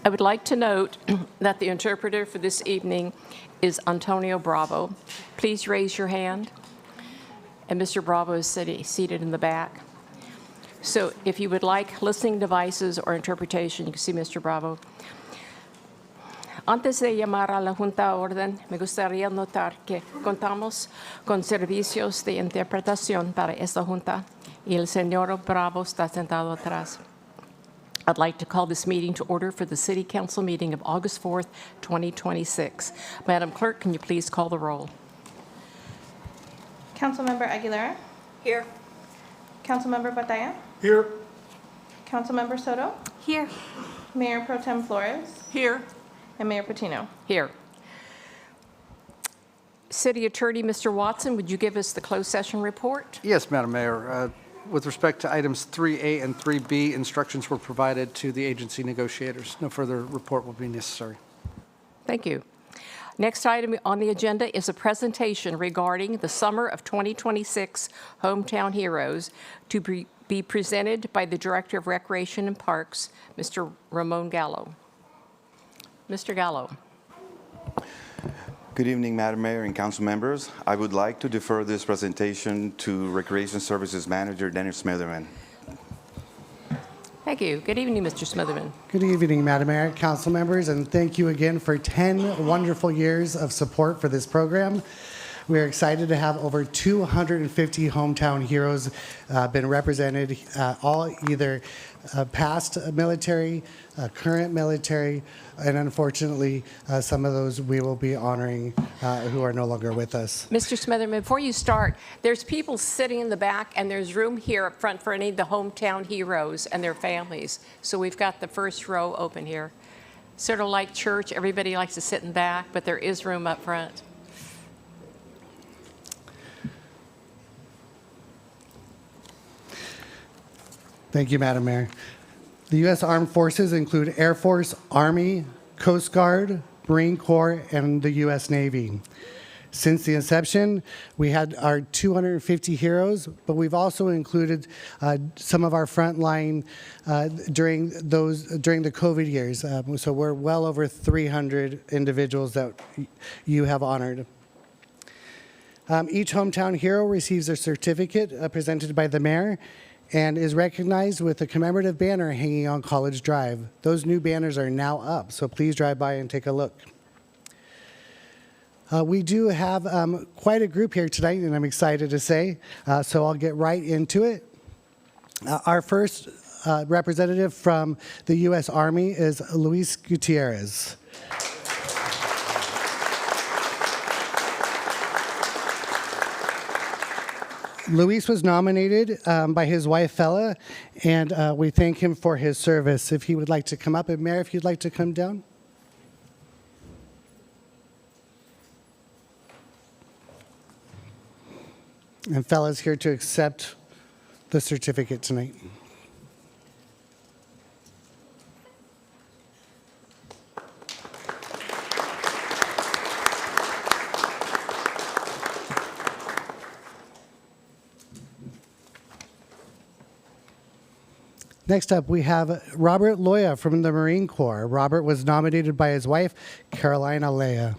I would like to note that the interpreter for this evening is Antonio Bravo. Please raise your hand. And Mr. Bravo is seated in the back. So if you would like listening devices or interpretation, you can see Mr. Bravo. Antes de llamar a la Junta a orden, me gustaría notar que contamos con servicios de interpretación para esta Junta y el señor Bravo está sentado atrás. I'd like to call this meeting to order for the City Council meeting of August 4th, 2026. Madam Clerk, can you please call the roll? Councilmember Aguilera? Here. Councilmember Batalla? Here. Councilmember Soto? Here. Mayor Pro Tem Flores? Here. And Mayor Patino? Here. City Attorney, Mr. Watson, would you give us the closed session report? Yes, Madam Mayor. With respect to items 3A and 3B, instructions were provided to the agency negotiators. No further report will be necessary. Thank you. Next item on the agenda is a presentation regarding the Summer of 2026 Hometown Heroes to be presented by the Director of Recreation and Parks, Mr. Ramon Gallo. Mr. Gallo. Good evening, Madam Mayor and council members. I would like to defer this presentation to Recreation Services Manager Dennis Smitherman. Thank you. Good evening, Mr. Smitherman. Good evening, Madam Mayor, council members, and thank you again for 10 wonderful years of support for this program. We're excited to have over 250 hometown heroes been represented, all either past military, current military, and unfortunately, some of those we will be honoring who are no longer with us. Mr. Smitherman, before you start, there's people sitting in the back, and there's room here up front for any of the hometown heroes and their families. So we've got the first row open here. Sort of like church, everybody likes to sit in back, but there is room up front. Thank you, Madam Mayor. The U.S. Armed Forces include Air Force, Army, Coast Guard, Marine Corps, and the U.S. Navy. Since the inception, we had our 250 heroes, but we've also included some of our frontline during the COVID years. So we're well over 300 individuals that you have honored. Each hometown hero receives a certificate presented by the mayor and is recognized with a commemorative banner hanging on College Drive. Those new banners are now up, so please drive by and take a look. We do have quite a group here tonight, and I'm excited to say, so I'll get right into it. Our first representative from the U.S. Army is Luis Gutierrez. Luis was nominated by his wife, Fela, and we thank him for his service. If he would like to come up, and Mayor, if you'd like to come down. And Fela's here to accept the certificate tonight. Next up, we have Robert Loya from the Marine Corps. Robert was nominated by his wife, Carolina Leia.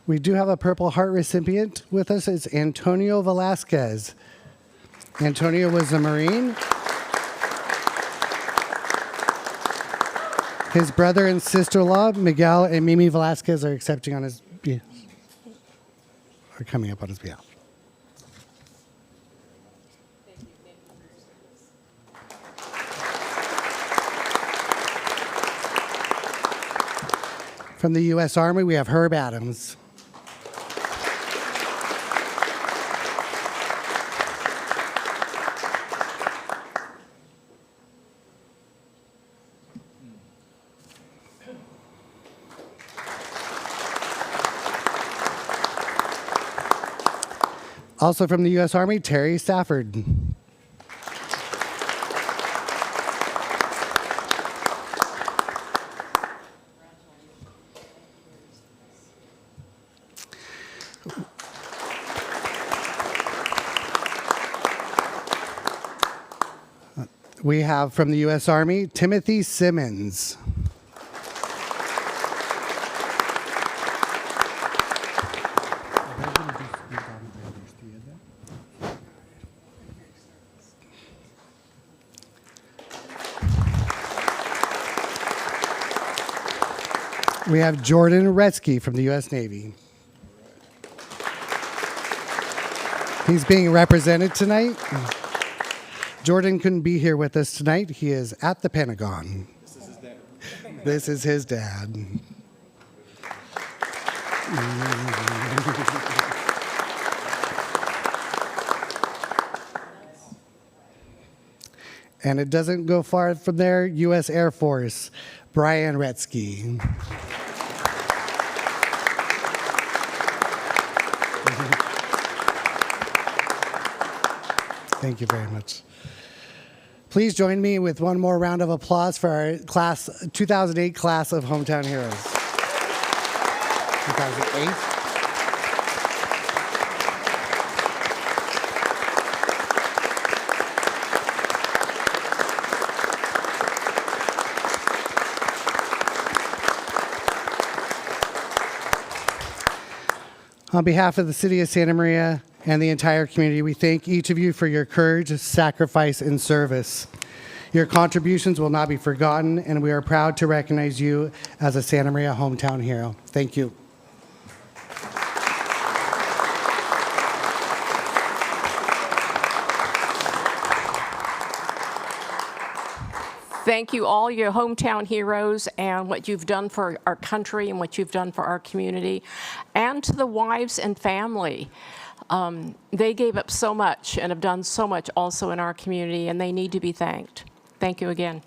We do have a Purple Heart recipient with us. It's Antonio Velasquez. Antonio was a Marine. His brother and sister-in-law, Miguel and Mimi Velasquez, are accepting on his are coming up on his behalf. From the U.S. Army, we have Herb Adams. Also from the U.S. Army, Terry Stafford. We have from the U.S. Army, Timothy Simmons. We have Jordan Retzky from the U.S. Navy. He's being represented tonight. Jordan couldn't be here with us tonight. He is at the Pentagon. This is his dad. This is his dad. And it doesn't go far from there. U.S. Air Force, Brian Retzky. Thank you very much. Please join me with one more round of applause for our 2008 class of Hometown Heroes. 2008. On behalf of the City of Santa Maria and the entire community, we thank each of you for your courage, sacrifice, and service. Your contributions will not be forgotten, and we are proud to recognize you as a Santa Maria Hometown Hero. Thank you. Thank you all, your hometown heroes, and what you've done for our country and what you've done for our community, and to the wives and family. They gave up so much and have done so much also in our community, and they need to be thanked. Thank you again.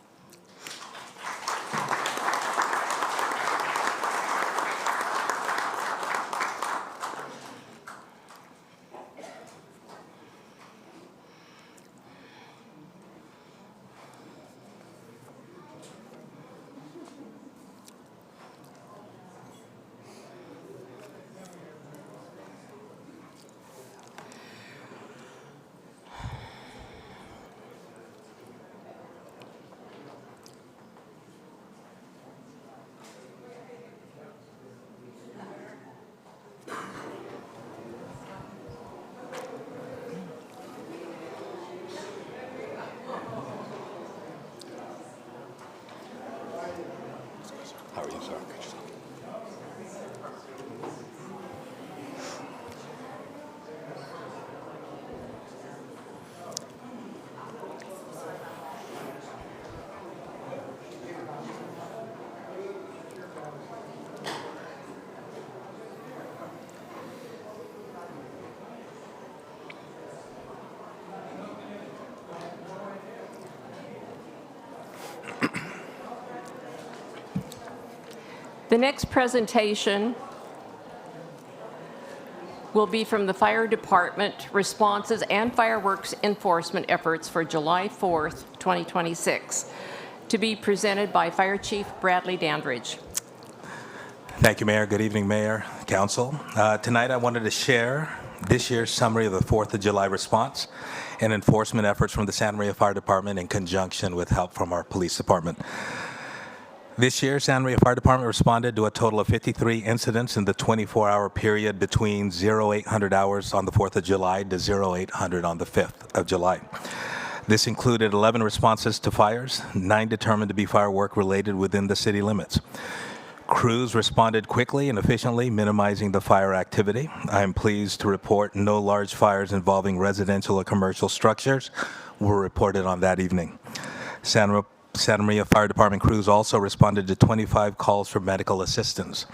How are you, sir? The next presentation will be from the Fire Department, responses and fireworks enforcement efforts for July 4th, 2026, to be presented by Fire Chief Bradley Dandridge. Thank you, Mayor. Good evening, Mayor, Council. Tonight I wanted to share this year's summary of the 4th of July response and enforcement efforts from the Santa Maria Fire Department in conjunction with help from our police department. This year, Santa Maria Fire Department responded to a total of 53 incidents in the 24-hour period between 0800 hours on the 4th of July to 0800 on the 5th of July. This included 11 responses to fires, 9 determined to be firework related within the city limits. Crews responded quickly and efficiently, minimizing the fire activity. I am pleased to report no large fires involving residential or commercial structures were reported on that evening. Santa Maria Fire Department crews also responded to 25 calls for medical assistance.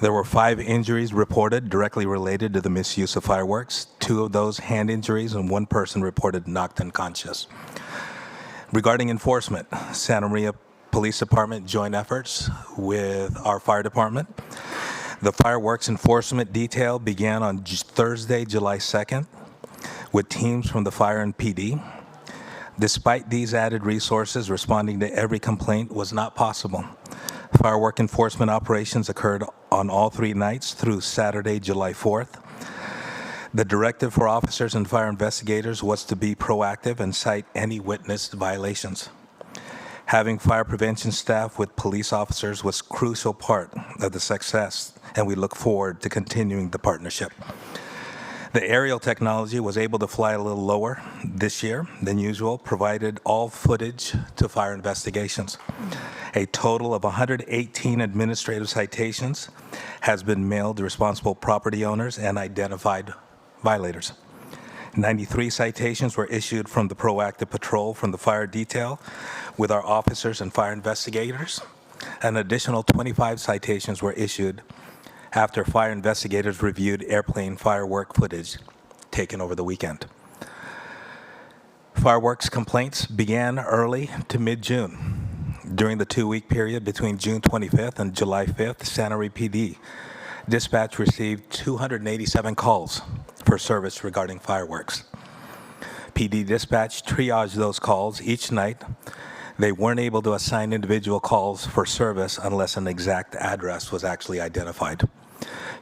There were 5 injuries reported directly related to the misuse of fireworks, 2 of those hand injuries, and 1 person reported knocked unconscious. Regarding enforcement, Santa Maria Police Department joint efforts with our fire department. The fireworks enforcement detail began on Thursday, July 2nd, with teams from the fire and PD. Despite these added resources, responding to every complaint was not possible. Firework enforcement operations occurred on all 3 nights through Saturday, July 4th. The directive for officers and fire investigators was to be proactive and cite any witnessed violations. Having fire prevention staff with police officers was a crucial part of the success, and we look forward to continuing the partnership. The aerial technology was able to fly a little lower this year than usual, provided all footage to fire investigations. A total of 118 administrative citations has been mailed to responsible property owners and identified violators. 93 citations were issued from the proactive patrol from the fire detail with our officers and fire investigators. An additional 25 citations were issued after fire investigators reviewed airplane firework footage taken over the weekend. Fireworks complaints began early to mid-June. During the 2-week period between June 25th and July 5th, Santa Maria PD dispatch received 287 calls for service regarding fireworks. PD dispatch triaged those calls each night. They weren't able to assign individual calls for service unless an exact address was actually identified.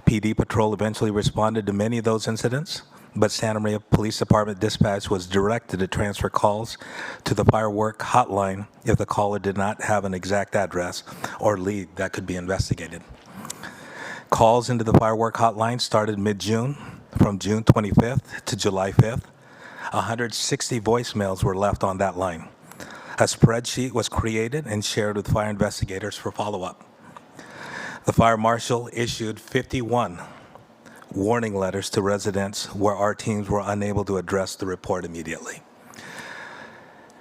PD patrol eventually responded to many of those incidents, but Santa Maria Police Department dispatch was directed to transfer calls to the firework hotline if the caller did not have an exact address or lead that could be investigated. Calls into the firework hotline started mid-June. From June 25th to July 5th, 160 voicemails were left on that line. A spreadsheet was created and shared with fire investigators for follow-up. The fire marshal issued 51 warning letters to residents where our teams were unable to address the report immediately.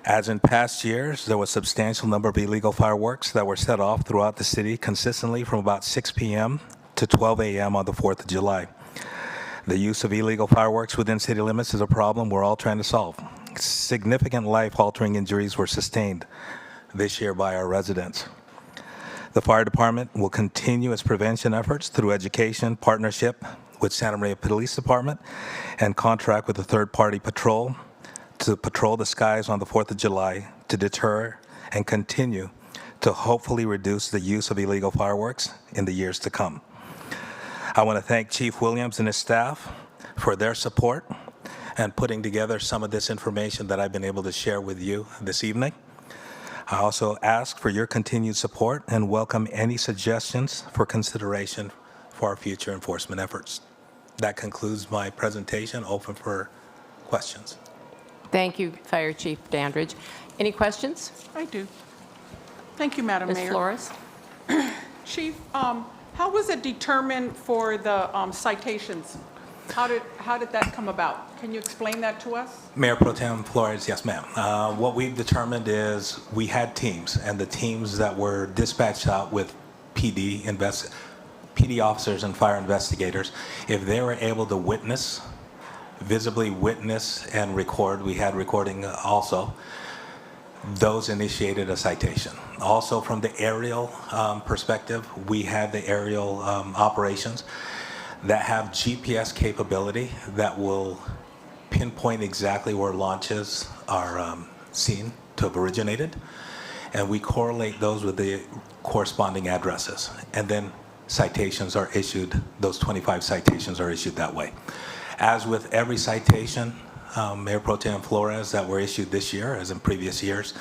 As in past years, there was a substantial number of illegal fireworks that were set off throughout the city consistently from about 6 p.m. to 12 a.m. on the 4th of July. The use of illegal fireworks within city limits is a problem we're all trying to solve. Significant life-altering injuries were sustained this year by our residents. The fire department will continue its prevention efforts through education, partnership with Santa Maria Police Department, and contract with a third-party patrol to patrol the skies on the 4th of July to deter and continue to hopefully reduce the use of illegal fireworks in the years to come. I want to thank Chief Williams and his staff for their support and putting together some of this information that I've been able to share with you this evening. I also ask for your continued support and welcome any suggestions for consideration for our future enforcement efforts. That concludes my presentation. Open for questions. Thank you, Fire Chief Dandridge. Any questions? I do. Thank you, Madam Ms. Mayor. Flores? Chief, how was it determined for the citations? How did that come about? Can you explain that to us? Mayor Pro Tem Flores, yes, ma'am. What we've determined is we had teams, and the teams that were dispatched out with PD officers and fire investigators, if they were able to witness, visibly witness and record, we had recording also, those initiated a citation. Also from the aerial perspective, we had the aerial operations that have GPS capability that will pinpoint exactly where launches are seen to have originated, and we correlate those with the corresponding addresses. And then citations are issued, those 25 citations are issued that way. As with every citation, Mayor Pro Tem Flores, that were issued this year, as in previous years,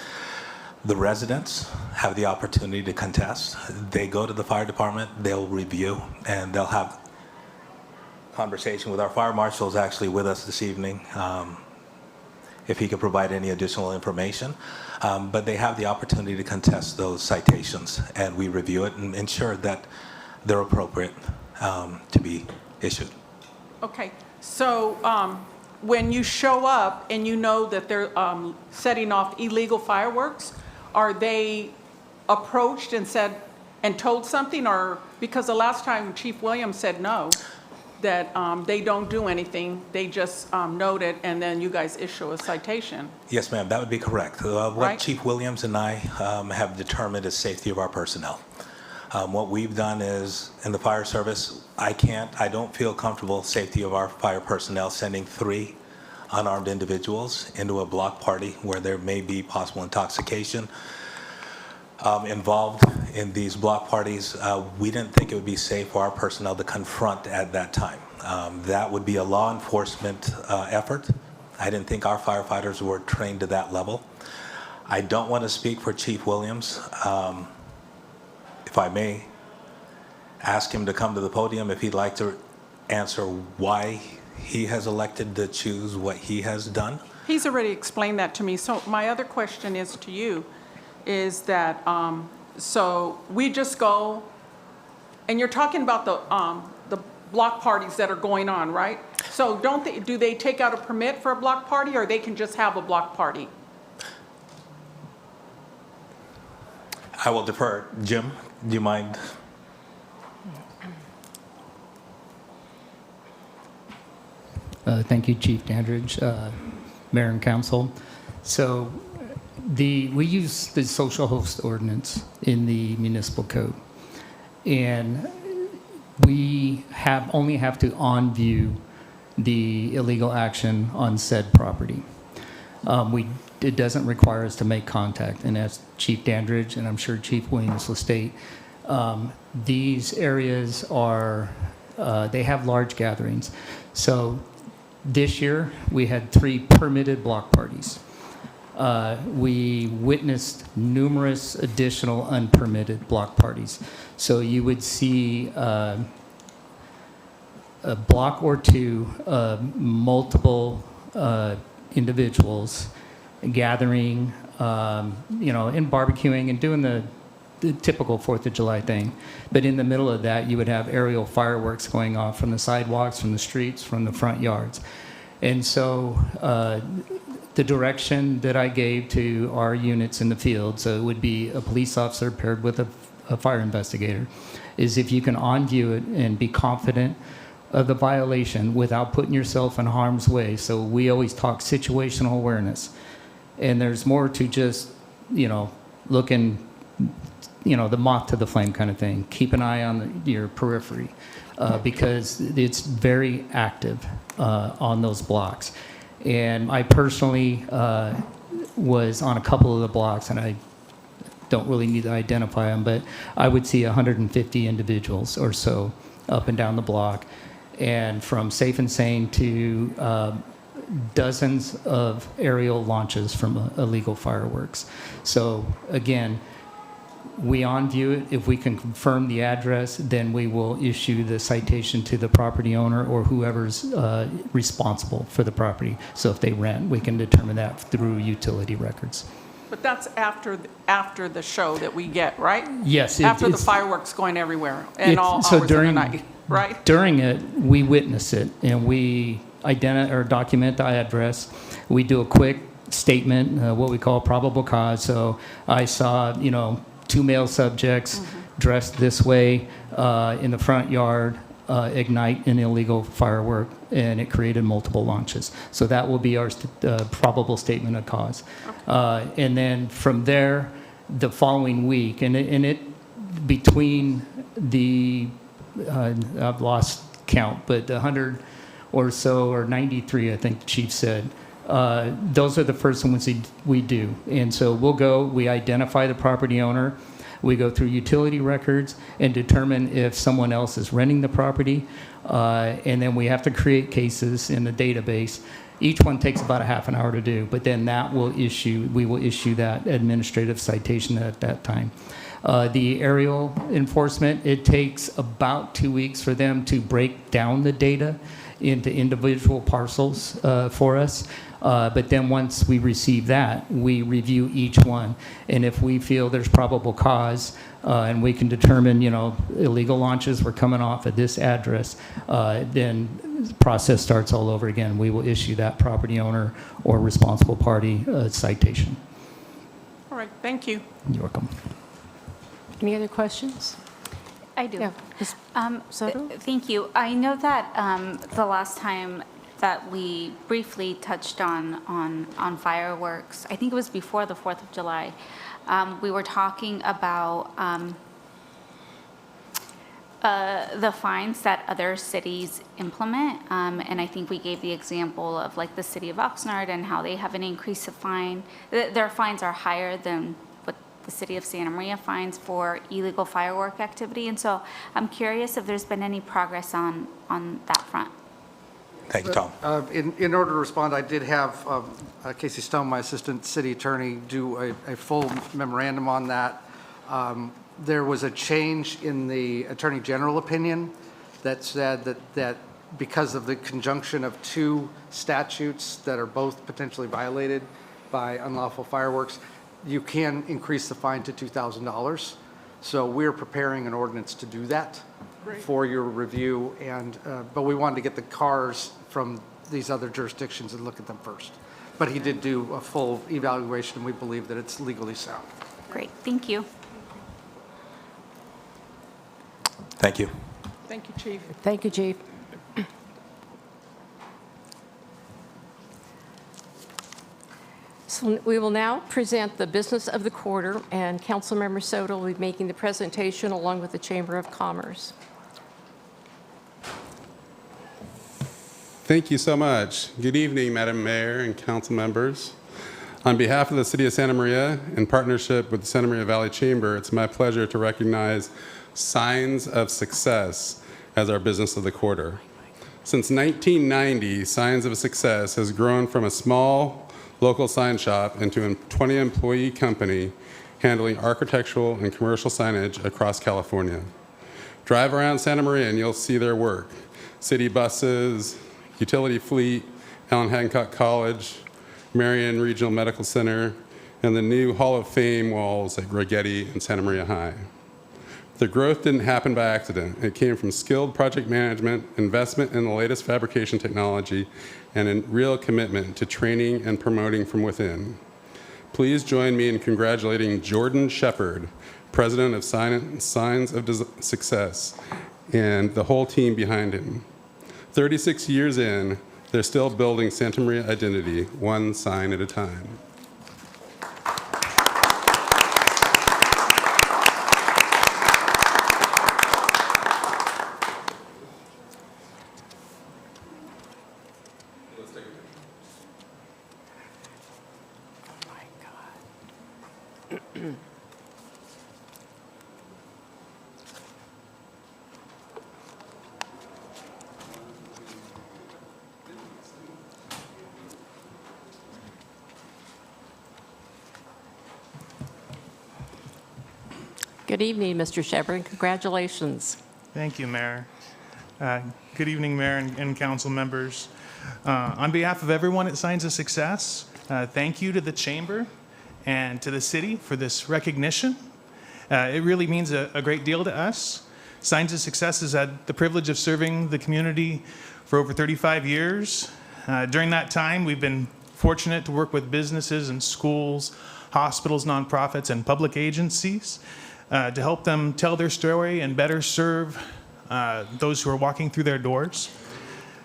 The residents have the opportunity to contest. They go to the fire department, they'll review, and they'll have conversation with our fire marshal is actually with us this evening, if he could provide any additional information. But they have the opportunity to contest those citations, and we review it and ensure that they're appropriate to be issued. Okay, so when you show up and you know that they're setting off illegal fireworks, are they approached and said, and told something? Or, because the last time Chief Williams said no, that they don't do anything, they just note it, and then you guys issue a citation? Yes, ma'am, that would be correct. What Right. Chief Williams and I have determined is safety of our personnel. What we've done is, in the fire service, I don't feel comfortable safety of our fire personnel sending 3 unarmed individuals into a block party where there may be possible intoxication involved in these block parties. We didn't think it would be safe for our personnel to confront at that time. That would be a law enforcement effort. I didn't think our firefighters were trained to that level. I don't want to speak for Chief Williams. If I may ask him to come to the podium, if he'd like to answer why he has elected to choose what he has done. He's already explained that to me. So my other question is to you, is that, so we just go, and you're talking about the block parties that are going on, right? So do they take out a permit for a block party, or they can just have a block party? I will defer. Jim, do you mind? Thank you, Chief Dandridge, Mayor and Council. So we use the social host ordinance in the municipal code. And we only have to on-view the illegal action on said property. It doesn't require us to make contact. And as Chief Dandridge, and I'm sure Chief Williams will state, these areas they have large gatherings. So this year, we had 3 permitted block parties. We witnessed numerous additional unpermitted block parties. So you would see a block or 2, multiple individuals gathering, and barbecuing and doing the typical 4th of July thing. But in the middle of that, you would have aerial fireworks going off from the sidewalks, from the streets, from the front yards. And so the direction that I gave to our units in the field, so it would be a police officer paired with a fire investigator, is if you can on-view it and be confident of the violation without putting yourself in harm's way. So we always talk situational awareness. And there's more to just, looking, the moth to the flame kind of thing. Keep an eye on your periphery because it's very active on those blocks. And I personally was on a couple of the blocks, and I don't really need to identify them, but I would see 150 individuals or so up and down the block, and from Safe and Sane to dozens of aerial launches from illegal fireworks. So again, we on-view it. If we can confirm the address, then we will issue the citation to the property owner or whoever's responsible for the property. So if they rent, we can determine that through utility records. But that's after the show that we get, right? Yes. After the fireworks going everywhere and all hours of the night, right? During it, we witness it, and we document the address. We do a quick statement, what we call probable cause. So I saw, 2 male subjects dressed this way in the front yard ignite an illegal firework, and it created multiple launches. So that will be our probable statement of cause. And then from there, the following week, and it between the, I've lost count, but 100 or so, or 93, I think the chief said, those are the first ones we do. And so we identify the property owner, we go through utility records and determine if someone else is renting the property, and then we have to create cases in the database. Each one takes about a half an hour to do, but then we will issue that administrative citation at that time. The aerial enforcement, it takes about 2 weeks for them to break down the data into individual parcels for us. But then once we receive that, we review each one. And if we feel there's probable cause and we can determine, illegal launches were coming off at this address, then the process starts all over again. We will issue that property owner or responsible party citation. All right, thank you. You're welcome. Any other questions? I do. Yeah, Ms. Soto? Thank you. I know that the last time that we briefly touched on fireworks, I think it was before the 4th of July, we were talking about the fines that other cities implement. And I think we gave the example of like the city of Oxnard and how they have an increase of fine. Their fines are higher than what the city of Santa Maria fines for illegal firework activity. And so I'm curious if there's been any progress on that front. Thank you, Tom. In order to respond, I did have Casey Stone, my assistant city attorney, do a full memorandum on that. There was a change in the Attorney General opinion that said that because of the conjunction of two statutes that are both potentially violated by unlawful fireworks, you can increase the fine to $2,000. So we're preparing an ordinance to do that for your review, but we wanted to get the cars from these other jurisdictions and look at them first. But he did do a full evaluation, and we believe that it's legally sound. Great, thank you. Thank you. Thank you, Chief. Thank you, Chief. So we will now present the business of the quarter, and Councilmember Soto will be making the presentation along with the Chamber of Commerce. Thank you so much. Good evening, Madam Mayor and council members. On behalf of the City of Santa Maria, in partnership with the Santa Maria Valley Chamber, it's my pleasure to recognize Signs of Success as our business of the quarter. Since 1990, Signs of Success has grown from a small local sign shop into a 20-employee company handling architectural and commercial signage across California. Drive around Santa Maria and you'll see their work. City buses, utility fleet, Allen Hancock College, Marion Regional Medical Center, and the new Hall of Fame walls at Grigeti and Santa Maria High. The growth didn't happen by accident. It came from skilled project management, investment in the latest fabrication technology, and a real commitment to training and promoting from within. Please join me in congratulating Jordan Shepard, President of Signs of Success, and the whole team behind him. 36 years in, they're still building Santa Maria identity, one sign at a time. Good evening, Mr. Shepard. Congratulations. Thank you, Mayor. Good evening, Mayor and council members. On behalf of everyone at Signs of Success, thank you to the Chamber and to the city for this recognition. It really means a great deal to us. Signs of Success has had the privilege of serving the community for over 35 years. During that time, we've been fortunate to work with businesses and schools, hospitals, nonprofits, and public agencies to help them tell their story and better serve those who are walking through their doors.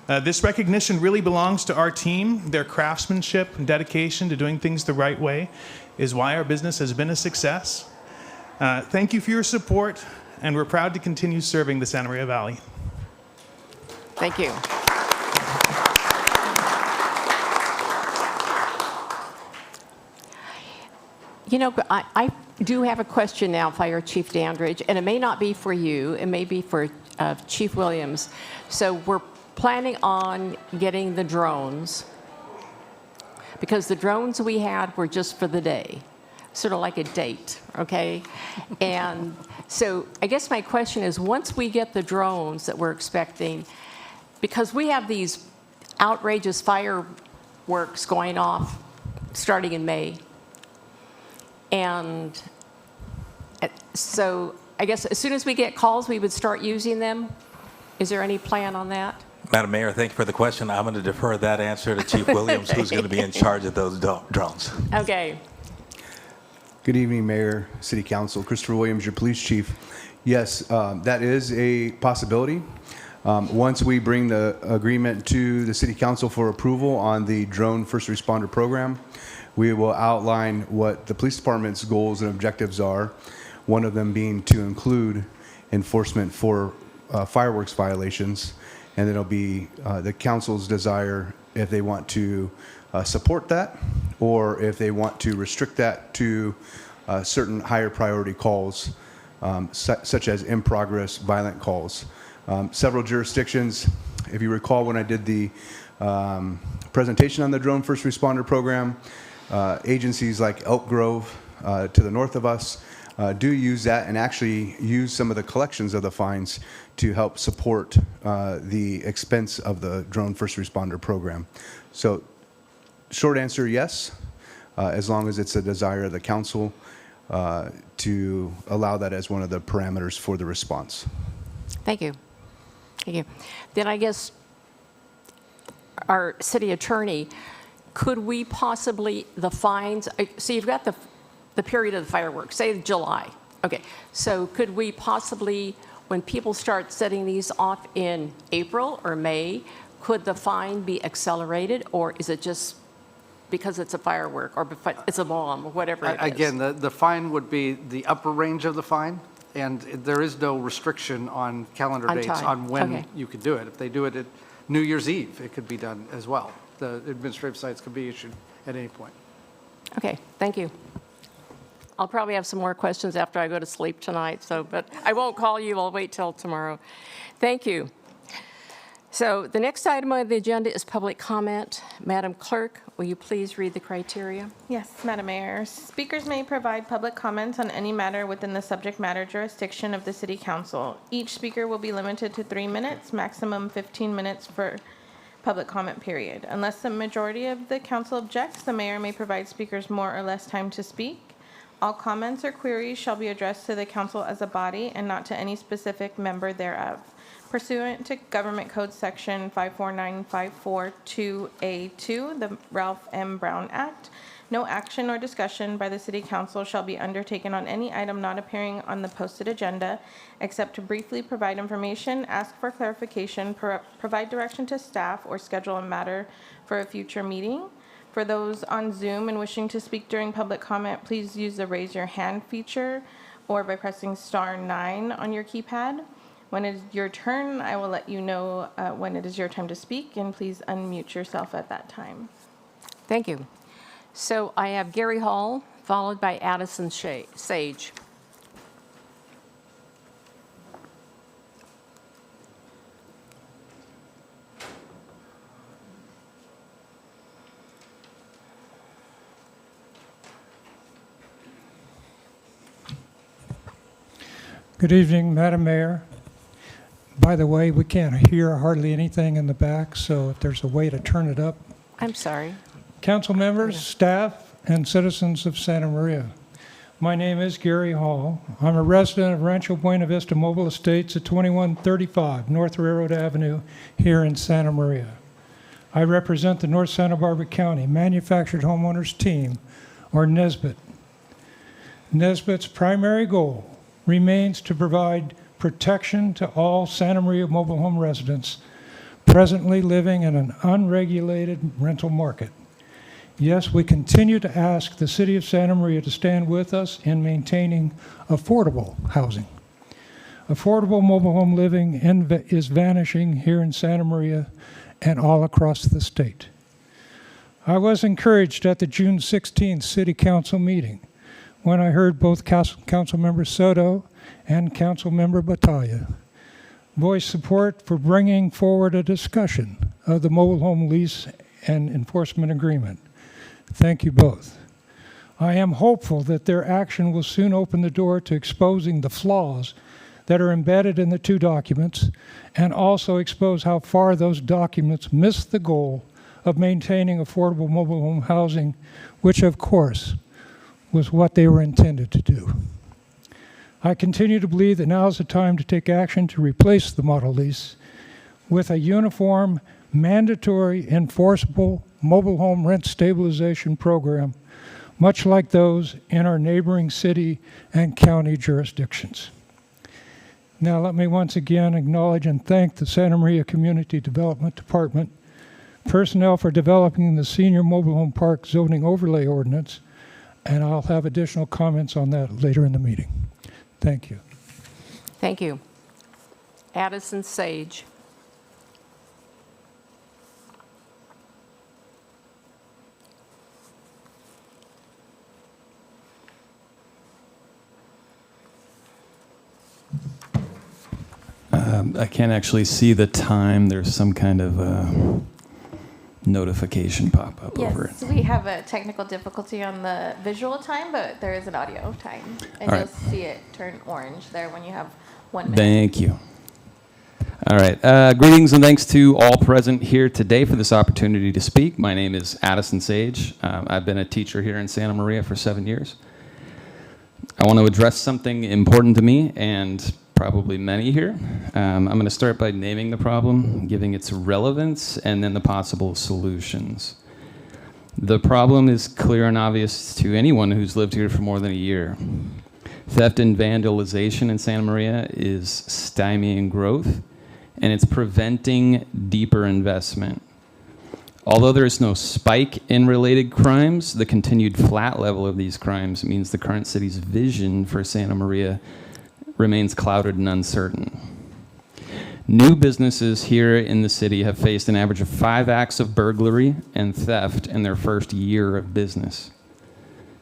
This recognition really belongs to our team. Their craftsmanship and dedication to doing things the right way is why our business has been a success. Thank you for your support, and we're proud to continue serving the Santa Maria Valley. Thank you. You know, I do have a question now, Fire Chief Dandridge, and it may not be for you, it may be for Chief Williams. So we're planning on getting the drones because the drones we had were just for the day, sort of like a date, okay? And so I guess my question is, once we get the drones that we're expecting, because we have these outrageous fireworks going off starting in May, and so I guess as soon as we get calls, we would start using them. Is there any plan on that? Madam Mayor, thank you for the question. I'm going to defer that answer to Chief Williams, who's going to be in charge of those drones. Okay. Good evening, Mayor, City Council. Christopher Williams, your police chief. Yes, that is a possibility. Once we bring the agreement to the City Council for approval on the drone first responder program, we will outline what the police department's goals and objectives are, one of them being to include enforcement for fireworks violations, and it'll be the council's desire if they want to support that or if they want to restrict that to certain higher priority calls, such as in progress violent calls. Several jurisdictions, if you recall when I did the presentation on the drone first responder program, agencies like Elk Grove to the north of us do use that and actually use some of the collections of the fines to help support the expense of the drone first responder program. So short answer, yes, as long as it's a desire of the council to allow that as one of the parameters for the response. Thank you. Thank you. Then I guess our city attorney, could we possibly, the fines, so you've got the period of the fireworks, say July. Okay, so could we possibly, when people start setting these off in April or May, could the fine be accelerated, or is it just because it's a firework or it's a bomb or whatever it is? Again, the fine would be the upper range of the fine, and there is no restriction on calendar On dates time. on when Okay. you could do it. If they do it at New Year's Eve, it could be done as well. The administrative cites could be issued at any point. Okay, thank you. I'll probably have some more questions after I go to sleep tonight, but I won't call you. I'll wait till tomorrow. Thank you. So the next item on the agenda is public comment. Madam Clerk, will you please read the criteria? Yes, Madam Mayor. Speakers may provide public comments on any matter within the subject matter jurisdiction of the City Council. Each speaker will be limited to 3 minutes, maximum 15 minutes for public comment period. Unless the majority of the council objects, the mayor may provide speakers more or less time to speak. All comments or queries shall be addressed to the council as a body and not to any specific member thereof. Pursuant to Government Code Section 54954-2A2, the Ralph M. Brown Act, no action or discussion by the City Council shall be undertaken on any item not appearing on the posted agenda, except to briefly provide information, ask for clarification, provide direction to staff, or schedule a matter for a future meeting. For those on Zoom and wishing to speak during public comment, please use the raise your hand feature or by pressing *9 on your keypad. When it is your turn, I will let you know when it is your time to speak, and please unmute yourself at that time. Thank you. So I have Gary Hall, followed by Addison Sage. Good evening, Madam Mayor. By the way, we can't hear hardly anything in the back, so if there's a way to turn it up. I'm sorry. Council members, staff, and citizens of Santa Maria. My name is Gary Hall. I'm a resident of Rancho Buena Vista Mobile Estates at 2135 North Railroad Avenue here in Santa Maria. I represent the North Santa Barbara County Manufactured Homeowners Team, or NSBIT. NSBIT's primary goal remains to provide protection to all Santa Maria mobile home residents presently living in an unregulated rental market. Yes, we continue to ask the City of Santa Maria to stand with us in maintaining affordable housing. Affordable mobile home living is vanishing here in Santa Maria and all across the state. I was encouraged at the June 16th City Council meeting when I heard both Councilmember Soto and Councilmember Battaglia voice support for bringing forward a discussion of the mobile home lease and enforcement agreement Thank you both. I am hopeful that their action will soon open the door to exposing the flaws that are embedded in the two documents and also expose how far those documents miss the goal of maintaining affordable mobile home housing, which of course was what they were intended to do. I continue to believe that now is the time to take action to replace the model lease with a uniform, mandatory, enforceable mobile home rent stabilization program, much like those in our neighboring city and county jurisdictions. Now, let me once again acknowledge and thank the Santa Maria Community Development Department personnel for developing the Senior Mobile Home Park Zoning Overlay Ordinance, and I'll have additional comments on that later in the meeting. Thank you. Thank you. Addison Sage. I can't actually see the time. There's some kind of notification pop up over it. Yes, we have a technical difficulty on the visual time, but there is an audio time. And All you'll right. see it turn orange there when you have 1 minute. Thank you. All right. Greetings and thanks to all present here today for this opportunity to speak. My name is Addison Sage. I've been a teacher here in Santa Maria for 7 years. I want to address something important to me and probably many here. I'm going to start by naming the problem, giving its relevance, and then the possible solutions. The problem is clear and obvious to anyone who's lived here for more than a year. Theft and vandalization in Santa Maria is stymieing growth, and it's preventing deeper investment. Although there is no spike in related crimes, the continued flat level of these crimes means the current city's vision for Santa Maria remains clouded and uncertain. New businesses here in the city have faced an average of 5 acts of burglary and theft in their first year of business.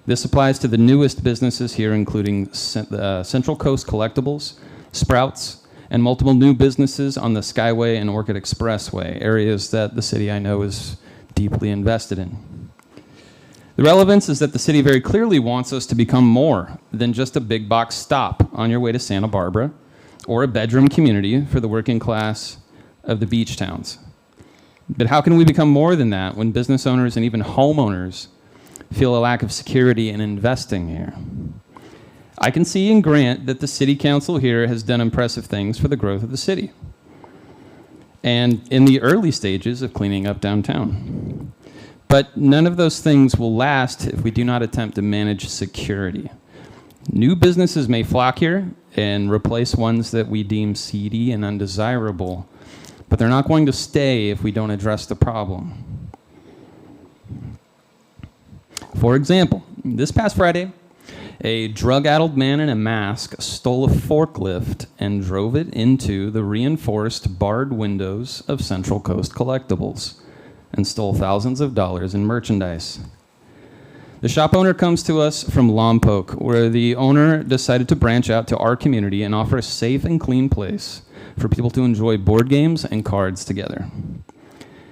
This applies to the newest businesses here, including Central Coast Collectibles, Sprouts, and multiple new businesses on the Skyway and Orchid Expressway, areas that the city I know is deeply invested in. The relevance is that the city very clearly wants us to become more than just a big box stop on your way to Santa Barbara or a bedroom community for the working class of the beach towns. But how can we become more than that when business owners and even homeowners feel a lack of security in investing here? I can see and grant that the city council here has done impressive things for the growth of the city and in the early stages of cleaning up downtown. But none of those things will last if we do not attempt to manage security. New businesses may flock here and replace ones that we deem seedy and undesirable, but they're not going to stay if we don't address the problem. For example, this past Friday, a drug-addled man in a mask stole a forklift and drove it into the reinforced barred windows of Central Coast Collectibles and stole thousands of dollars in merchandise. The shop owner comes to us from Lompoc, where the owner decided to branch out to our community and offer a safe and clean place for people to enjoy board games and cards together.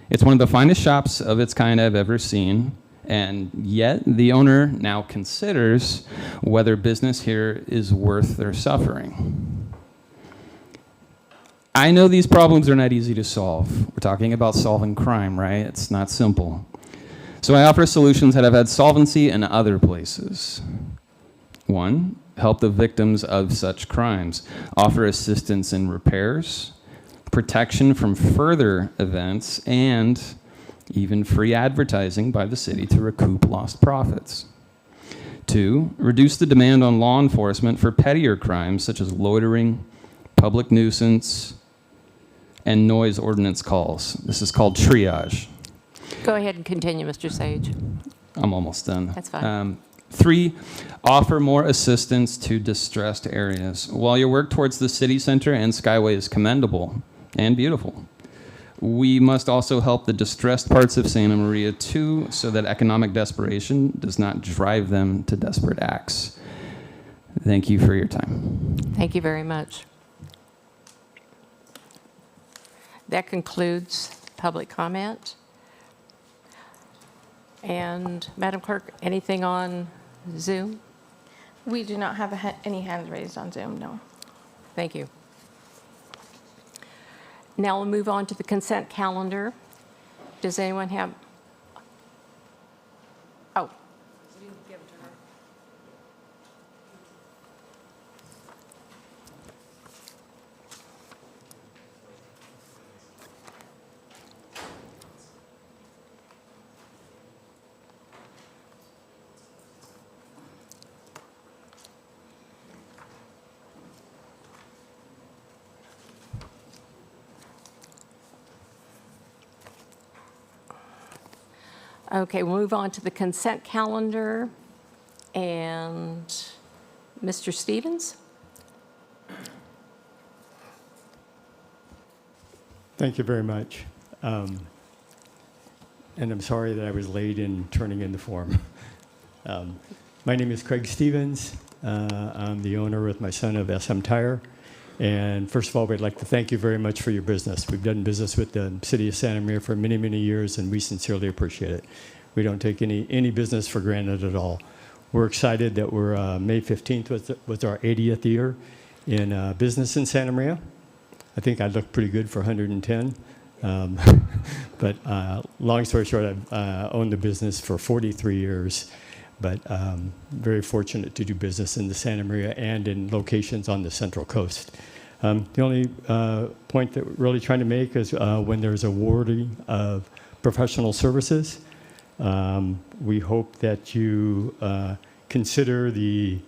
It's one of the finest shops of its kind I've ever seen, and yet the owner now considers whether business here is worth their suffering. I know these problems are not easy to solve. We're talking about solving crime, right? It's not simple. So I offer solutions that have had solvency in other places. 1, help the victims of such crimes. Offer assistance in repairs, protection from further events, and even free advertising by the city to recoup lost profits. 2, reduce the demand on law enforcement for pettier crimes such as loitering, public nuisance, and noise ordinance calls. This is called triage. Go ahead and continue, Mr. Sage. I'm almost done. That's fine. 3, offer more assistance to distressed areas. While your work towards the city center and Skyway is commendable and beautiful, we must also help the distressed parts of Santa Maria too, so that economic desperation does not drive them to desperate acts. Thank you for your time. Thank you very much. That concludes public comment. And Madam Clerk, anything on Zoom? We do not have any hands raised on Zoom, no. Thank you. Now we'll move on to the consent calendar. Does anyone have? Oh. Okay, we'll move on to the consent calendar. And Mr. Stevens? Thank you very much. And I'm sorry that I was late in turning in the form. My name is Craig Stevens. I'm the owner with my son of SM Tire. And first of all, we'd like to thank you very much for your business. We've done business with the city of Santa Maria for many, many years, and we sincerely appreciate it. We don't take any business for granted at all. We're excited that we're May 15th was our 80th year in business in Santa Maria. I think I look pretty good for 110. But long story short, I've owned the business for 43 years, but very fortunate to do business in the Santa Maria and in locations on the Central Coast. The only point that we're really trying to make is when there's awarding of professional services, we hope that you consider the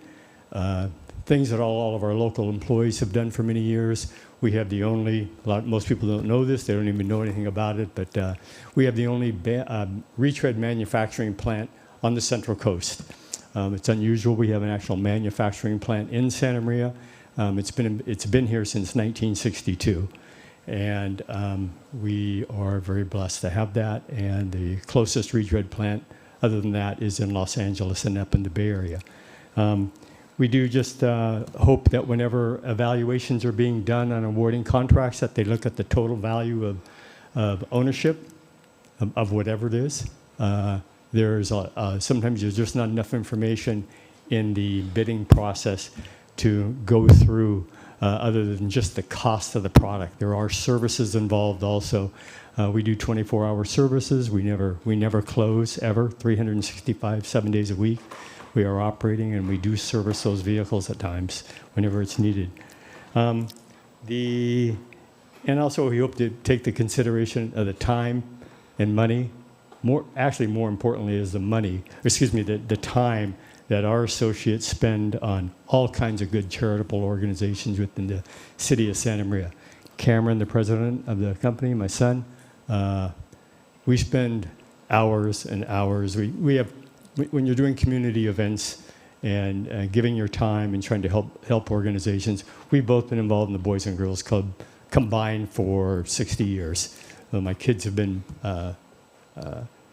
things that all of our local employees have done for many years. We have the only, most people don't know this, they don't even know anything about it, but we have the only retread manufacturing plant on the Central Coast. It's unusual. We have an actual manufacturing plant in Santa Maria. It's been here since 1962. And we are very blessed to have that. And the closest retread plant, other than that, is in Los Angeles and up in the Bay Area. We do just hope that whenever evaluations are being done on awarding contracts, that they look at the total value of ownership of whatever it is. Sometimes there's just not enough information in the bidding process to go through other than just the cost of the product. There are services involved also. We do 24-hour services. We never close ever, 365, 7 days a week. We are operating and we do service those vehicles at times whenever it's needed. And also we hope to take the consideration of the time and money. More importantly is the time that our associates spend on all kinds of good charitable organizations within the city of Santa Maria. Cameron, the president of the company, my son, we spend hours and hours. When you're doing community events and giving your time and trying to help organizations, we've both been involved in the Boys and Girls Club combined for 60 years. My kids have been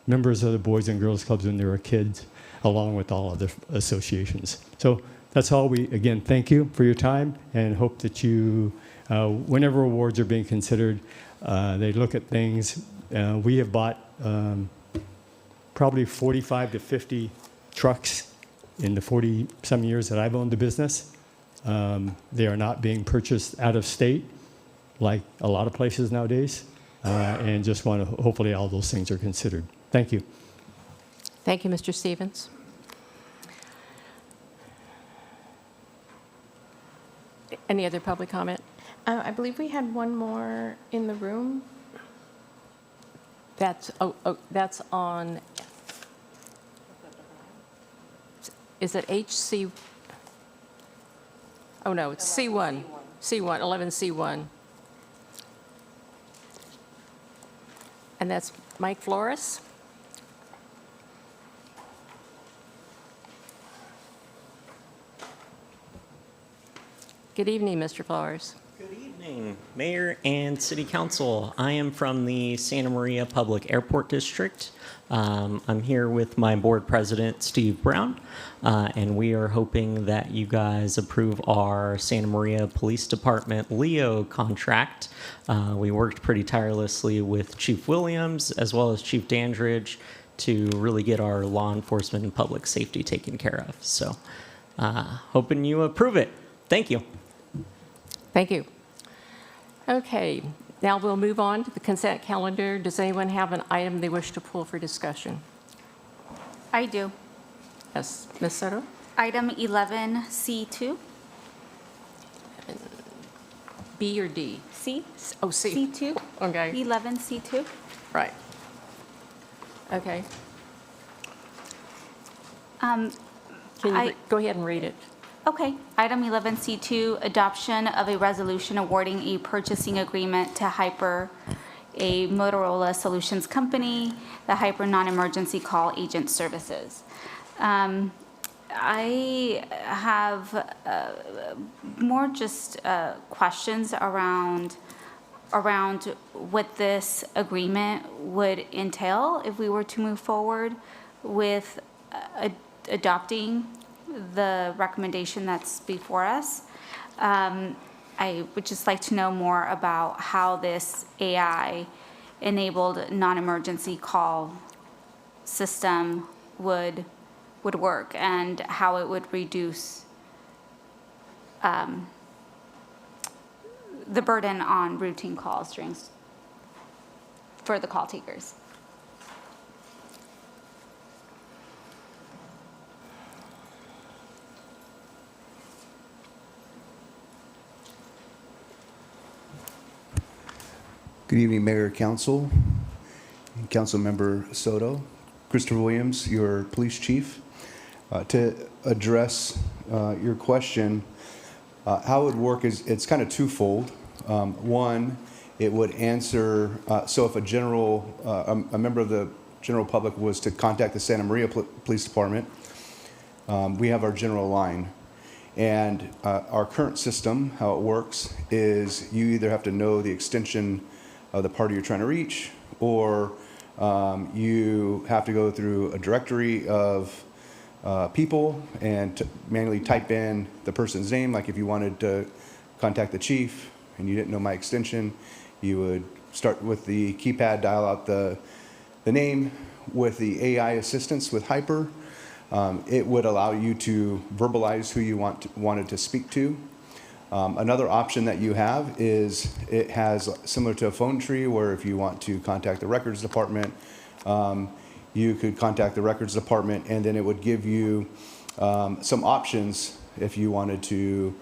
members of the Boys and Girls Clubs when they were kids, along with all other associations. So that's all. We, again, thank you for your time and hope that you, whenever awards are being considered, they look at things. We have bought probably 45 to 50 trucks in the 40-some years that I've owned the business. They are not being purchased out of state like a lot of places nowadays, and just want to, hopefully all those things are considered. Thank you. Thank you, Mr. Stevens. Any other public comment? I believe we had one more in the room. That's on, is it HC? Oh, no, it's C1, 11C1. And that's Mike Flores. Good evening, Mr. Flores. Good evening, Mayor and City Council. I am from the Santa Maria Public Airport District. I'm here with my board president, Steve Brown, and we are hoping that you guys approve our Santa Maria Police Department LEO contract. We worked pretty tirelessly with Chief Williams as well as Chief Dandridge to really get our law enforcement and public safety taken care of. So hoping you approve it. Thank you. Thank you. Okay, now we'll move on to the consent calendar. Does anyone have an item they wish to pull for discussion? I do. Yes, Ms. Soto? Item 11C2. B or D? C. Oh, C. C2. Okay, 11C2. right. Okay, Um, can I- you go ahead and read it? Okay. Item 11C2, adoption of a resolution awarding a purchasing agreement to Hyper, a Motorola Solutions company, the Hyper Non-Emergency Call Agent Services. I have more just questions around what this agreement would entail if we were to move forward with adopting the recommendation that's before us. I would just like to know more about how this AI-enabled non-emergency call system would work and how it would reduce the burden on routine calls for the call takers. Good evening, Mayor, Council, and Councilmember Soto. Christopher Williams, your police chief. To address your question, how it would work is it's kind of twofold. One, it would answer, so if a member of the general public was to contact the Santa Maria Police Department, we have our general line. And our current system, how it works, is you either have to know the extension of the party you're trying to reach, or you have to go through a directory of people and manually type in the person's name. Like if you wanted to contact the chief and you didn't know my extension, you would start with the keypad, dial out the name. With the AI assistance with Hyper, it would allow you to verbalize who you wanted to speak to. Another option that you have is it has similar to a phone tree where if you want to contact the records department, you could contact the records department and then it would give you some options if you wanted to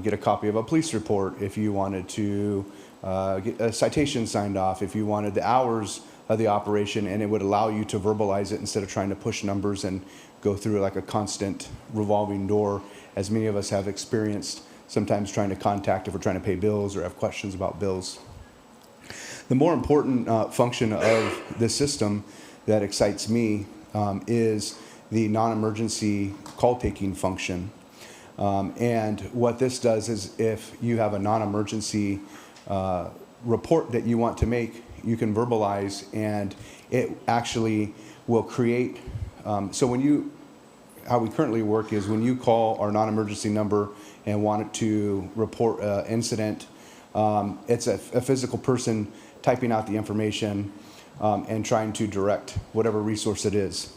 get a copy of a police report, if you wanted to get a citation signed off, if you wanted the hours of the operation, and it would allow you to verbalize it instead of trying to push numbers and go through like a constant revolving door, as many of us have experienced sometimes trying to contact if we're trying to pay bills or have questions about bills. The more important function of this system that excites me is the non-emergency call taking function. And what this does is if you have a non-emergency report that you want to make, you can verbalize and it actually will create, how we currently work is when you call our non-emergency number and want to report an incident, it's a physical person typing out the information and trying to direct whatever resource it is.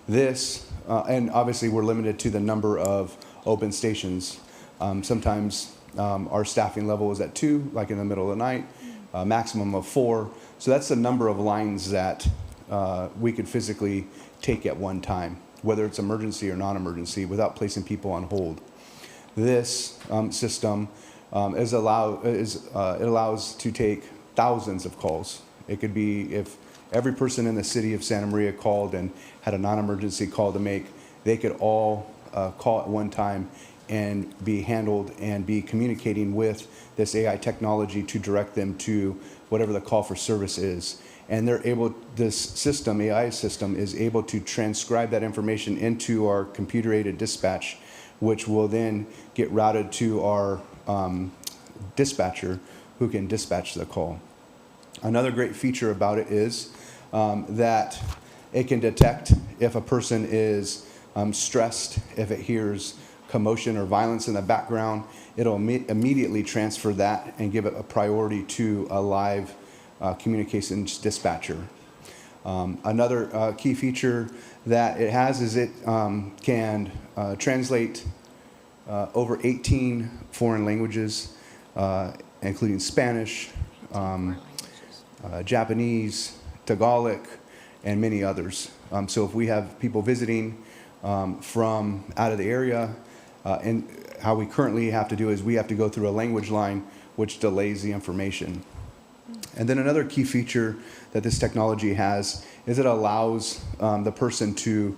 This, and obviously we're limited to the number of open stations. Sometimes our staffing level is at 2, like in the middle of the night, a maximum of 4. So that's the number of lines that we could physically take at one time, whether it's emergency or non-emergency, without placing people on hold. This system it allows to take thousands of calls. It could be if every person in the city of Santa Maria called and had a non-emergency call to make, they could all call at one time and be handled and be communicating with this AI technology to direct them to whatever the call for service is. And they're able, this system, AI system, is able to transcribe that information into our computer-aided dispatch, which will then get routed to our dispatcher who can dispatch the call. Another great feature about it is that it can detect if a person is stressed, if it hears commotion or violence in the background, it'll immediately transfer that and give it a priority to a live communications dispatcher. Another key feature that it has is it can translate over 18 foreign languages, including Spanish, Japanese, Tagalog, and many others. So if we have people visiting from out of the area, and how we currently have to do is we have to go through a language line, which delays the information. And then another key feature that this technology has is it allows the person to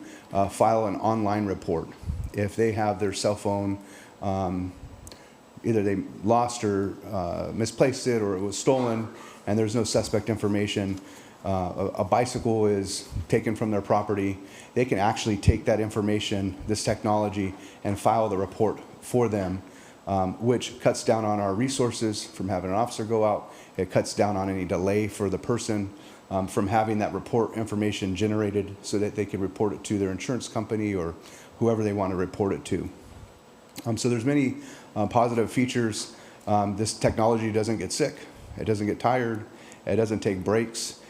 file an online report. If they have their cell phone, either they lost or misplaced it or it was stolen and there's no suspect information, a bicycle is taken from their property, they can actually take that information, this technology, and file the report for them, which cuts down on our resources from having an officer go out. It cuts down on any delay for the person from having that report information generated so that they can report it to their insurance company or whoever they want to report it to. So there's many positive features. This technology doesn't get sick. It doesn't get tired. It doesn't take breaks.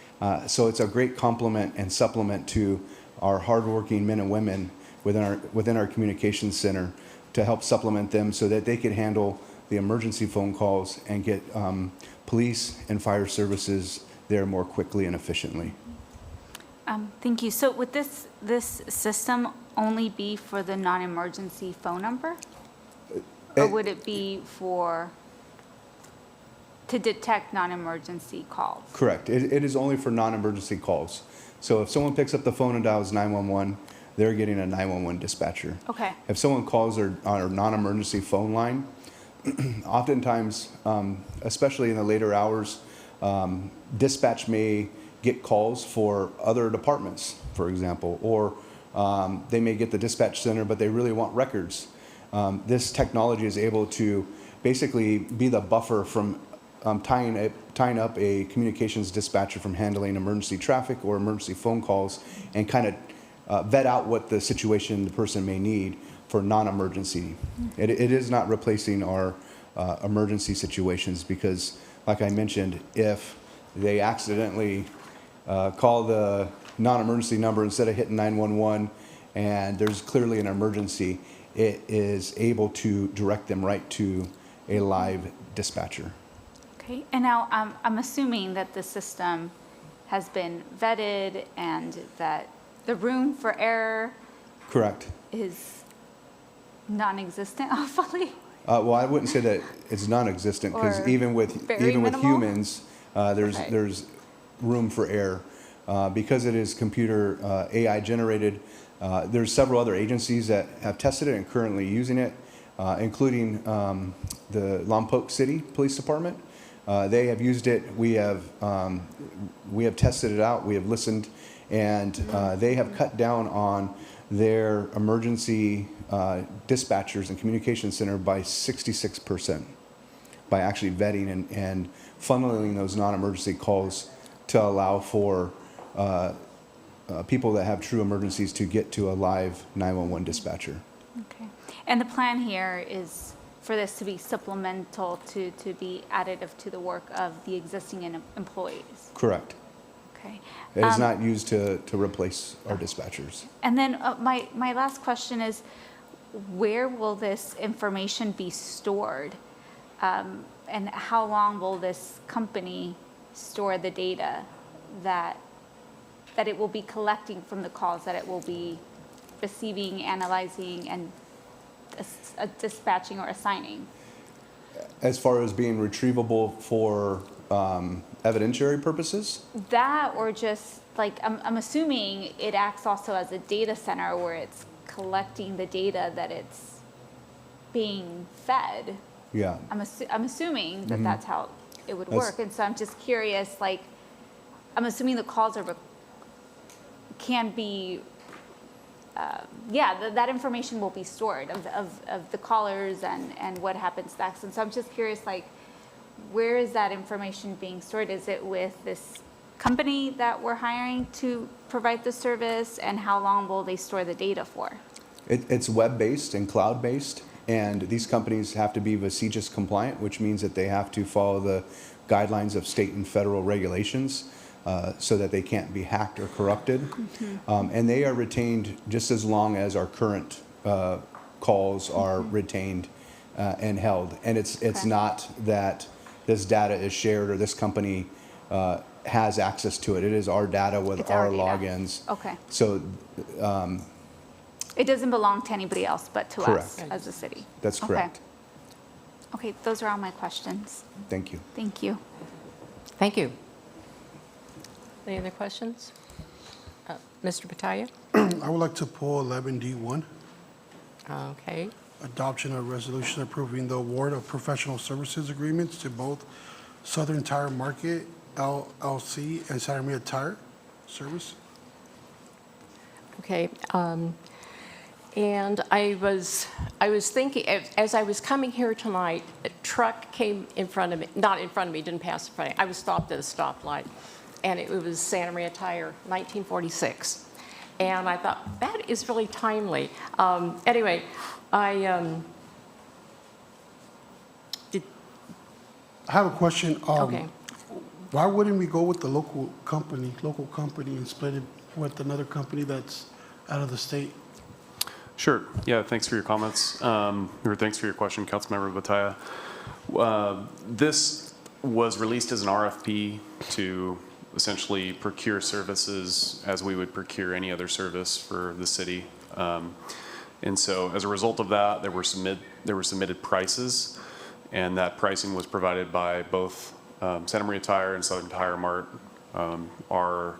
So it's a great complement and supplement to our hardworking men and women within our communications center to help supplement them so that they can handle the emergency phone calls and get police and fire services there more quickly and efficiently. Thank you. So would this system only be for the non-emergency phone number? Or would it be to detect non-emergency calls? Correct. It is only for non-emergency calls. So if someone picks up the phone and dials 911, they're getting a 911 dispatcher. Okay. If someone calls our non-emergency phone line, oftentimes, especially in the later hours, dispatch may get calls for other departments, for example, or they may get the dispatch center, but they really want records. This technology is able to basically be the buffer from tying up a communications dispatcher from handling emergency traffic or emergency phone calls and kind of vet out what the situation the person may need for non-emergency. It is not replacing our emergency situations because, like I mentioned, if they accidentally call the non-emergency number instead of hitting 911 and there's clearly an emergency, it is able to direct them right to a live dispatcher. Okay. And now I'm assuming that the system has been vetted and that the room for error Correct. is non-existent, hopefully. Well, I wouldn't say that it's non-existent because Or even with very minimal? humans, there's Okay. there's room for error because it is computer AI generated. There's several other agencies that have tested it and currently using it, including the Lompoc City Police Department. They have used it. We have tested it out. We have listened, and they have cut down on their emergency dispatchers and communication center by 66% by actually vetting and funneling those non-emergency calls to allow for people that have true emergencies to get to a live 911 dispatcher. Okay. And the plan here is for this to be supplemental to be additive to the work of the existing employees. Correct. Okay. It is not used to replace our dispatchers. And then my last question is, where will this information be stored? And how long will this company store the data that it will be collecting from the calls that it will be receiving, analyzing, and dispatching or assigning? As far as being retrievable for evidentiary purposes? That, or just like, I'm assuming it acts also as a data center where it's collecting the data that it's being fed. Yeah. I'm assuming that Mhm. that's how it would That's- work. And so I'm just curious, like, I'm assuming the calls can be, that information will be stored of the callers and what happens next. And so I'm just curious, like, where is that information being stored? Is it with this company that we're hiring to provide the service, and how long will they store the data for? It's web-based and cloud-based, and these companies have to be VASIGIS compliant, which means that they have to follow the guidelines of state and federal regulations. so that they can't be hacked or corrupted. And they are retained just as long as our current calls are retained and held. And it's not that this data is shared or this company has access to it. It is our data with It's our our data. logins. Okay. So It doesn't belong to anybody else but to us Correct. as a city. that's Okay. correct. Okay, those are all my questions. Thank you. Thank you. Thank you. Any other questions? Mr. Battaglia? I would like to pull 11D1, Okay. adoption of resolution approving the award of professional services agreements to both Southern Tire Market LLC and Santa Maria Tire Service. Okay. And I was thinking, as I was coming here tonight, a truck came in front of me, not in front of me, didn't pass in front of me. I was stopped at a stoplight, and it was Santa Maria Tire, 1946. And I thought, that is really timely. Anyway, I did, I have a question. okay. Why wouldn't we go with the local company and split it with another company that's out of the state? Sure. Yeah, thanks for your comments. Or thanks for your question, Councilmember Bataya. This was released as an RFP to essentially procure services as we would procure any other service for the city. And so as a result of that, there were submitted prices, and that pricing was provided by both Santa Maria Tire and Southern Tire Mart. Our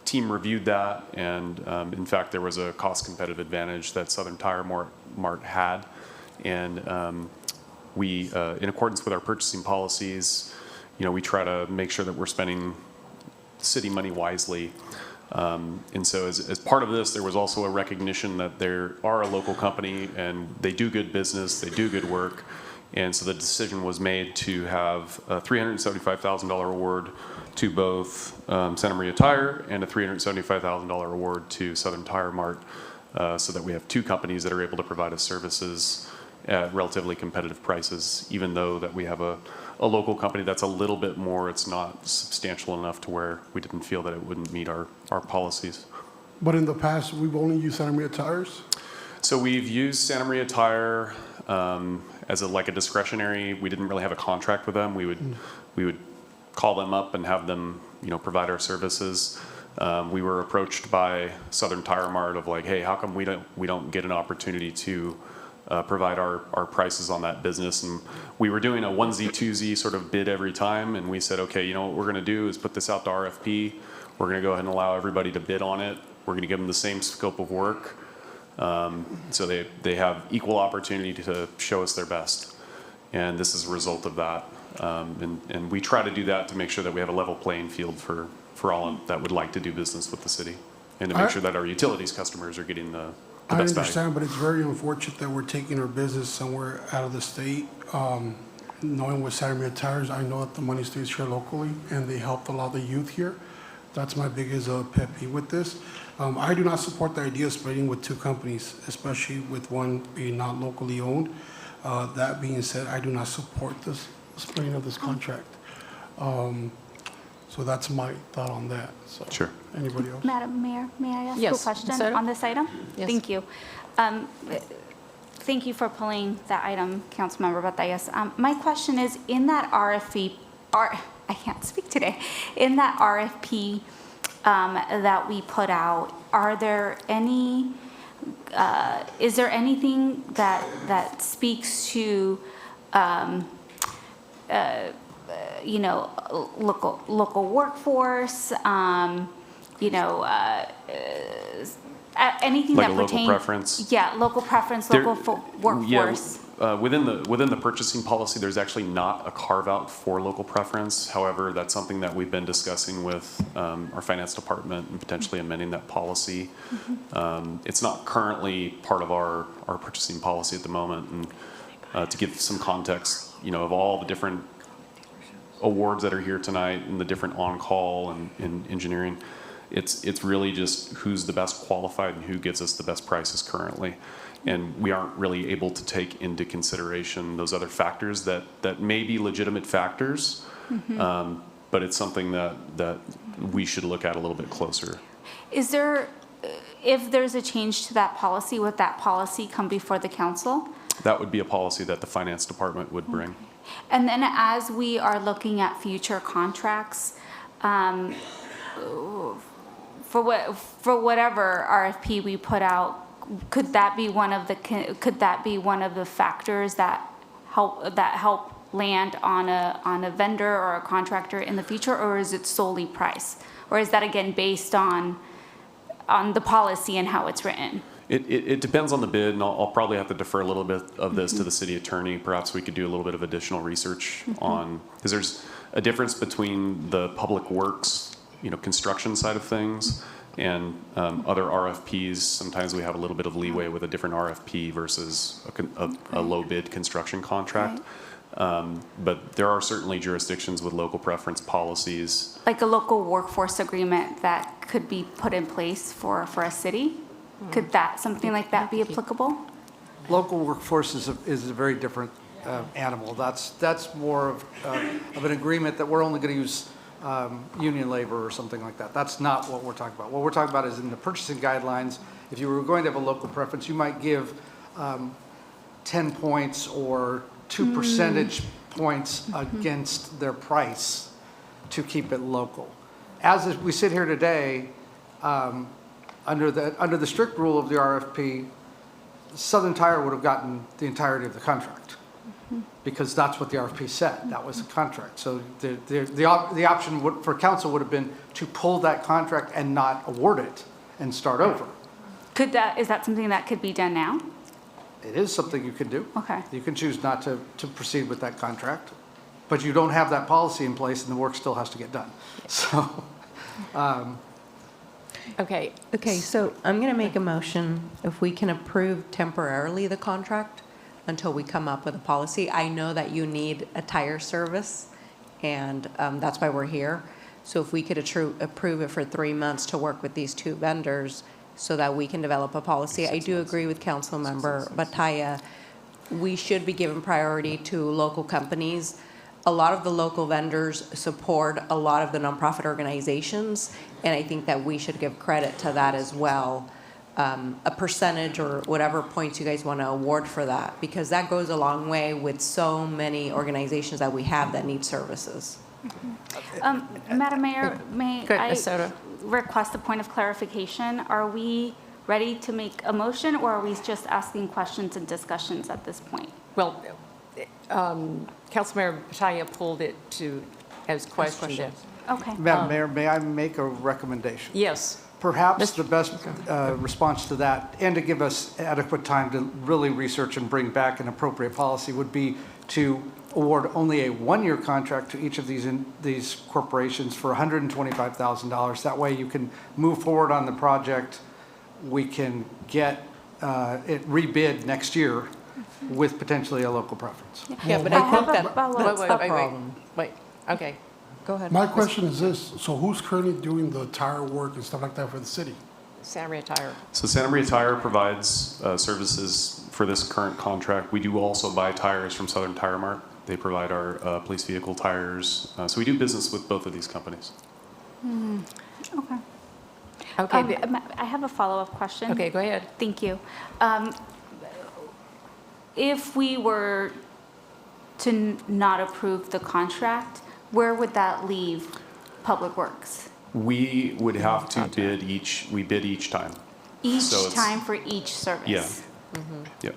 team reviewed that, and in fact, there was a cost competitive advantage that Southern Tire Mart had. And we, in accordance with our purchasing policies, we try to make sure that we're spending city money wisely. And so as part of this, there was also a recognition that there are a local company and they do good business, they do good work. And so the decision was made to have a $375,000 award to both Santa Maria Tire and a $375,000 award to Southern Tire Mart, so that we have two companies that are able to provide us services at relatively competitive prices, even though that we have a local company that's a little bit more, it's not substantial enough to where we didn't feel that it wouldn't meet our policies. But in the past, we've only used Santa Maria Tires? So we've used Santa Maria Tire as like a discretionary. We didn't really have a contract with them. We would call them up and have them, provide our services. We were approached by Southern Tire Mart of like, hey, how come we don't get an opportunity to provide our prices on that business? And we were doing a onesie twosie sort of bid every time, and we said, okay, what we're going to do is put this out to RFP. We're going to go ahead and allow everybody to bid on it. We're going to give them the same scope of work, so they have equal opportunity to show us their best. And this is a result of that. And we try to do that to make sure that we have a level playing field for all that would like to do business with the city, and to make sure that our utilities customers are getting the I best value. understand, but it's very unfortunate that we're taking our business somewhere out of the state. Knowing with Santa Maria Tires, I know that the money stays here locally, and they helped a lot of the youth here. That's my biggest pet peeve with this. I do not support the idea of splitting with two companies, especially with one being not locally owned. That being said, I do not support this splitting of this contract. So that's my thought on that. So, sure. Anybody else? Madam Mayor, may I ask Yes, a question Ms. Soto? on this item? Yes. Thank you. Thank you for pulling that item, Councilmember Batallas. My question is, in that RFP, I can't speak today, in that RFP that we put out, are there any, is there anything that speaks to, local workforce, anything Like that a local pertains? preference? Yeah, local preference, local workforce. Within the purchasing policy, there's actually not a carve-out for local preference. However, that's something that we've been discussing with our finance department and potentially amending that policy. It's not currently part of our purchasing policy at the moment. And to give some context, of all the different awards that are here tonight and the different on-call and engineering, it's really just who's the best qualified and who gets us the best prices currently. And we aren't really able to take into consideration those other factors that may be legitimate factors, but it's something that we should look at a little bit closer. Is there, if there's a change to that policy, would that policy come before the council? That would be a policy that the finance department would bring. And then as we are looking at future contracts, for whatever RFP we put out, could that be one of the factors that help land on a vendor or a contractor in the future, or is it solely price? Or is that again based on the policy and how it's written? It depends on the bid, and I'll probably have to defer a little bit of this to the city attorney. Perhaps we could do a little bit of additional research on, because there's a difference between the public works, construction side of things, and other RFPs. Sometimes we have a little bit of leeway with a different RFP versus a low bid construction contract. But there are certainly jurisdictions with local preference policies. Like a local workforce agreement that could be put in place for a city? Could something like that be applicable? Local workforce is a very different animal. That's more of an agreement that we're only going to use union labor or something like that. That's not what we're talking about. What we're talking about is in the purchasing guidelines, if you were going to have a local preference, you might give 10 points or 2 percentage points against their price to keep it local. As we sit here today, under the strict rule of the RFP, Southern Tire would have gotten the entirety of the contract because that's what the RFP said. That was the contract. So the option for council would have been to pull that contract and not award it and start over. Is that something that could be done now? It is something you can do. Okay. You can choose not to proceed with that contract, but you don't have that policy in place and the work still has to get done. So, Okay. Okay, so I'm going to make a motion if we can approve temporarily the contract until we come up with a policy. I know that you need a tire service, and that's why we're here. So if we could approve it for 3 months to work with these 2 vendors so that we can develop a policy. I do agree with Councilmember Batalla. We should be giving priority to local companies. A lot of the local vendors support a lot of the nonprofit organizations, and I think that we should give credit to that as well. A percentage or whatever points you guys want to award for that, because that goes a long way with so many organizations that we have that need services. Madam Mayor, may Good, I Ms. Soto. request a point of clarification? Are we ready to make a motion, or are we just asking questions and discussions at this point? Well, Councilmember Batalla pulled it as questions. Okay. Madam Mayor, may I make a recommendation? Yes. Perhaps the best response to that, and to give us adequate time to really research and bring back an appropriate policy, would be to award only a 1-year contract to each of these corporations for $125,000. That way you can move forward on the project. We can get it rebid next year with potentially a local preference. Yeah, but I think that's the Wait. problem. Okay. Go ahead. My question is this, so who's currently doing the tire work and stuff like that for the city? Santa Maria Tire. So Santa Maria Tire provides services for this current contract. We do also buy tires from Southern Tire Mart. They provide our police vehicle tires. So we do business with both of these companies. Okay. Okay. I have a follow-up question. Okay, go ahead. Thank you. If we were to not approve the contract, where would that leave Public Works? We would have to bid each time. Each So it's- time for each service? Yeah. Yeah.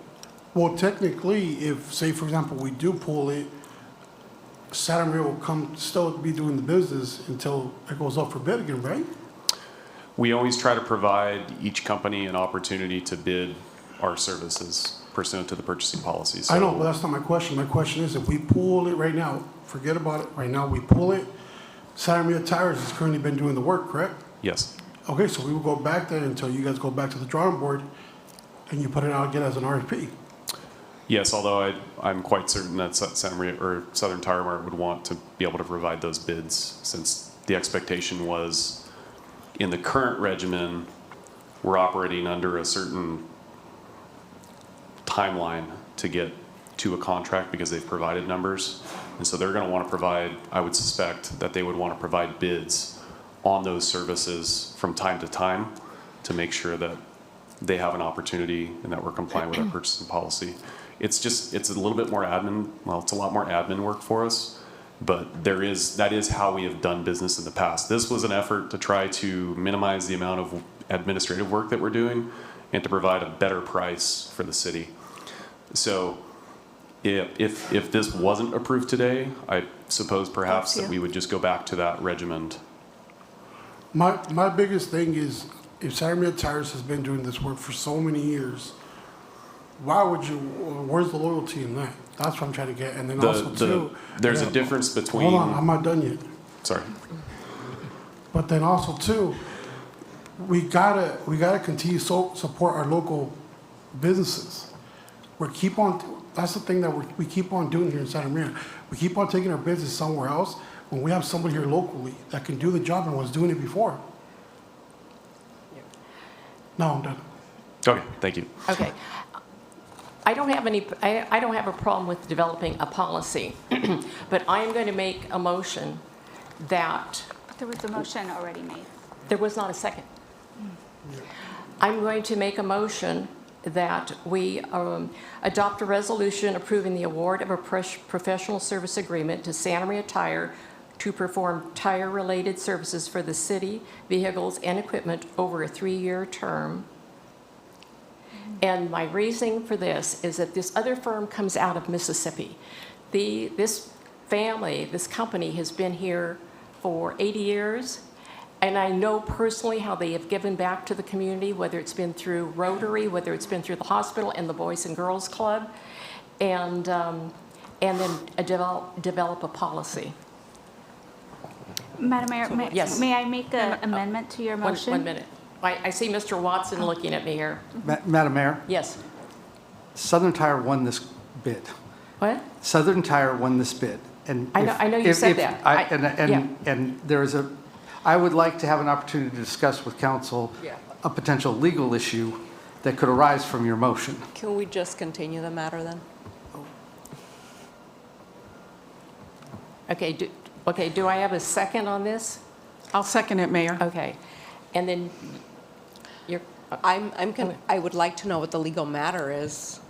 Well, technically, if, say, for example, we do pull it, Santa Maria will still be doing the business until it goes up for bid again, right? We always try to provide each company an opportunity to bid our services pursuant to the purchasing policy. I know, but that's not my question. My question is, if we pull it right now, forget about it, right now, we pull it, Santa Maria Tires has currently been doing the work, correct? Yes. Okay, so we will go back there until you guys go back to the drawing board and you put it out again as an RFP. Yes, although I'm quite certain that Santa Maria or Southern Tire Mart would want to be able to provide those bids, since the expectation was in the current regimen, we're operating under a certain timeline to get to a contract because they've provided numbers. And so they're going to want to provide, I would suspect that they would want to provide bids on those services from time to time to make sure that they have an opportunity and that we're complying with our purchasing policy. It's a little bit more admin, well, it's a lot more admin work for us, but that is how we have done business in the past. This was an effort to try to minimize the amount of administrative work that we're doing and to provide a better price for the city. So if this wasn't approved today, I suppose perhaps that we would just go back to that regimen. My biggest thing is, if Santa Maria Tires has been doing this work for so many years, why would you, where's the loyalty in that? That's what I'm trying to get. And then also too. There's a difference between. Hold on, I'm not done yet. Sorry. But then also too, we gotta continue to support our local businesses. That's the thing that we keep on doing here in Santa Maria. We keep on taking our business somewhere else when we have somebody here locally that can do the job and was doing it before. No, I'm done. Okay, thank you. Okay. I don't have a problem with developing a policy, but I am going to make a motion that. There was a motion already made. There was not a second. I'm going to make a motion that we adopt a resolution approving the award of a professional service agreement to Santa Maria Tire to perform tire-related services for the city, vehicles, and equipment over a 3-year term. And my reasoning for this is that this other firm comes out of Mississippi. This company has been here for 80 years, and I know personally how they have given back to the community, whether it's been through Rotary, whether it's been through the hospital and the Boys and Girls Club, and then develop a policy. Madam Mayor, Yes. may I make an amendment to your motion? One minute. I see Mr. Watson looking at me here. Madam Mayor, Yes. Southern Tire won this bid. What? Southern Tire won this bid. And I know you said that. And there is I would like to have an opportunity to discuss with council a potential legal issue that could arise from your motion. Can we just continue the matter then? Okay, do I have a second on this? I'll second it, Mayor. Okay. And then you're. I would like to know what the legal matter is,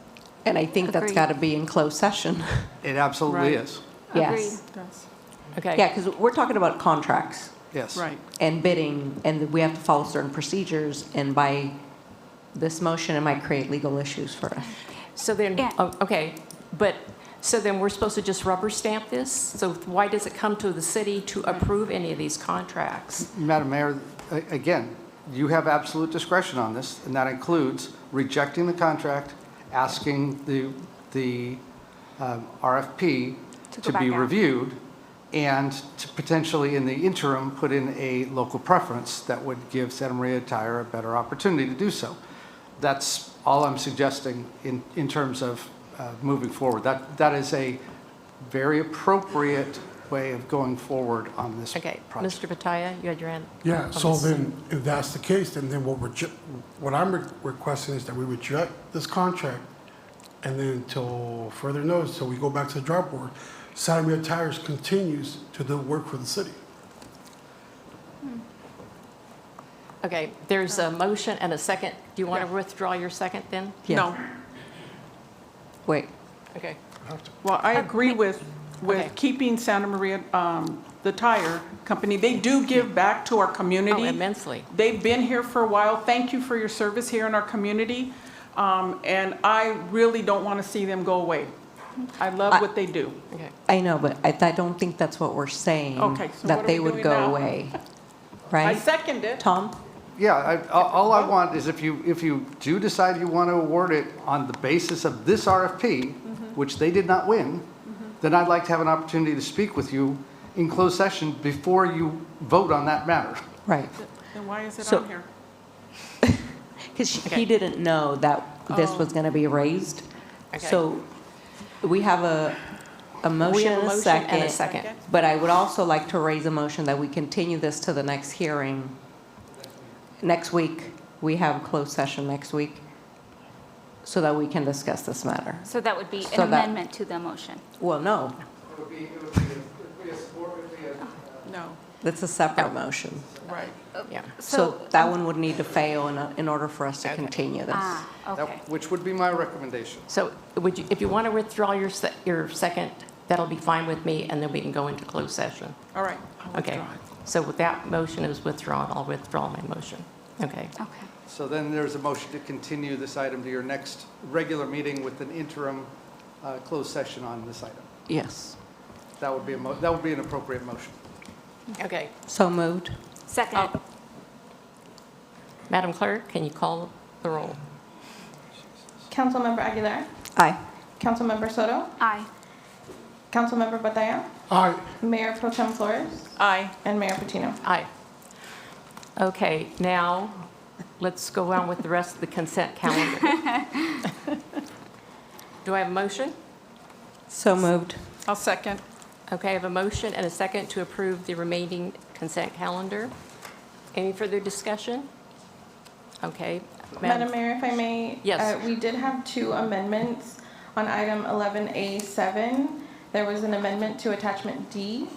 and I think that's Agreed. got to be in closed session. It absolutely Right. is. Yes. Okay. Yeah, because we're talking about contracts Yes. Right. and bidding, and we have to follow certain procedures, and by this motion, it might create legal issues for us. So then, okay, but, so then we're supposed to just rubber stamp this? So why does it come to the city to approve any of these contracts? Madam Mayor, again, you have absolute discretion on this, and that includes rejecting the contract, asking the RFP To to go be back out. reviewed, and to potentially, in the interim, put in a local preference that would give Santa Maria Tire a better opportunity to do so. That's all I'm suggesting in terms of moving forward. That is a very appropriate way of going forward on this Okay, project. Mr. Bataya, you had your hand. Yeah, on so this. then, if that's the case, then what I'm requesting is that we reject this contract, and then until further notice, so we go back to the drawing board, Santa Maria Tires continues to do work for the city. Okay, there's a motion and a second. Do you want to withdraw your second then? No. Wait. Okay. Well, I agree with Okay. keeping Santa Maria, the tire company. They do give back to our community. Oh, immensely. They've been here for a while. Thank you for your service here in our community. And I really don't want to see them go away. I love what they do. Okay. I know, but I don't think that's what we're saying. Okay, so that what are they we would doing go now? away, I right? second it. Tom? Yeah, all I want is if you do decide you want to award it on the basis of this RFP, which they did not win, then I'd like to have an opportunity to speak with you in closed session before you vote on that matter. Right. Then why is it So- on here? Because he didn't know that this was going to be raised. Okay. So we have a motion We have a and a motion and a second. second. But I would also like to raise a motion that we continue this to the next hearing. Next week, we have closed session next week. so that we can discuss this matter. So that would be So an that- amendment to the motion. Well, no, No, that's a separate motion. right. Yeah. So that one would need to fail in order for us to continue this. Okay. Which would be my recommendation. So would you, if you want to withdraw your second, that'll be fine with me, and then we can go into closed session. All right. I'll Okay. withdraw it. So with that motion is withdrawn, I'll withdraw my motion. Okay. Okay. So then there's a motion to continue this item to your next regular meeting with an interim closed session on this item. Yes. That would be that would be an appropriate motion. Okay. So moved. Second. Madam Clerk, can you call the roll? Councilmember Aguilar, Aye. Councilmember Soto, Aye. Councilmember Batalla, Aye. Mayor Pro Tem Flores, Aye. and Mayor Patino. Aye. Okay, now let's go on with the rest of the consent calendar. Do I have a motion? So moved. I'll second. Okay, I have a motion and a second to approve the remaining consent calendar. Any further discussion? Okay. Madam Mayor, if I may. Yes. We did have two amendments on item 11A7. There was an amendment to attachment D,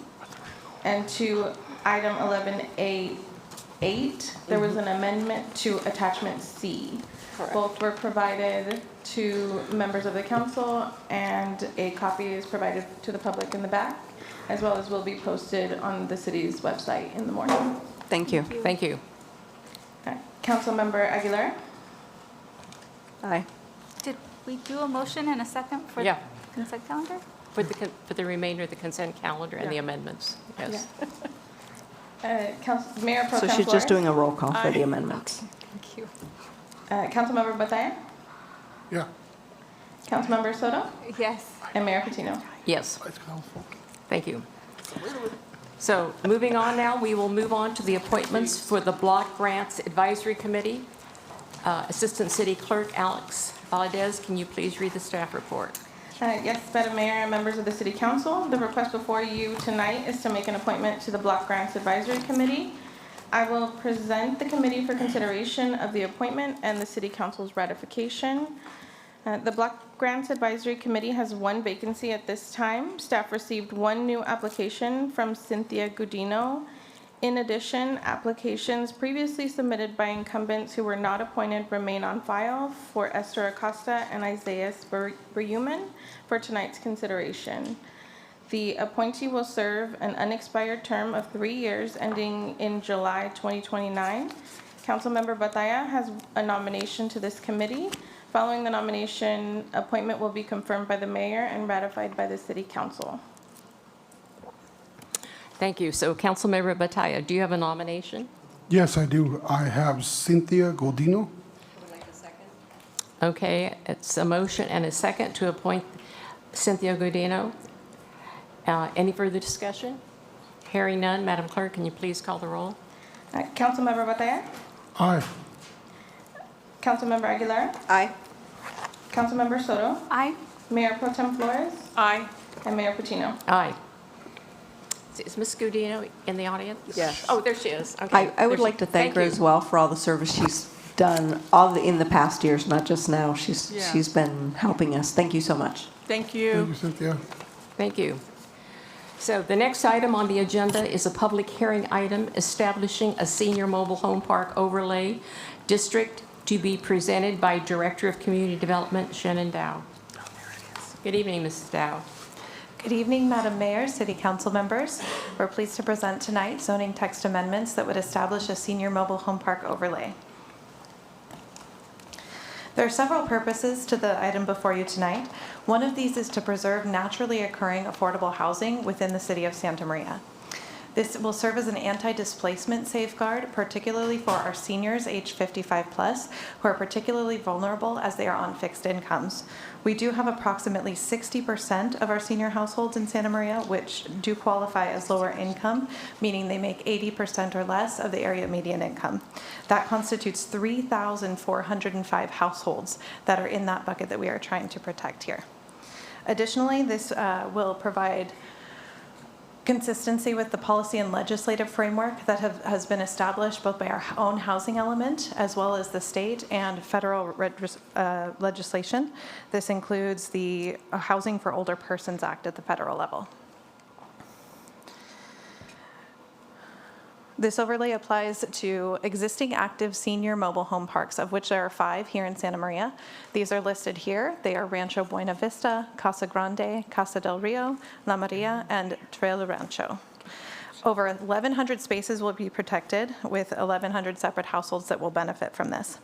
and to item 11A8, there was an amendment to attachment C. Correct. Both were provided to members of the council, and a copy is provided to the public in the back, as well as will be posted on the city's website in the morning. Thank you. Thank you. Councilmember Aguilar? Aye. Did we do a motion and a second for Yeah. the consent calendar? For the remainder of the consent calendar and the amendments, yes. Mayor Pro So Tem she's just Flores? doing a roll call for Aye. the amendments. Thank you. Councilmember Batalla? Yeah. Councilmember Soto? Yes. And Mayor Patino? Yes. Thank you. So moving on now, we will move on to the appointments for the Block Grants Advisory Committee. Assistant City Clerk Alex Valadez, can you please read the staff report? Yes, Madam Mayor and members of the City Council, the request before you tonight is to make an appointment to the Block Grants Advisory Committee. I will present the committee for consideration of the appointment and the City Council's ratification. The Block Grants Advisory Committee has one vacancy at this time. Staff received one new application from Cynthia Gudino. In addition, applications previously submitted by incumbents who were not appointed remain on file for Esther Acosta and Isaiah Berhuman for tonight's consideration. The appointee will serve an unexpired term of 3 years ending in July 2029. Councilmember Batalla has a nomination to this committee. Following the nomination, appointment will be confirmed by the mayor and ratified by the City Council. Thank you. So Councilmember Batalla, do you have a nomination? Yes, I do. I have Cynthia Godino. Okay, it's a motion and a second to appoint Cynthia Gudino. Any further discussion? Hearing none, Madam Clerk, can you please call the roll? Councilmember Batalla? Aye. Councilmember Aguilar? Aye. Councilmember Soto? Aye. Mayor Pro Tem Flores? Aye. And Mayor Patino? Aye. Is Ms. Gudino in the audience? Yes. Oh, there she is. Okay. I would There like she- to thank her you. as well for all the service she's done in the past years, not just now. She's been helping us. Thank you so much. Thank Thank you. you, Cynthia. Thank you. So the next item on the agenda is a public hearing item establishing a senior mobile home park overlay district to be presented by Director of Community Development, Shannon Dow. Good evening, Mrs. Dow. Good evening, Madam Mayor, City Council members. We're pleased to present tonight zoning text amendments that would establish a senior mobile home park overlay. There are several purposes to the item before you tonight. One of these is to preserve naturally occurring affordable housing within the city of Santa Maria. This will serve as an anti-displacement safeguard, particularly for our seniors aged 55 plus, who are particularly vulnerable as they are on fixed incomes. We do have approximately 60% of our senior households in Santa Maria which do qualify as lower income, meaning they make 80% or less of the area median income. That constitutes 3,405 households that are in that bucket that we are trying to protect here. Additionally, this will provide consistency with the policy and legislative framework that has been established both by our own housing element as well as the state and federal legislation. This includes the Housing for Older Persons Act at the federal level. This overlay applies to existing active senior mobile home parks, of which there are 5 here in Santa Maria. These are listed here. They are Rancho Buena Vista, Casa Grande, Casa del Rio, La Maria, and Trail Rancho. Over 1,100 spaces will be protected, with 1,100 separate households that will benefit from this.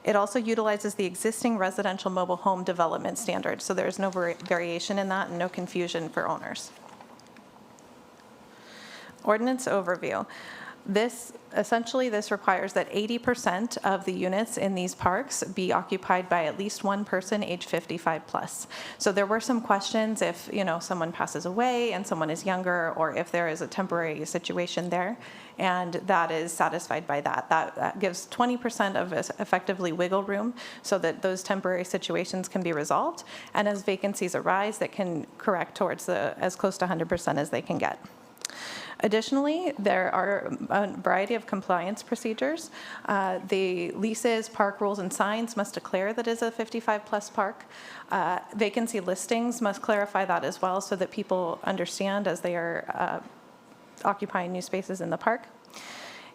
It also utilizes the existing residential mobile home development standard, so there is no variation in that and no confusion for owners. Ordinance overview. This requires that 80% of the units in these parks be occupied by at least one person age 55 plus. So there were some questions if, someone passes away and someone is younger, or if there is a temporary situation there, and that is satisfied by that. That gives 20% of effectively wiggle room so that those temporary situations can be resolved, and as vacancies arise, that can correct towards as close to 100% as they can get. Additionally, there are a variety of compliance procedures. The leases, park rules, and signs must declare that it is a 55-plus park. Vacancy listings must clarify that as well so that people understand as they are occupying new spaces in the park.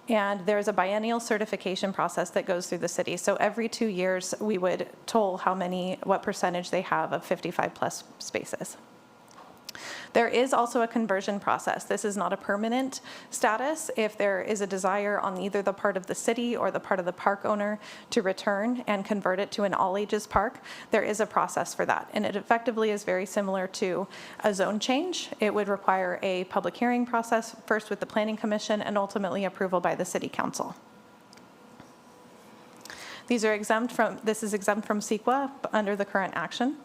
And there's a biennial certification process that goes through the city. So every 2 years, we would toll what percentage they have of 55-plus spaces. There is also a conversion process. This is not a permanent status. If there is a desire on either the part of the city or the part of the park owner to return and convert it to an all-ages park, there is a process for that. And it effectively is very similar to a zone change. It would require a public hearing process, first with the Planning Commission and ultimately approval by the City Council. This is exempt from CEQA under the current action.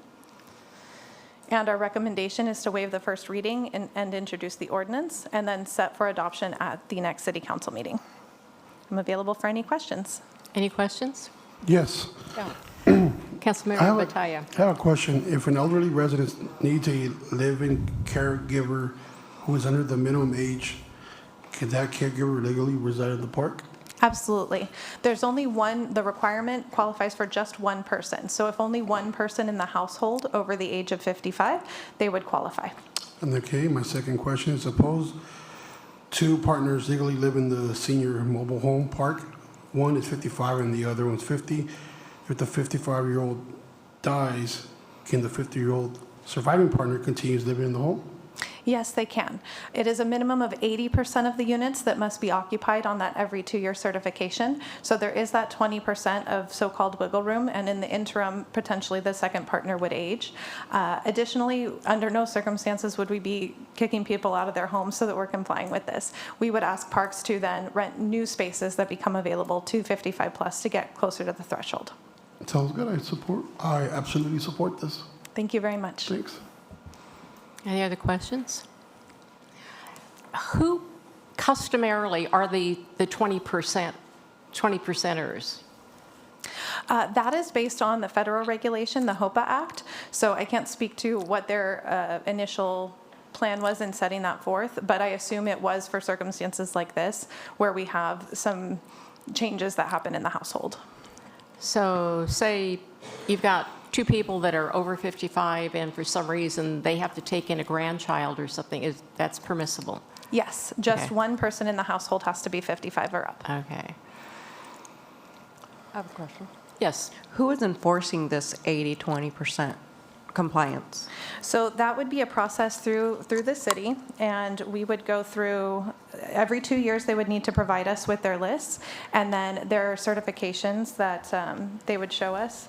And our recommendation is to waive the first reading and introduce the ordinance, and then set for adoption at the next City Council meeting. I'm available for any questions. Any questions? Yes. Yeah. Councilmember Batalla. I have a question. If an elderly resident needs a live-in caregiver who is under the minimum age, can that caregiver legally reside in the park? Absolutely. There's only the requirement qualifies for just one person. So if only one person in the household over the age of 55, they would qualify. And okay, my second question is, suppose 2 partners legally live in the senior mobile home park. One is 55 and the other one's 50. If the 55-year-old dies, can the 50-year-old surviving partner continue living in the home? Yes, they can. It is a minimum of 80% of the units that must be occupied on that every 2-year certification. So there is that 20% of so-called wiggle room, and in the interim, potentially the second partner would age. Additionally, under no circumstances would we be kicking people out of their homes so that we're complying with this. We would ask parks to then rent new spaces that become available to 55 plus to get closer to the threshold. Sounds good. I absolutely support this. Thank you very much. Thanks. Any other questions? Who customarily are the 20%ers? That is based on the federal regulation, the HOPA Act. So I can't speak to what their initial plan was in setting that forth, but I assume it was for circumstances like this, where we have some changes that happen in the household. So say you've got 2 people that are over 55 and for some reason they have to take in a grandchild or something, that's permissible? Yes, just Okay. one person in the household has to be 55 or up. Okay. I have a question. Yes. Who is enforcing this 80-20% compliance? So that would be a process through the city, and we would go through, every 2 years they would need to provide us with their lists, and then there are certifications that they would show us.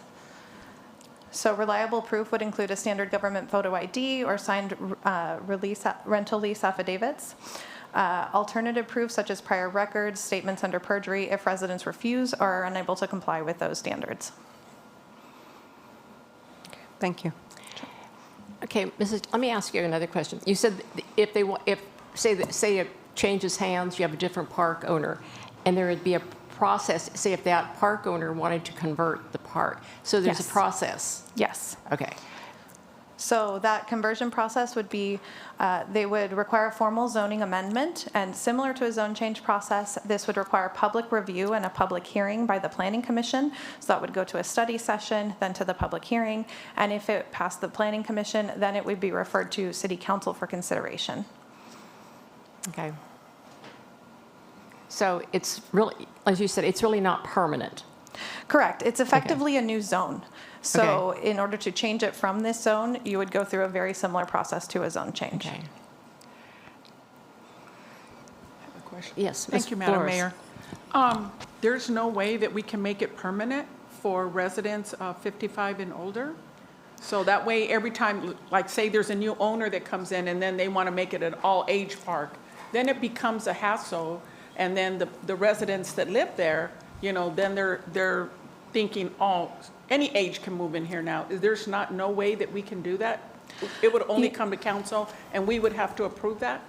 So reliable proof would include a standard government photo ID or signed rental lease affidavits. Alternative proof such as prior records, statements under perjury if residents refuse or are unable to comply with those standards. Thank you. Okay, let me ask you another question. You said if say it changes hands, you have a different park owner, and there would be a process, say if that park owner wanted to convert the park. So there's Yes. a process. Yes. Okay. So that conversion process would be, they would require a formal zoning amendment, and similar to a zone change process, this would require public review and a public hearing by the Planning Commission. So that would go to a study session, then to the public hearing, and if it passed the Planning Commission, then it would be referred to City Council for consideration. Okay. So it's really, as you said, it's really not permanent. Correct. It's effectively a new zone. So in order to change it from this zone, you would go through a very similar process to a zone change. Okay. Yes, Ms. thank you, Madam Flores. Mayor. There's no way that we can make it permanent for residents 55 and older? So that way, every time, like say there's a new owner that comes in and then they want to make it an all-age park, then it becomes a hassle, and then the residents that live there, you know, then they're thinking, oh, any age can move in here now. There's no way that we can do that? It would only come to council, and we would have to approve that?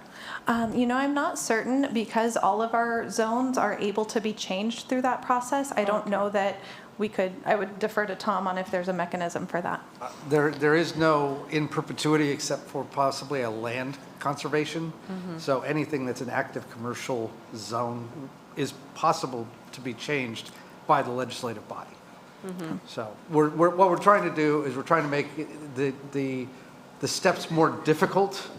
You know, I'm not certain, because all of our zones are able to be changed through that process. I don't know that we could, I would defer to Tom on if there's a mechanism for that. There is no in perpetuity except for possibly a land conservation. So anything that's an active commercial zone is possible to be changed by the legislative body. So what we're trying to do is we're trying to make the steps more difficult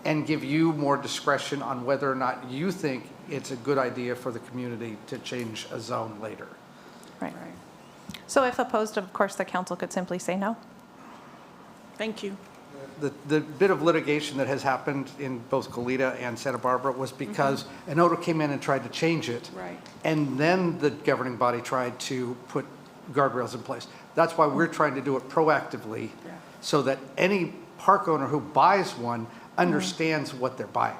and give you more discretion on whether or not you think it's a good idea for the community to change a zone later. Right. So if opposed, of course, the council could simply say no. Thank you. The bit of litigation that has happened in both Goleta and Santa Barbara was because an owner came in and tried to change it. Right. And then the governing body tried to put guardrails in place. That's why we're trying to do it proactively, so that any park owner who buys one understands what they're buying.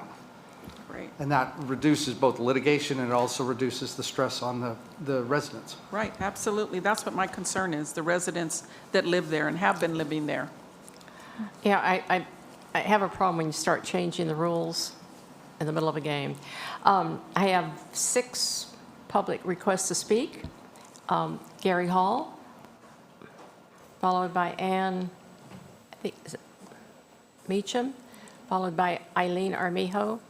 Right. And that reduces both litigation and it also reduces the stress on the residents. Right, absolutely. That's what my concern is, the residents that live there and have been living there. Yeah, I have a problem when you start changing the rules in the middle of a game. I have 6 public requests to speak. Gary Hall, followed by Ann Meacham, followed by Eileen Armijo,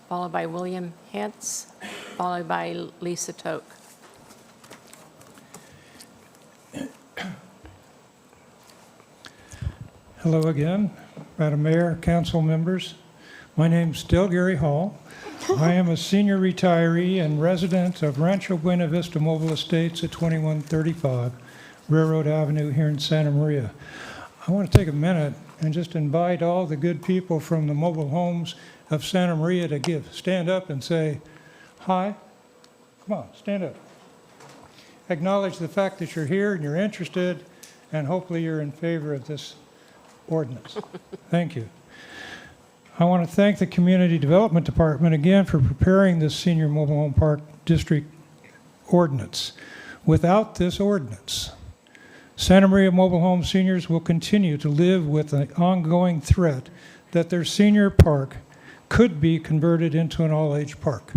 followed by William Hentz, followed by Lisa Toke. Hello again, Madam Mayor, council members. My name's still Gary Hall. I am a senior retiree and resident of Rancho Buena Vista Mobile Estates at 2135 Railroad Avenue here in Santa Maria. I want to take a minute and just invite all the good people from the mobile homes of Santa Maria to stand up and say, hi. Come on, stand up. Acknowledge the fact that you're here and you're interested, and hopefully you're in favor of this ordinance. Thank you. I want to thank the Community Development Department again for preparing this Senior Mobile Home Park District ordinance. Without this ordinance, Santa Maria Mobile Home seniors will continue to live with the ongoing threat that their senior park could be converted into an all-age park.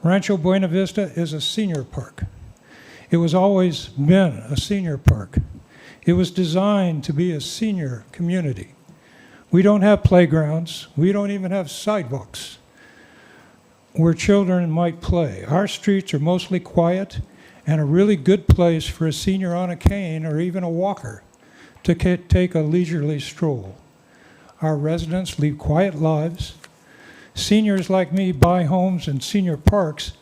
Rancho Buena Vista is a senior park. It was always been a senior park. It was designed to be a senior community. We don't have playgrounds. We don't even have sidewalks where children might play. Our streets are mostly quiet and a really good place for a senior on a cane or even a walker to take a leisurely stroll. Our residents lead quiet lives. Seniors like me buy homes in senior parks,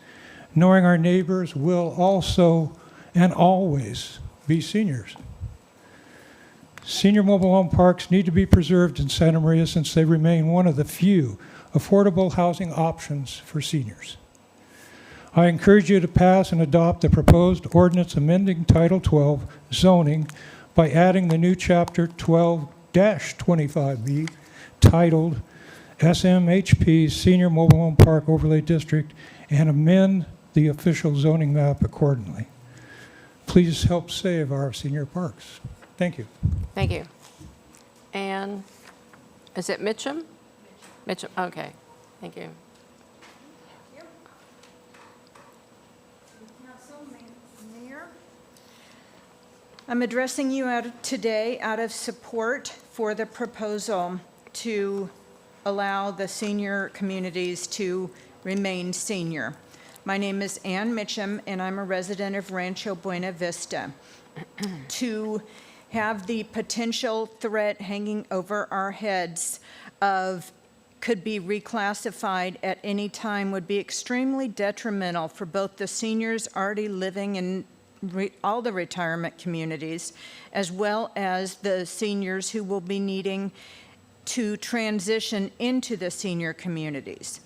knowing our neighbors will also and always be seniors. Senior mobile home parks need to be preserved in Santa Maria since they remain one of the few affordable housing options for seniors. I encourage you to pass and adopt the proposed ordinance amending Title 12 zoning by adding the new Chapter 12-25B titled SMHP Senior Mobile Home Park Overlay District and amend the official zoning map accordingly. Please help save our senior parks. Thank you. Thank you. And is it Mitchum? Mitchum, okay. Thank you. I'm addressing you today out of support for the proposal to allow the senior communities to remain senior. My name is Ann Mitchum, and I'm a resident of Rancho Buena Vista. To have the potential threat hanging over our heads of could be reclassified at any time would be extremely detrimental for both the seniors already living in all the retirement communities, as well as the seniors who will be needing to transition into the senior communities.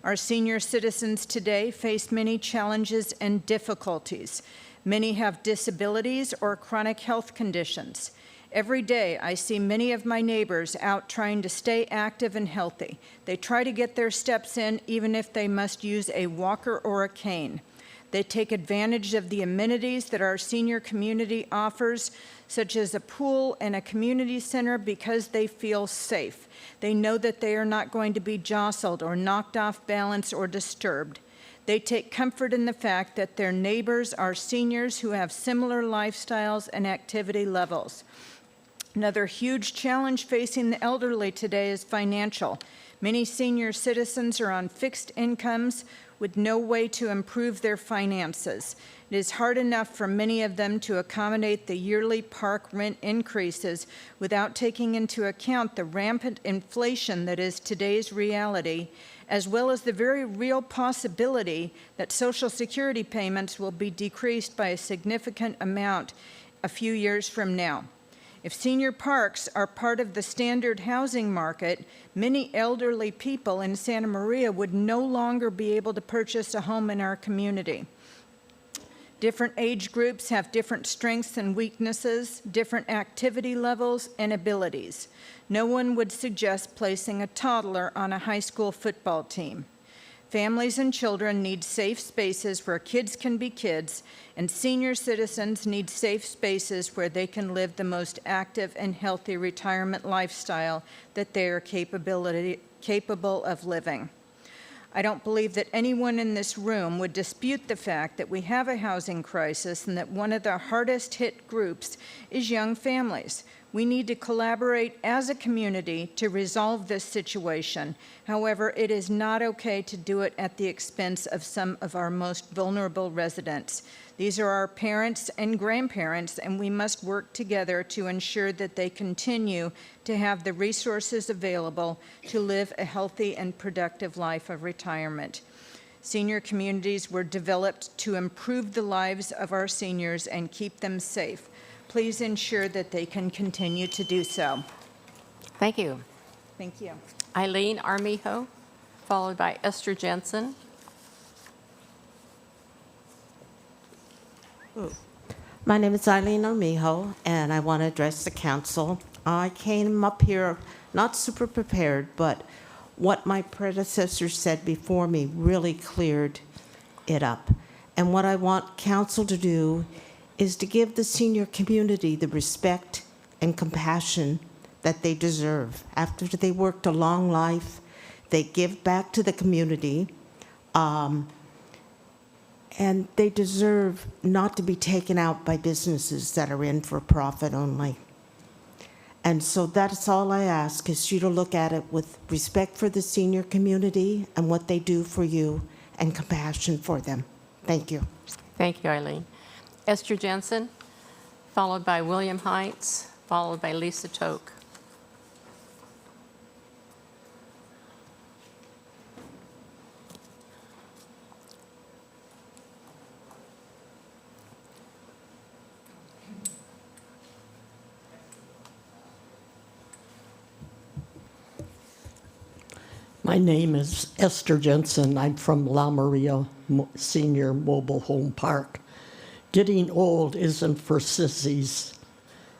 Our senior citizens today face many challenges and difficulties. Many have disabilities or chronic health conditions. Every day, I see many of my neighbors out trying to stay active and healthy. They try to get their steps in, even if they must use a walker or a cane. They take advantage of the amenities that our senior community offers, such as a pool and a community center, because they feel safe. They know that they are not going to be jostled or knocked off balance or disturbed. They take comfort in the fact that their neighbors are seniors who have similar lifestyles and activity levels. Another huge challenge facing the elderly today is financial. Many senior citizens are on fixed incomes with no way to improve their finances. It is hard enough for many of them to accommodate the yearly park rent increases without taking into account the rampant inflation that is today's reality, as well as the very real possibility that Social Security payments will be decreased by a significant amount a few years from now. If senior parks are part of the standard housing market, many elderly people in Santa Maria would no longer be able to purchase a home in our community. Different age groups have different strengths and weaknesses, different activity levels and abilities. No one would suggest placing a toddler on a high school football team. Families and children need safe spaces where kids can be kids, and senior citizens need safe spaces where they can live the most active and healthy retirement lifestyle that they are capable of living. I don't believe that anyone in this room would dispute the fact that we have a housing crisis and that one of the hardest hit groups is young families. We need to collaborate as a community to resolve this situation. However, it is not okay to do it at the expense of some of our most vulnerable residents. These are our parents and grandparents, and we must work together to ensure that they continue to have the resources available to live a healthy and productive life of retirement. Senior communities were developed to improve the lives of our seniors and keep them safe. Please ensure that they can continue to do so. Thank you. Thank you. Eileen Armijo, followed by Esther Jensen. My name is Eileen Armijo, and I want to address the council. I came up here not super prepared, but what my predecessor said before me really cleared it up. And what I want council to do is to give the senior community the respect and compassion that they deserve. After they worked a long life, they give back to the community, and they deserve not to be taken out by businesses that are in for profit only. And so that's all I ask, is you to look at it with respect for the senior community and what they do for you and compassion for them. Thank you. Thank you, Eileen. Esther Jensen, followed by William Heinz, followed by Lisa Toke. My name is Esther Jensen. I'm from La Maria Senior Mobile Home Park. Getting old isn't for sissies.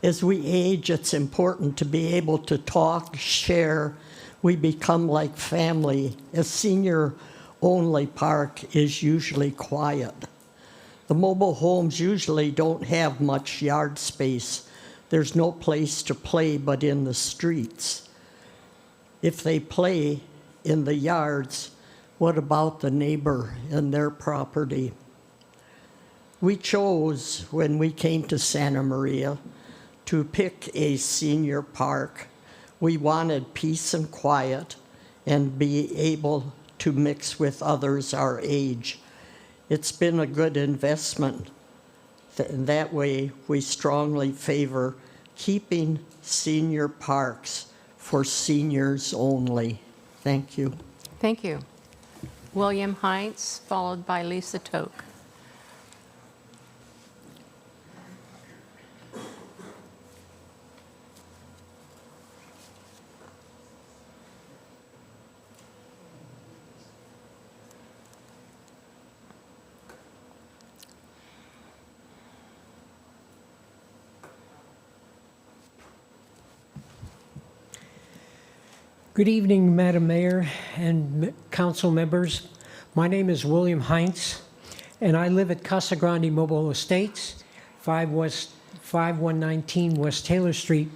As we age, it's important to be able to talk, share. We become like family. A senior-only park is usually quiet. The mobile homes usually don't have much yard space. There's no place to play but in the streets. If they play in the yards, what about the neighbor and their property? We chose, when we came to Santa Maria, to pick a senior park. We wanted peace and quiet and be able to mix with others our age. It's been a good investment. That way, we strongly favor keeping senior parks for seniors only. Thank you. Thank you. William Heinz, followed by Lisa Toke. Good evening, Madam Mayor and council members. My name is William Heinz, and I live at Casa Grande Mobile Estates, 5119 West Taylor Street.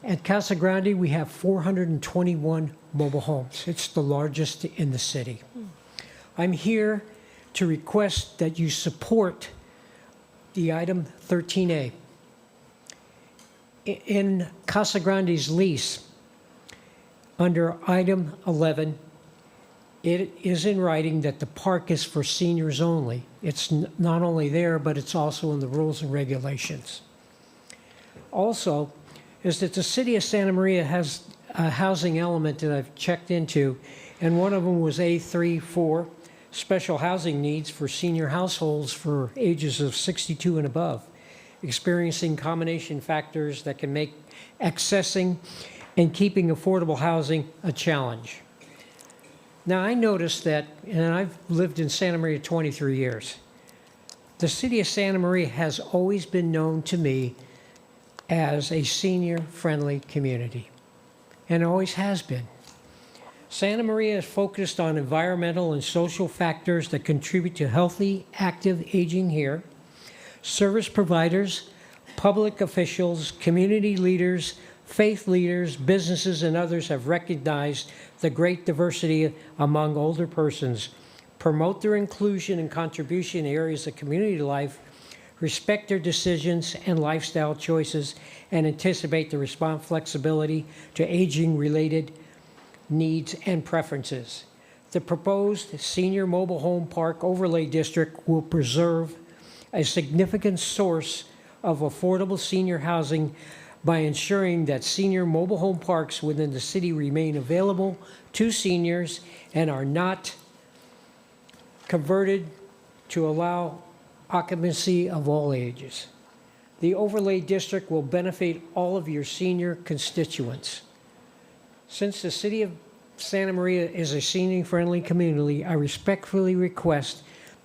At Casa Grande, we have 421 mobile homes. It's the largest in the city. I'm here to request that you support the item 13A. In Casa Grande's lease, under item 11, it is in writing that the park is for seniors only. It's not only there, but it's also in the rules and regulations. Also, is that the city of Santa Maria has a housing element that I've checked into, and one of them was A34, special housing needs for senior households for ages of 62 and above, experiencing combination factors that can make accessing and keeping affordable housing a challenge. Now, I noticed that, and I've lived in Santa Maria 23 years, the city of Santa Maria has always been known to me as a senior-friendly community, and always has been. Santa Maria is focused on environmental and social factors that contribute to healthy, active aging here. Service providers, public officials, community leaders, faith leaders, businesses, and others have recognized the great diversity among older persons, promote their inclusion and contribution in areas of community life, respect their decisions and lifestyle choices, and anticipate the response flexibility to aging-related needs and preferences. The proposed senior mobile home park overlay district will preserve a significant source of affordable senior housing by ensuring that senior mobile home parks within the city remain available to seniors and are not converted to allow occupancy of all ages. The overlay district will benefit all of your senior constituents. Since the city of Santa Maria is a senior-friendly community, I respectfully request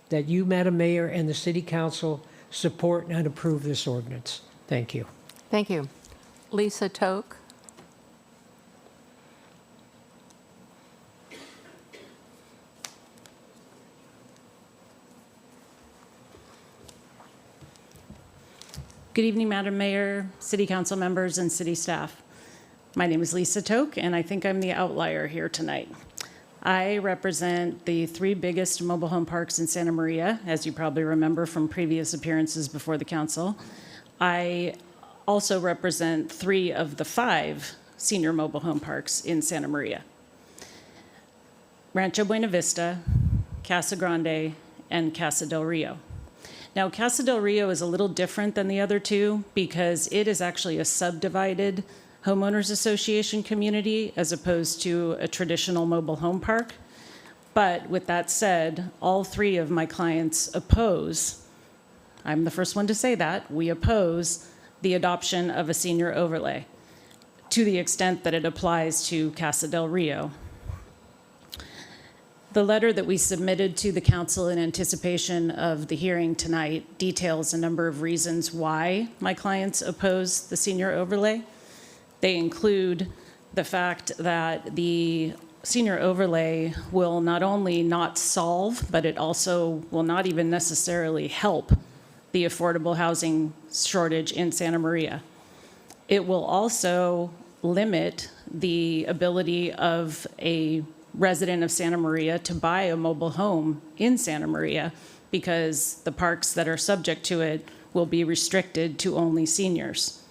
that you, Madam Mayor, and the City Council support and approve this ordinance. Thank you. Thank you. Lisa Toke. Good evening, Madam Mayor, City Council members, and City staff. My name is Lisa Toke, and I think I'm the outlier here tonight. I represent the 3 biggest mobile home parks in Santa Maria, as you probably remember from previous appearances before the council. I also represent 3 of the 5 senior mobile home parks in Santa Maria: Rancho Buena Vista, Casa Grande, and Casa del Rio. Now, Casa del Rio is a little different than the other 2 because it is actually a subdivided homeowners association community as opposed to a traditional mobile home park. But with that said, all 3 of my clients oppose, I'm the first one to say that, we oppose the adoption of a senior overlay to the extent that it applies to Casa del Rio. The letter that we submitted to the council in anticipation of the hearing tonight details a number of reasons why my clients oppose the senior overlay. They include the fact that the senior overlay will not only not solve, but it also will not even necessarily help the affordable housing shortage in Santa Maria. It will also limit the ability of a resident of Santa Maria to buy a mobile home in Santa Maria because the parks that are subject to it will be restricted to only seniors.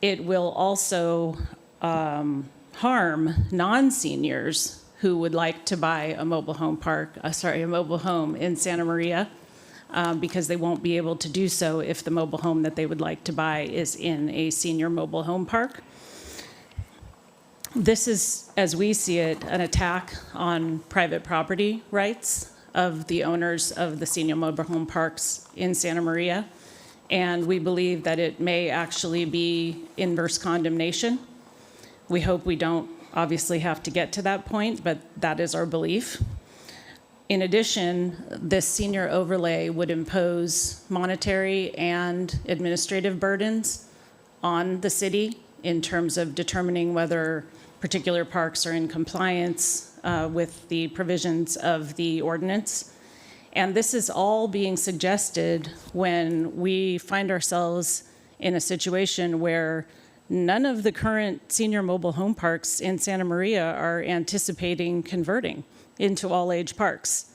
It will also harm non-seniors who would like to buy a mobile home a mobile home in Santa Maria, because they won't be able to do so if the mobile home that they would like to buy is in a senior mobile home park. This is, as we see it, an attack on private property rights of the owners of the senior mobile home parks in Santa Maria. And we believe that it may actually be inverse condemnation. We hope we don't obviously have to get to that point, but that is our belief. In addition, this senior overlay would impose monetary and administrative burdens on the city in terms of determining whether particular parks are in compliance with the provisions of the ordinance. And this is all being suggested when we find ourselves in a situation where none of the current senior mobile home parks in Santa Maria are anticipating converting into all-age parks.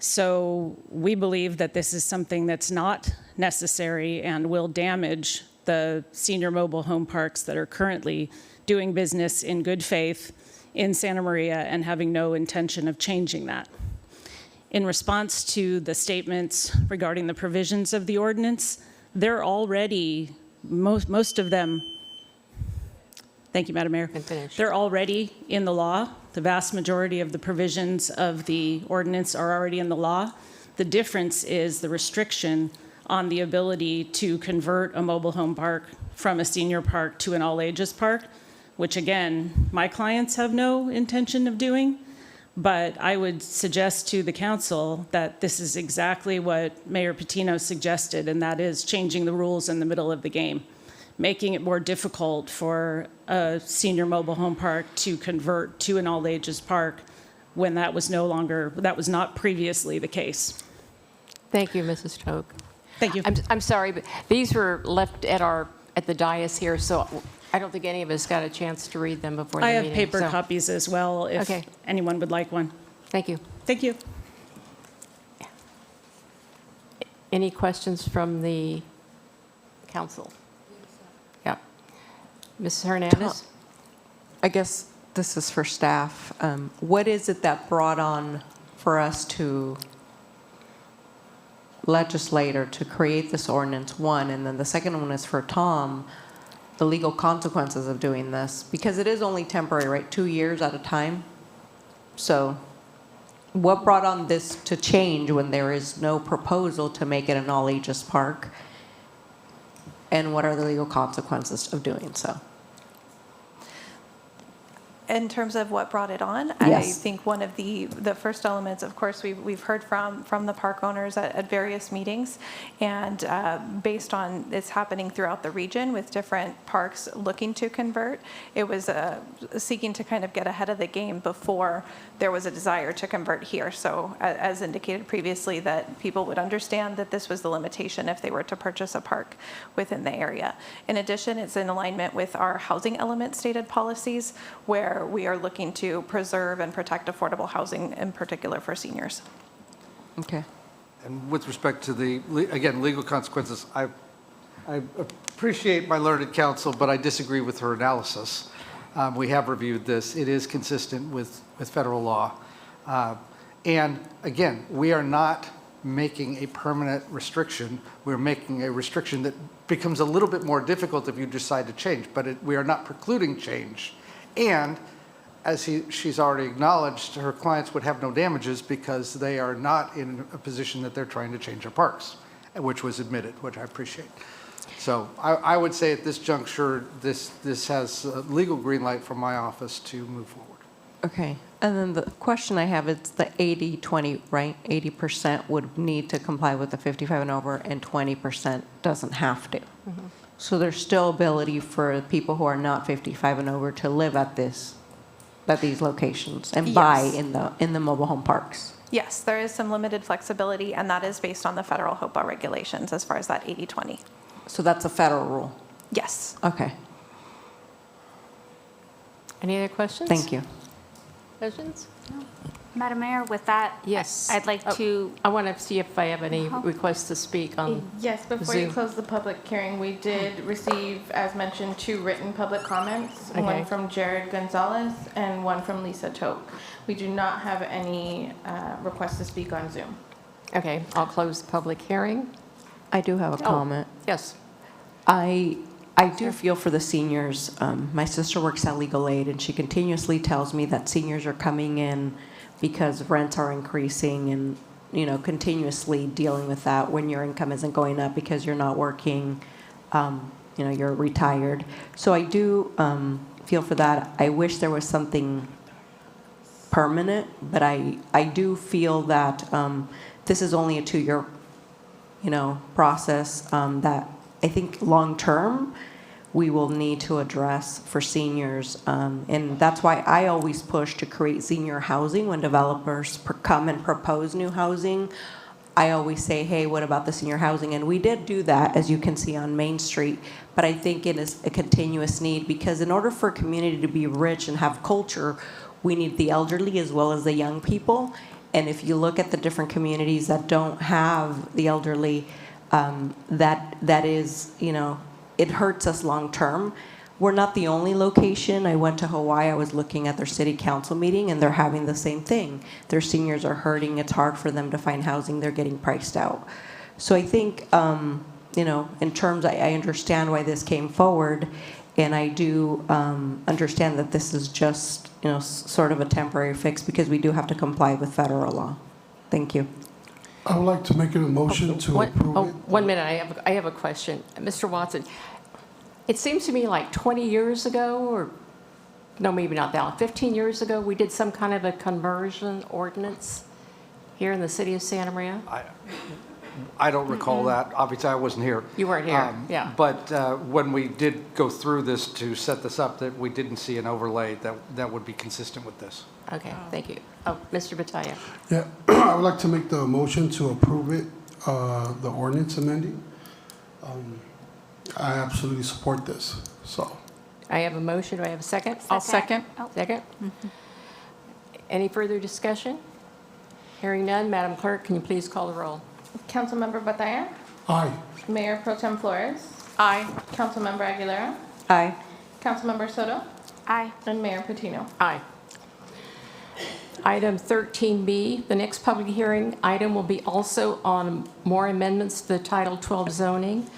So we believe that this is something that's not necessary and will damage the senior mobile home parks that are currently doing business in good faith in Santa Maria and having no intention of changing that. In response to the statements regarding the provisions of the ordinance, they're already, most of them, thank you, Madam Mayor. They're already in the law. The vast majority of the provisions of the ordinance are already in the law. The difference is the restriction on the ability to convert a mobile home park from a senior park to an all-ages park, which again, my clients have no intention of doing. But I would suggest to the council that this is exactly what Mayor Patino suggested, and that is changing the rules in the middle of the game, making it more difficult for a senior mobile home park to convert to an all-ages park when that was not previously the case. Thank you, Mrs. Toke. Thank you. I'm sorry, but these were left at the dais here, so I don't think any of us got a chance to read them before the I meeting. have paper so- copies as well, if Okay. anyone would like one. Thank you. Thank you. Any questions from the council? Yeah. Ms. Hernandez? I guess this is for staff. What is it that brought on for us to legislate or to create this ordinance, one, and then the second one is for Tom, the legal consequences of doing this? Because it is only temporary, right? 2 years at a time. So what brought on this to change when there is no proposal to make it an all-ages park? And what are the legal consequences of doing so? In terms of what brought it on, Yes. I think one of the first elements, of course, we've heard from the park owners at various meetings, and based on it's happening throughout the region with different parks looking to convert, it was seeking to kind of get ahead of the game before there was a desire to convert here. So as indicated previously, that people would understand that this was the limitation if they were to purchase a park within the area. In addition, it's in alignment with our housing element stated policies, where we are looking to preserve and protect affordable housing, in particular for seniors. Okay. And with respect to the, again, legal consequences, I appreciate my learned counsel, but I disagree with her analysis. We have reviewed this. It is consistent with federal law. And again, we are not making a permanent restriction. We're making a restriction that becomes a little bit more difficult if you decide to change, but we are not precluding change. And as she's already acknowledged, her clients would have no damages because they are not in a position that they're trying to change their parks, which was admitted, which I appreciate. So I would say at this juncture, this has a legal green light from my office to move forward. Okay. And then the question I have is the 80-20, right? 80% would need to comply with the 55 and over, and 20% doesn't have to. Mm-hmm. So there's still ability for people who are not 55 and over to live at these locations and buy in the mobile home parks. Yes, there is some limited flexibility, and that is based on the federal HOPA regulations as far as that 80-20. So that's a federal rule. Yes. Okay. Any other questions? Thank you. questions? Madam Mayor, with that, Yes. I'd like to, I want to see if I have any requests to speak on Yes, before you Zoom. close the public hearing, we did receive, as mentioned, 2 written public comments. Okay. One from Jared Gonzalez and one from Lisa Toke. We do not have any requests to speak on Zoom. Okay, I'll close the public hearing. I do have a Oh, comment. Yes. I do feel for the seniors. My sister works at Legal Aid, and she continuously tells me that seniors are coming in because rents are increasing, and continuously dealing with that when your income isn't going up because you're not working, you're retired. So I do feel for that. I wish there was something permanent, but I do feel that this is only a 2-year process that I think long-term we will need to address for seniors. And that's why I always push to create senior housing when developers come and propose new housing. I always say, hey, what about the senior housing? And we did do that, as you can see on Main Street. But I think it is a continuous need, because in order for a community to be rich and have culture, we need the elderly as well as the young people. And if you look at the different communities that don't have the elderly, that is, it hurts us long term. We're not the only location. I went to Hawaii. I was looking at their city council meeting, and they're having the same thing. Their seniors are hurting. It's hard for them to find housing. They're getting priced out. So I think, in terms, I understand why this came forward, and I do understand that this is just, sort of a temporary fix, because we do have to comply with federal law. Thank you. I would like to make a motion to approve it. 1 minute, I have a question. Mr. Watson, it seems to me like 20 years ago, or no, maybe not that long, 15 years ago, we did some kind of a conversion ordinance here in the city of Santa Maria. I don't recall that. Obviously, I wasn't here. You weren't here, yeah. But when we did go through this to set this up, that we didn't see an overlay that would be consistent with this. Okay, thank you. Oh, Mr. Bataya. Yeah, I would like to make the motion to approve it, the ordinance amending. I absolutely support this, so. I have a motion. Do I have a second? I'll second. Second? Any further discussion? Hearing none, Madam Clerk, can you please call the roll? Councilmember Batalla? Aye. Mayor Pro Tem Flores? Aye. Councilmember Aguilera? Aye. Councilmember Soto? aye. And Mayor Patino? Aye. Item 13B, the next public hearing item will be also on more amendments to the Title 12 zoning,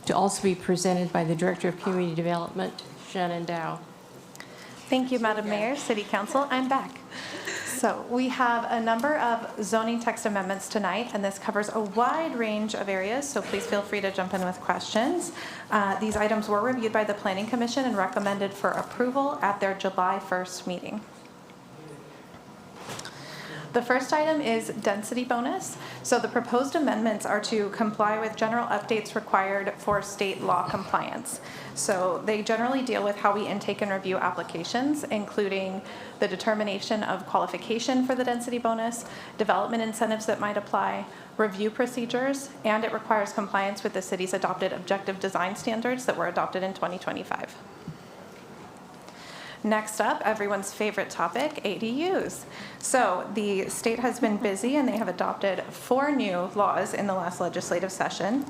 to also be presented by the Director of Community Development, Shannon Dow. Thank you, Madam Mayor, City Council. I'm back. So we have a number of zoning text amendments tonight, and this covers a wide range of areas, so please feel free to jump in with questions. These items were reviewed by the Planning Commission and recommended for approval at their July 1st meeting. The first item is density bonus. So the proposed amendments are to comply with general updates required for state law compliance. So they generally deal with how we intake and review applications, including the determination of qualification for the density bonus, development incentives that might apply, review procedures, and it requires compliance with the city's adopted objective design standards that were adopted in 2025. Next up, everyone's favorite topic, ADUs. So the state has been busy, and they have adopted 4 new laws in the last legislative session,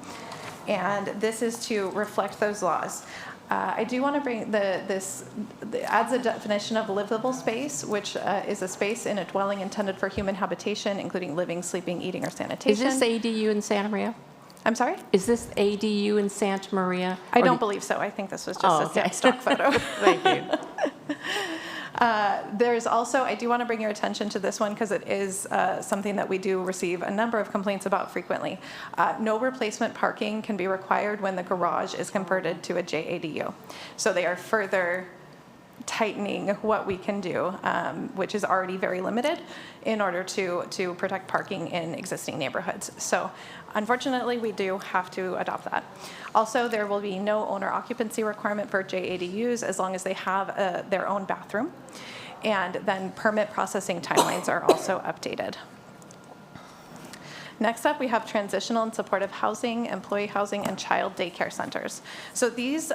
and this is to reflect those laws. I do want to bring this adds a definition of livable space, which is a space in a dwelling intended for human habitation, including living, sleeping, eating, or sanitation. Is this ADU in Santa Maria? I'm sorry? Is this ADU in Santa Maria? I don't believe so. I think this was just a stock photo. Thank you. There's also, I do want to bring your attention to this one because it is something that we do receive a number of complaints about frequently. No replacement parking can be required when the garage is converted to a JADU. So they are further tightening what we can do, which is already very limited, in order to protect parking in existing neighborhoods. So unfortunately, we do have to adopt that. Also, there will be no owner occupancy requirement for JADUs as long as they have their own bathroom. And then permit processing timelines are also updated. Next up, we have transitional and supportive housing, employee housing, and child daycare centers. So these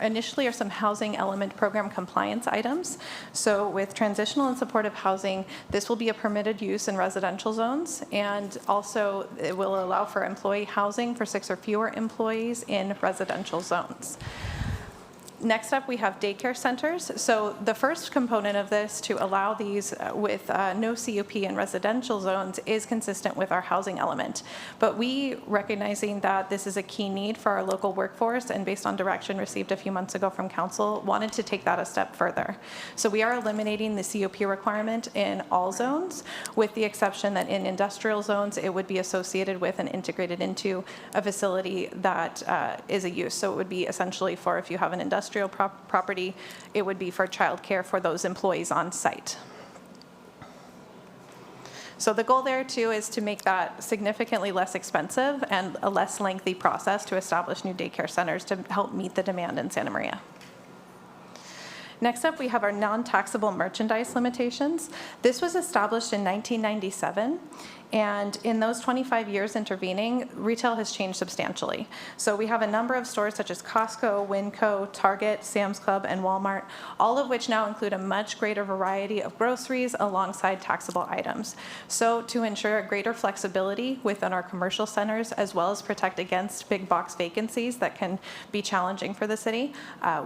initially are some housing element program compliance items. So with transitional and supportive housing, this will be a permitted use in residential zones, and also it will allow for employee housing for 6 or fewer employees in residential zones. Next up, we have daycare centers. So the first component of this to allow these with no CUP in residential zones is consistent with our housing element. But we, recognizing that this is a key need for our local workforce and based on direction received a few months ago from council, wanted to take that a step further. So we are eliminating the CUP requirement in all zones, with the exception that in industrial zones, it would be associated with and integrated into a facility that is a use. So it would be essentially for if you have an industrial property, it would be for childcare for those employees on site. So the goal there too is to make that significantly less expensive and a less lengthy process to establish new daycare centers to help meet the demand in Santa Maria. Next up, we have our non-taxable merchandise limitations. This was established in 1997, and in those 25 years intervening, retail has changed substantially. So we have a number of stores such as Costco, Winco, Target, Sam's Club, and Walmart, all of which now include a much greater variety of groceries alongside taxable items. So to ensure a greater flexibility within our commercial centers, as well as protect against big box vacancies that can be challenging for the city,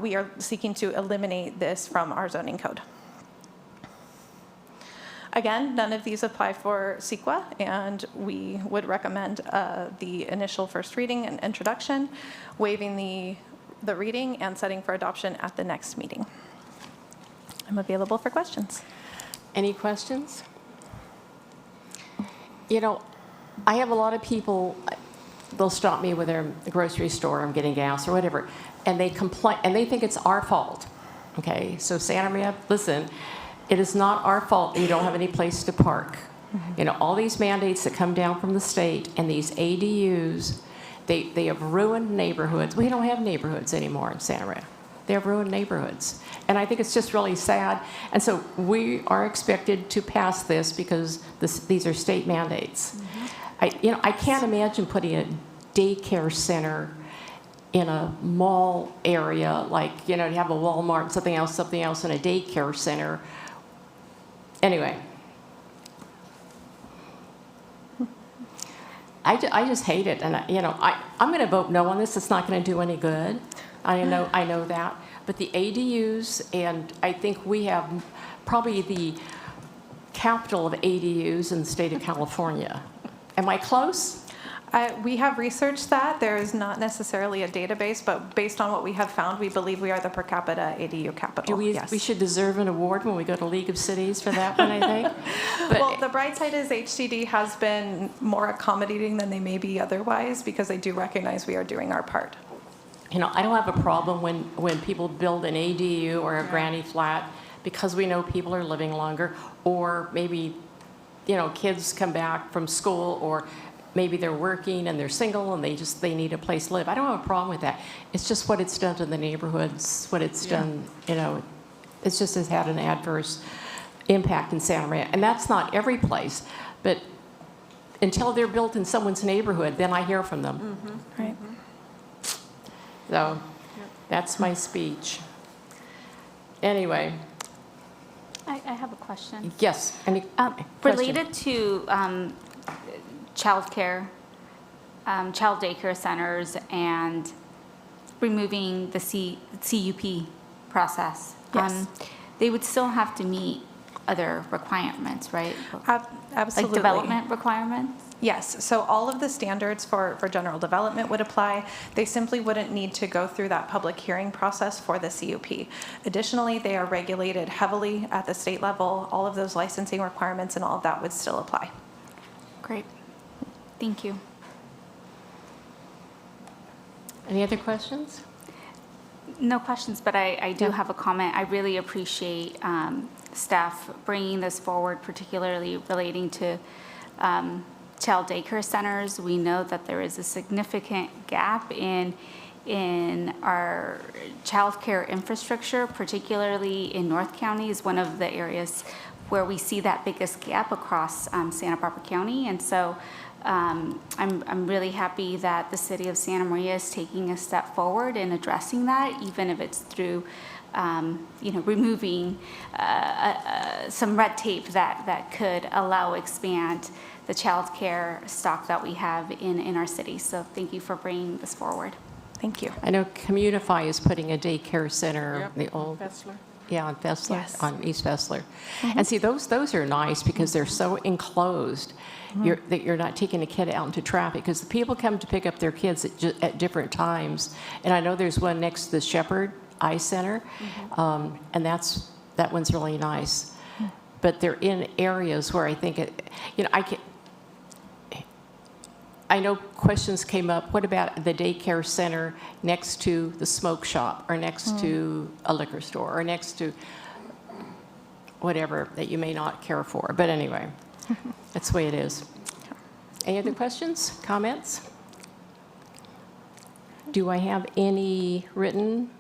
we are seeking to eliminate this from our zoning code. Again, none of these apply for CEQA, and we would recommend the initial first reading and introduction, waiving the reading, and setting for adoption at the next meeting. I'm available for questions. Any questions? You know, I have a lot of people, they'll stop me with their grocery store, I'm getting gas or whatever, and they complain, and they think it's our fault. Okay, so Santa Maria, listen, it is not our fault that you don't have any place to park. You know, all these mandates that come down from the state and these ADUs, they have ruined neighborhoods. We don't have neighborhoods anymore in Santa Maria. They have ruined neighborhoods. And I think it's just really sad. And so we are expected to pass this because these are state mandates. I can't imagine putting a daycare center in a mall area, like, you know, you have a Walmart, something else, and a daycare center. Anyway, I just hate it, and I'm going to vote no on this. It's not going to do any good. I know that. But the ADUs, and I think we have probably the capital of ADUs in the state of California. Am I close? We have researched that. There is not necessarily a database, but based on what we have found, we believe we are the per capita ADU capital. We should deserve an award when we go to League of Cities for that one, I think. But well, the bright side is HCD has been more accommodating than they may be otherwise, because they do recognize we are doing our part. You know, I don't have a problem when people build an ADU or a granny flat because we know people are living longer, or maybe, you know, kids come back from school, or maybe they're working and they're single and they need a place to live. I don't have a problem with that. It's just what it's done to the neighborhoods, what it's done, you know, it's just has had an adverse impact in Santa Maria. And that's not every place, but until they're built in someone's neighborhood, then I hear from them. Right. So that's my speech. Anyway. I have a question. Yes. Any related to childcare, child daycare centers, and removing the CUP process. Yes. They would still have to meet other requirements, right? Absolutely. Like development requirements? Yes, so all of the standards for general development would apply. They simply wouldn't need to go through that public hearing process for the CUP. Additionally, they are regulated heavily at the state level. All of those licensing requirements and all of that would still apply. Great. Thank you. Any other questions? No questions, but I do have a comment. I really appreciate staff bringing this forward, particularly relating to child daycare centers. We know that there is a significant gap in our child care infrastructure, particularly in North County is one of the areas where we see that biggest gap across Santa Barbara County. And so I'm really happy that the city of Santa Maria is taking a step forward in addressing that, even if it's through, removing some red tape that could expand the child care stock that we have in our city. So thank you for bringing this forward. Thank you. I know Communify is putting a daycare center, the old. Fessler. Yeah, on Fessler, Yes. on East Fessler. And see, those are nice because they're so enclosed. That you're not taking a kid out into traffic, because the people come to pick up their kids at different times. And I know there's one next to the Shepherd Eye Center, and that one's really nice. But they're in areas where I think I know questions came up, what about the daycare center next to the smoke shop, or next to a liquor store, or next to whatever that you may not care for? But anyway, that's the way it is. Any other questions, comments? Do I have any written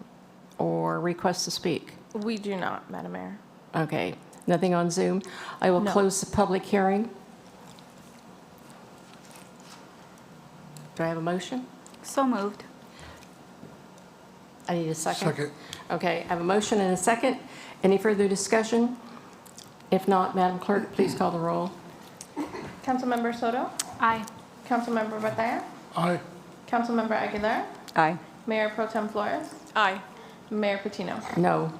or requests to speak? We do not, Madam Mayor. Okay, nothing on Zoom. I will close the public hearing. Do I have a motion? So moved. I need a second. Second. Okay, I have a motion and a second. Any further discussion? If not, Madam Clerk, please call the roll. Councilmember Soto? Aye. Councilmember Batalla? Aye. Councilmember Aguilar? Aye. Mayor Pro Tem Flores? Aye. Mayor Patino? No.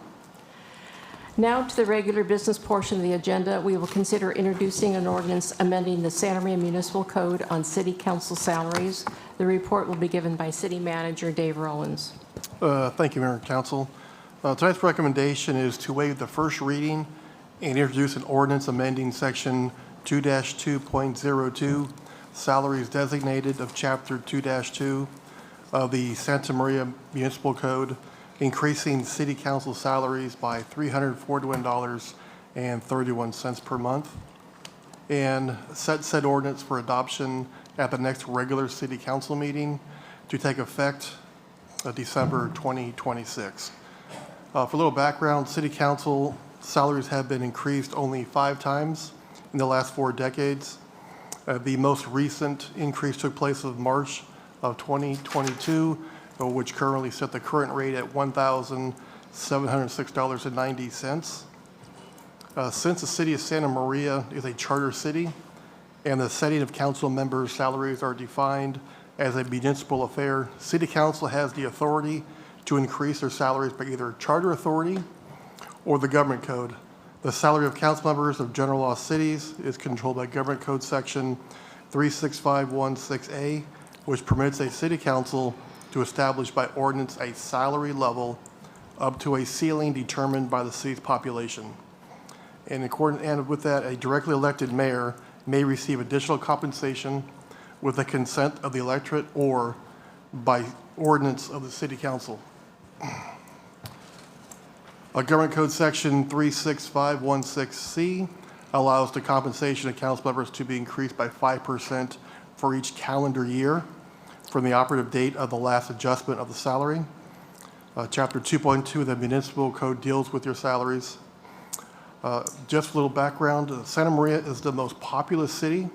Now to the regular business portion of the agenda. We will consider introducing an ordinance amending the Santa Maria Municipal Code on city council salaries. The report will be given by City Manager Dave Rollins. Thank you, Mayor and Council. Tonight's recommendation is to waive the first reading and introduce an ordinance amending Section 2-2.02, salaries designated of Chapter 2-2 of the Santa Maria Municipal Code, increasing city council salaries by $341.31 per month, and set said ordinance for adoption at the next regular city council meeting to take effect December 2026. For a little background, city council salaries have been increased only 5 times in the last 4 decades. The most recent increase took place in March of 2022, which currently set the current rate at $1,706.90. Since the city of Santa Maria is a charter city and the setting of council members' salaries are defined as a municipal affair, city council has the authority to increase their salaries by either charter authority or the government code. The salary of council members of general law cities is controlled by Government Code Section 36516A, which permits a city council to establish by ordinance a salary level up to a ceiling determined by the city's population. And with that, a directly elected mayor may receive additional compensation with the consent of the electorate or by ordinance of the city council. Government Code Section 36516C allows the compensation of council members to be increased by 5% for each calendar year from the operative date of the last adjustment of the salary. Chapter 2.2 of the Municipal Code deals with your salaries. Just a little background, Santa Maria is the most populous city.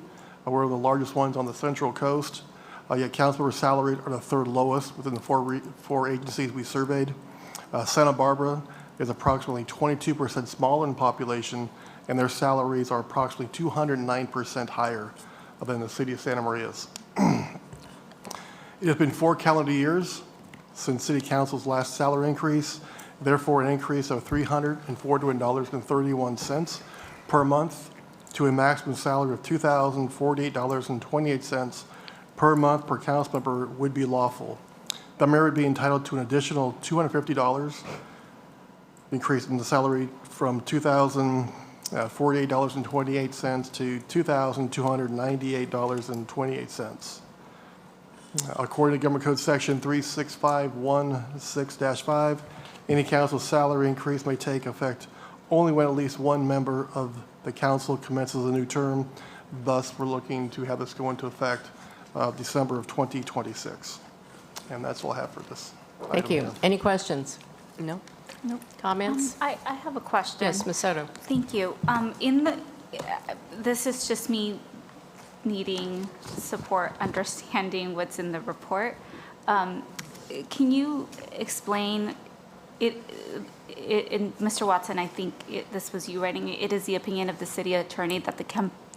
We're one of the largest ones on the Central Coast. Yet council member salaries are the 3rd lowest within the four agencies we surveyed. Santa Barbara is approximately 22% smaller in population, and their salaries are approximately 209% higher than the city of Santa Maria's. It has been 4 calendar years since City Council's last salary increase, therefore an increase of $341.31 per month to a maximum salary of $2,048.28 per month per council member would be lawful. The mayor would be entitled to an additional $250 increase in the salary from $2,048.28 to $2,298.28. According to Government Code Section 36516-5, any council salary increase may take effect only when at least one member of the council commences a new term. Thus, we're looking to have this go into effect December of 2026. And that's all I have for this. Thank you. Any questions? No. No. Comments? I have a question. Yes, Ms. Soto. Thank you. This is just me needing support understanding what's in the report. Can you explain it, and Mr. Watson, I think this was you writing, it is the opinion of the city attorney that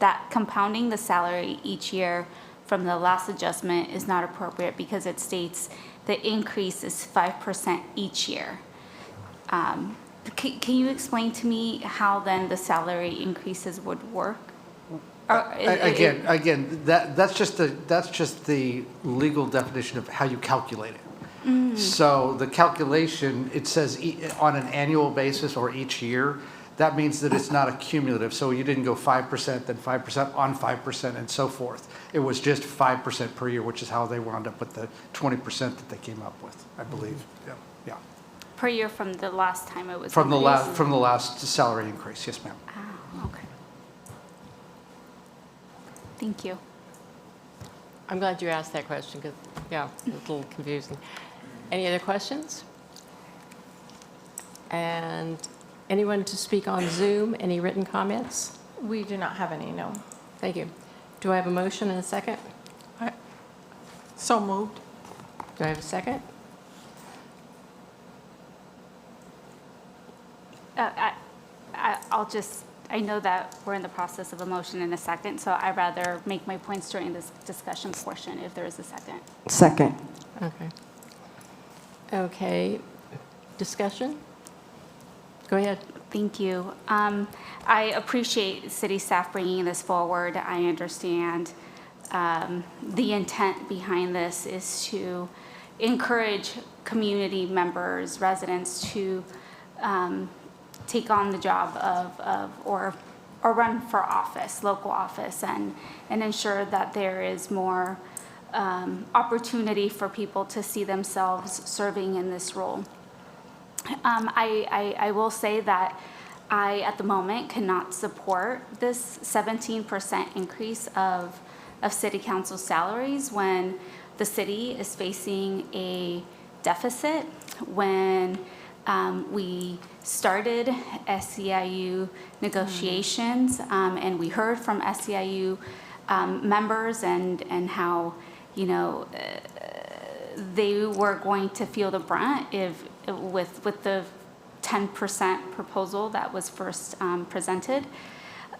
that compounding the salary each year from the last adjustment is not appropriate because it states the increase is 5% each year. Can you explain to me how then the salary increases would work? Again, that's just the legal definition of how you calculate it. So the calculation, it says on an annual basis or each year. That means that it's not a cumulative. So you didn't go 5%, then 5% on 5%, and so forth. It was just 5% per year, which is how they wound up with the 20% that they came up with, I believe. Yeah. Per year from the last time it was From the increased? last salary increase, yes, ma'am. Okay. Thank you. I'm glad you asked that question because, yeah, it's a little confusing. Any other questions? And anyone to speak on Zoom? Any written comments? We do not have any, no. Thank you. Do I have a motion and a second? So moved. Do I have a second? I know that we're in the process of a motion in a second, so I'd rather make my points during this discussion portion if there is a second. Second. Okay. Okay. Discussion? Go ahead. Thank you. I appreciate city staff bringing this forward. I understand the intent behind this is to encourage community members, residents to take on the job of or run for office, local office, and ensure that there is more opportunity for people to see themselves serving in this role. I will say that I, at the moment, cannot support this 17% increase of city council salaries when the city is facing a deficit, when we started SEIU negotiations, and we heard from SEIU members and how, they were going to feel the brunt with the 10% proposal that was first presented.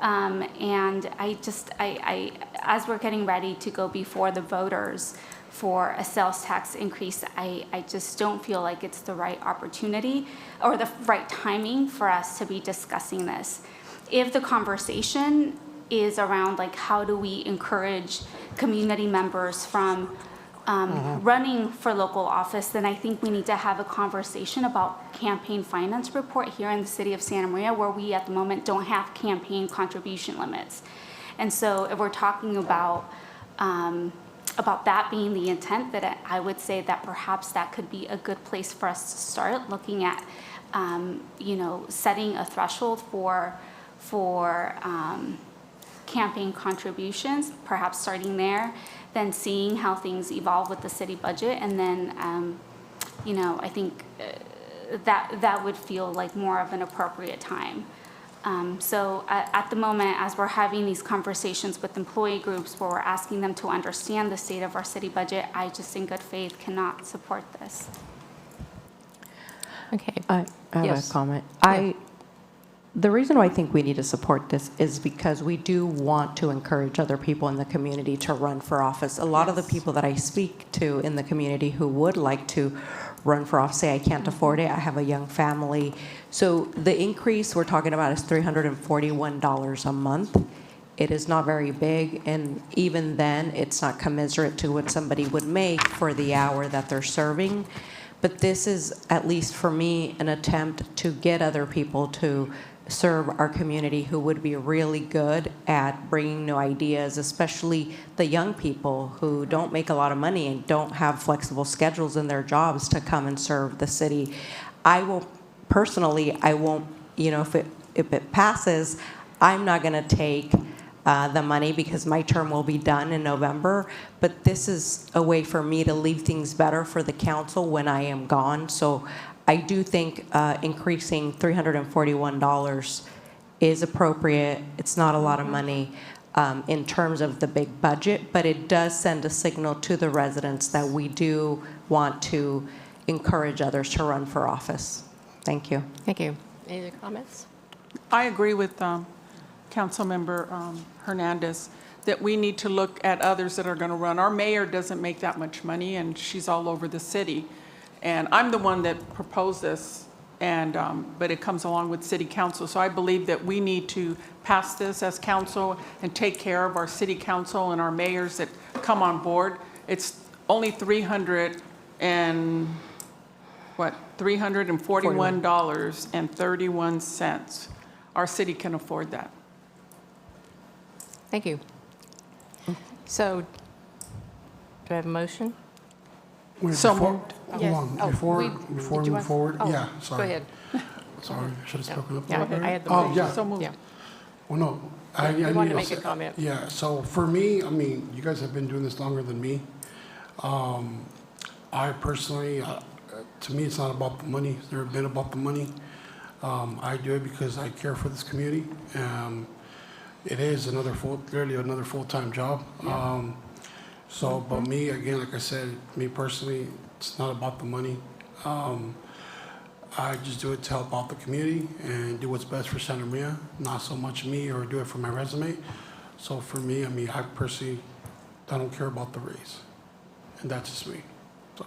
And I as we're getting ready to go before the voters for a sales tax increase, I just don't feel like it's the right opportunity or the right timing for us to be discussing this. If the conversation is around like how do we encourage community members from running for local office, then I think we need to have a conversation about campaign finance report here in the city of Santa Maria, where we at the moment don't have campaign contribution limits. And so if we're talking about that being the intent, that I would say that perhaps that could be a good place for us to start looking at, setting a threshold for campaign contributions, perhaps starting there, then seeing how things evolve with the city budget, and then, I think that would feel like more of an appropriate time. So at the moment, as we're having these conversations with employee groups where we're asking them to understand the state of our city budget, I just in good faith cannot support this. Okay. I have Yes. a comment. The reason why I think we need to support this is because we do want to encourage other people in the community to run for office. A lot of the people that I speak to in the community who would like to run for office say, I can't afford it, I have a young family. So the increase we're talking about is $341 a month. It is not very big, and even then, it's not commensurate to what somebody would make for the hour that they're serving. But this is, at least for me, an attempt to get other people to serve our community who would be really good at bringing new ideas, especially the young people who don't make a lot of money and don't have flexible schedules in their jobs to come and serve the city. I won't, if it passes, I'm not going to take the money because my term will be done in November, but this is a way for me to leave things better for the council when I am gone. So I do think increasing $341 is appropriate. It's not a lot of money. in terms of the big budget, but it does send a signal to the residents that we do want to encourage others to run for office. Thank you. Thank you. Any other comments? I agree with Councilmember Hernandez that we need to look at others that are going to run. Our mayor doesn't make that much money, and she's all over the city. And I'm the one that proposed this, and but it comes along with city council. So I believe that we need to pass this as council and take care of our city council and our mayors that come on board. It's only $341.31. Our city can afford that. Thank you. So, do I have a motion? Wait, So before- moved. Hold Yes. on, Oh, before we- we did you move want- forward, oh, yeah, sorry. Go ahead. Sorry, I should have spoken up. Yeah, a little I had the bit. Oh, motion. yeah. So moved. Yeah. Well, no. You I wanted to need make a comment. Yeah, so for me, I mean, you guys have been doing this longer than me. I personally, to me, it's not about the money. It's never been about the money. I do it because I care for this community. It is clearly another full-time job. But me, again, like I said, me personally, it's not about the money. I just do it to help out the community and do what's best for Santa Maria, not so much me or do it for my resume. So for me, I mean, I personally, I don't care about the raise. And that's just me, so.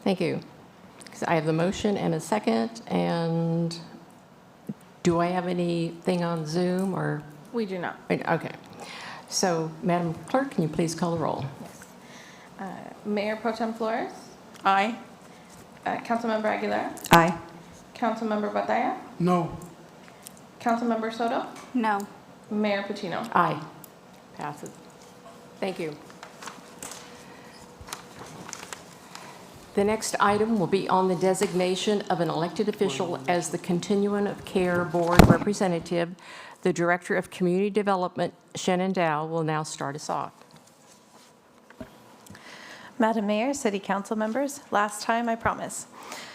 Thank you. So I have the motion and a second, and do I have anything on Zoom or? We do not. Okay. So, Madam Clerk, can you please call the roll? Mayor Pro Tem Flores, Aye. Councilmember Aguilar, Aye. Councilmember Batalla, No, Councilmember Soto, No. Mayor Patino. Aye. Passes. Thank you. The next item will be on the designation of an elected official as the Continuum of Care Board Representative. The Director of Community Development, Shannon Dow, will now start us off. Madam Mayor, City Council members, last time I promise.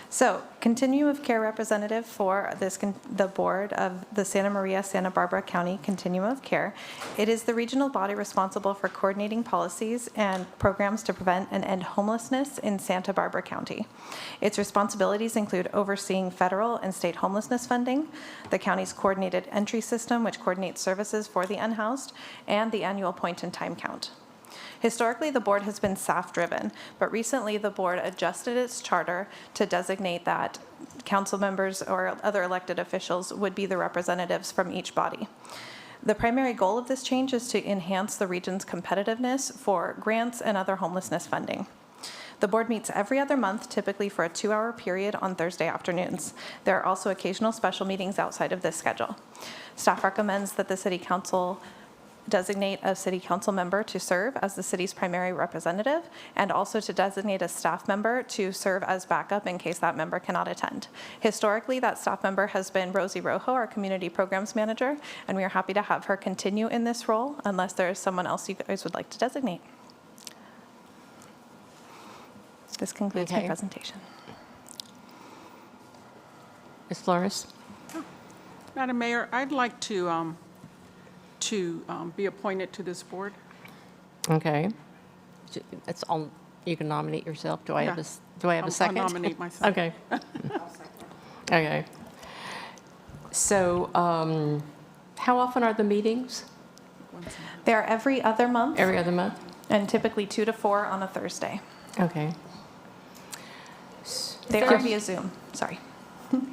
So, Continuum of Care representative for the board of the Santa Maria, Santa Barbara County Continuum of Care. It is the regional body responsible for coordinating policies and programs to prevent and end homelessness in Santa Barbara County. Its responsibilities include overseeing federal and state homelessness funding, the county's coordinated entry system, which coordinates services for the unhoused, and the annual point-in-time count. Historically, the board has been staff-driven, but recently the board adjusted its charter to designate that council members or other elected officials would be the representatives from each body. The primary goal of this change is to enhance the region's competitiveness for grants and other homelessness funding. The board meets every other month, typically for a 2-hour period on Thursday afternoons. There are also occasional special meetings outside of this schedule. Staff recommends that the City Council designate a city council member to serve as the city's primary representative, and also to designate a staff member to serve as backup in case that member cannot attend. Historically, that staff member has been Rosie Rojo, our community programs manager, and we are happy to have her continue in this role unless there is someone else you guys would like to designate. This concludes my presentation. Ms. Flores? Madam Mayor, I'd like to be appointed to this board. Okay. It's on, you can nominate yourself. Do I have Yeah. do I have a second? I'll nominate myself. Okay. Okay. So, how often are the meetings? They are every other month. Every other month? And typically 2 to 4 on a Thursday. Okay. They are via Zoom, sorry.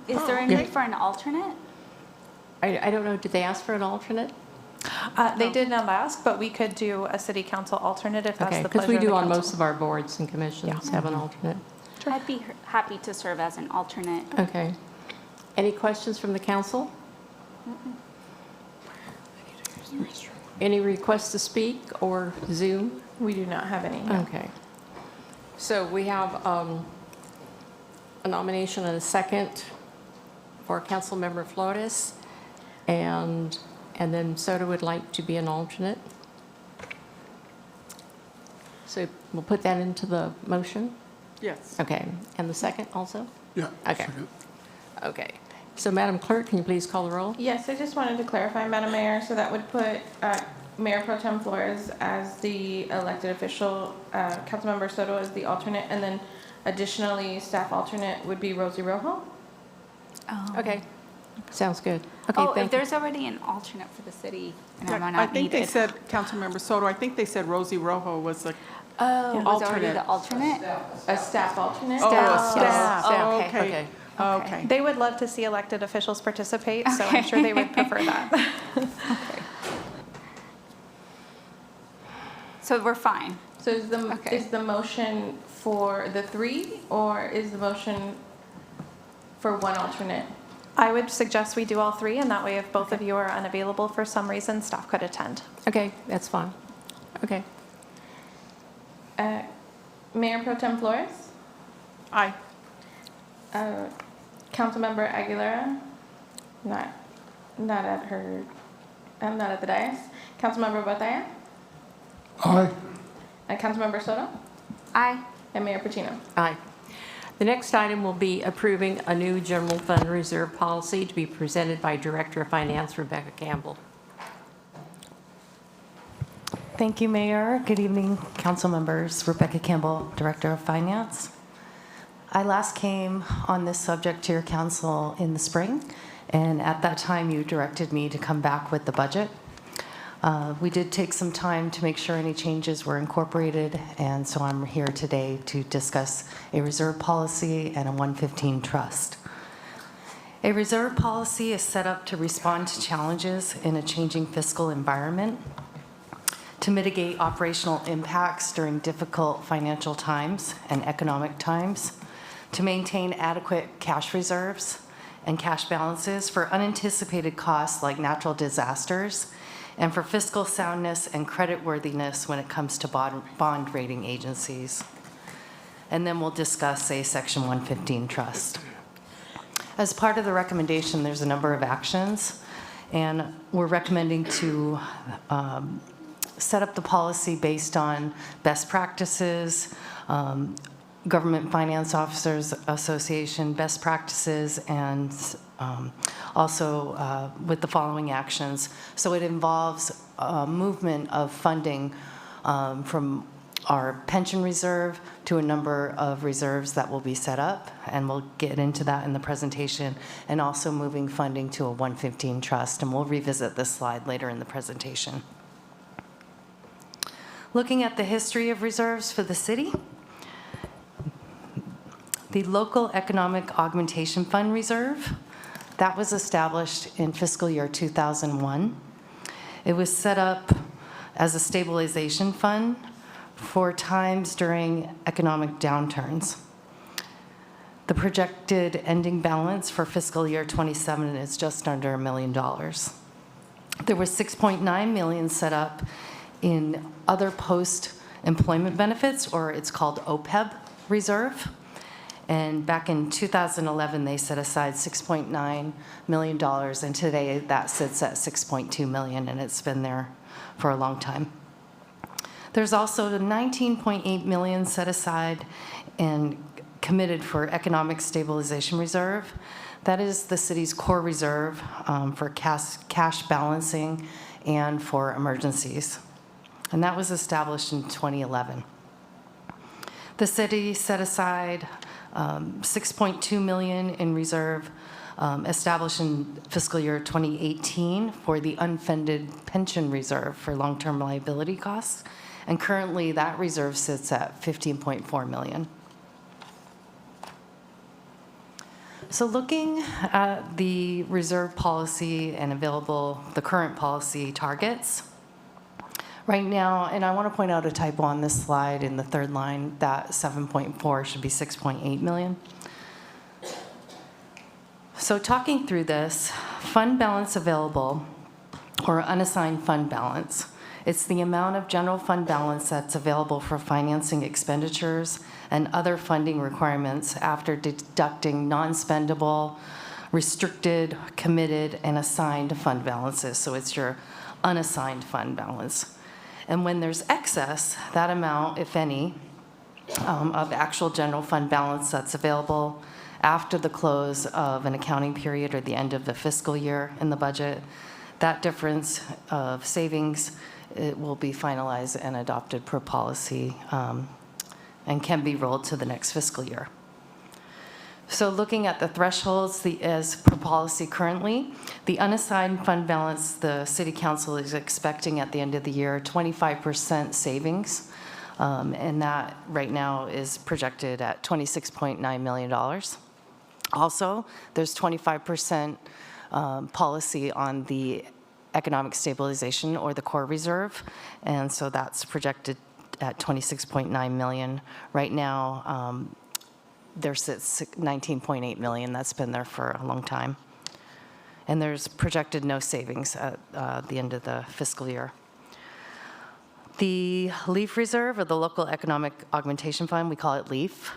Is there a need for an alternate? I don't know, did they ask for an alternate? They did not ask, but we could do a city council alternate if that's Okay, the because pleasure we of the do on council. most of our boards and commissions have an alternate. I'd be happy to serve as an alternate. Okay. Any questions from the council? Any requests to speak or Zoom? We do not have any. Okay. So we have a nomination and a second for Councilmember Flores, and then Soto would like to be an alternate. So we'll put that into the motion? Yes. Okay. And the second also? yeah. Okay. second. Okay. So Madam Clerk, can you please call the roll? Yes, I just wanted to clarify, Madam Mayor, so that would put Mayor Pro Tem Flores as the elected official, Councilmember Soto as the alternate, and then additionally, staff alternate would be Rosie Rojo. Okay, sounds good. Okay, Oh, if thank you. there's already an alternate for the city, and I'm I not think they needed. said, Councilmember Soto, I think they said Rosie Rojo was the Oh, was already alternate. the alternate? A staff alternate? Oh, a Staff. staff. Oh, Okay. Okay. Okay. They would love to see elected officials participate, so I'm sure they would prefer that. So we're fine. So is Okay. the motion for the 3, or is the motion for one alternate? I would suggest we do all 3, and that way if both of you are unavailable for some reason, staff could attend. Okay, that's fine. Okay. Mayor Pro Tem Flores? Aye. Councilmember Aguilera? Not at her, I'm not at the dais. Councilmember Batalla? Aye. And Councilmember Soto? Aye. And Mayor Patino? Aye. The next item will be approving a new general fund reserve policy to be presented by Director of Finance Rebecca Campbell. Thank you, Mayor. Good evening, council members. Rebecca Campbell, Director of Finance. I last came on this subject to your council in the spring, and at that time you directed me to come back with the budget. We did take some time to make sure any changes were incorporated, and so I'm here today to discuss a reserve policy and a 115 trust. A reserve policy is set up to respond to challenges in a changing fiscal environment, to mitigate operational impacts during difficult financial times and economic times, to maintain adequate cash reserves and cash balances for unanticipated costs like natural disasters, and for fiscal soundness and creditworthiness when it comes to bond rating agencies. And then we'll discuss a Section 115 trust. As part of the recommendation, there's a number of actions, and we're recommending to set up the policy based on best practices, Government Finance Officers Association best practices, and also with the following actions. So it involves movement of funding from our pension reserve to a number of reserves that will be set up, and we'll get into that in the presentation, and also moving funding to a 115 trust, and we'll revisit this slide later in the presentation. Looking at the history of reserves for the city, the Local Economic Augmentation Fund Reserve, that was established in fiscal year 2001. It was set up as a stabilization fund for times during economic downturns. The projected ending balance for fiscal year 27 is just under $1 million. There was $6.9 million set up in other post-employment benefits, or it's called OPEB reserve. And back in 2011, they set aside $6.9 million, and today that sits at $6.2 million, and it's been there for a long time. There's also the $19.8 million set aside and committed for Economic Stabilization Reserve. That is the city's core reserve for cash balancing and for emergencies. And that was established in 2011. The city set aside $6.2 million in reserve established in fiscal year 2018 for the unfunded pension reserve for long-term liability costs. And currently that reserve sits at $15.4 million. So looking at the reserve policy and the current policy targets, right now, and I want to point out a typo on this slide in the third line, that 7.4 should be 6.8 million. So talking through this, fund balance available, or unassigned fund balance, it's the amount of general fund balance that's available for financing expenditures and other funding requirements after deducting non-spendable, restricted, committed, and assigned fund balances. So it's your unassigned fund balance. And when there's excess, that amount, if any, of actual general fund balance that's available after the close of an accounting period or the end of the fiscal year in the budget, That difference of savings, it will be finalized and adopted per policy and can be rolled to the next fiscal year. So looking at the thresholds as per policy currently, the unassigned fund balance, the City Council is expecting at the end of the year 25% savings. And that right now is projected at $26.9 million. Also, there's 25% policy on the economic stabilization or the core reserve, and so that's projected at $26.9 million. Right now, there's $19.8 million. That's been there for a long time. And there's projected no savings at the end of the fiscal year. The LEAF reserve, or the Local Economic Augmentation Fund, we call it LEAF.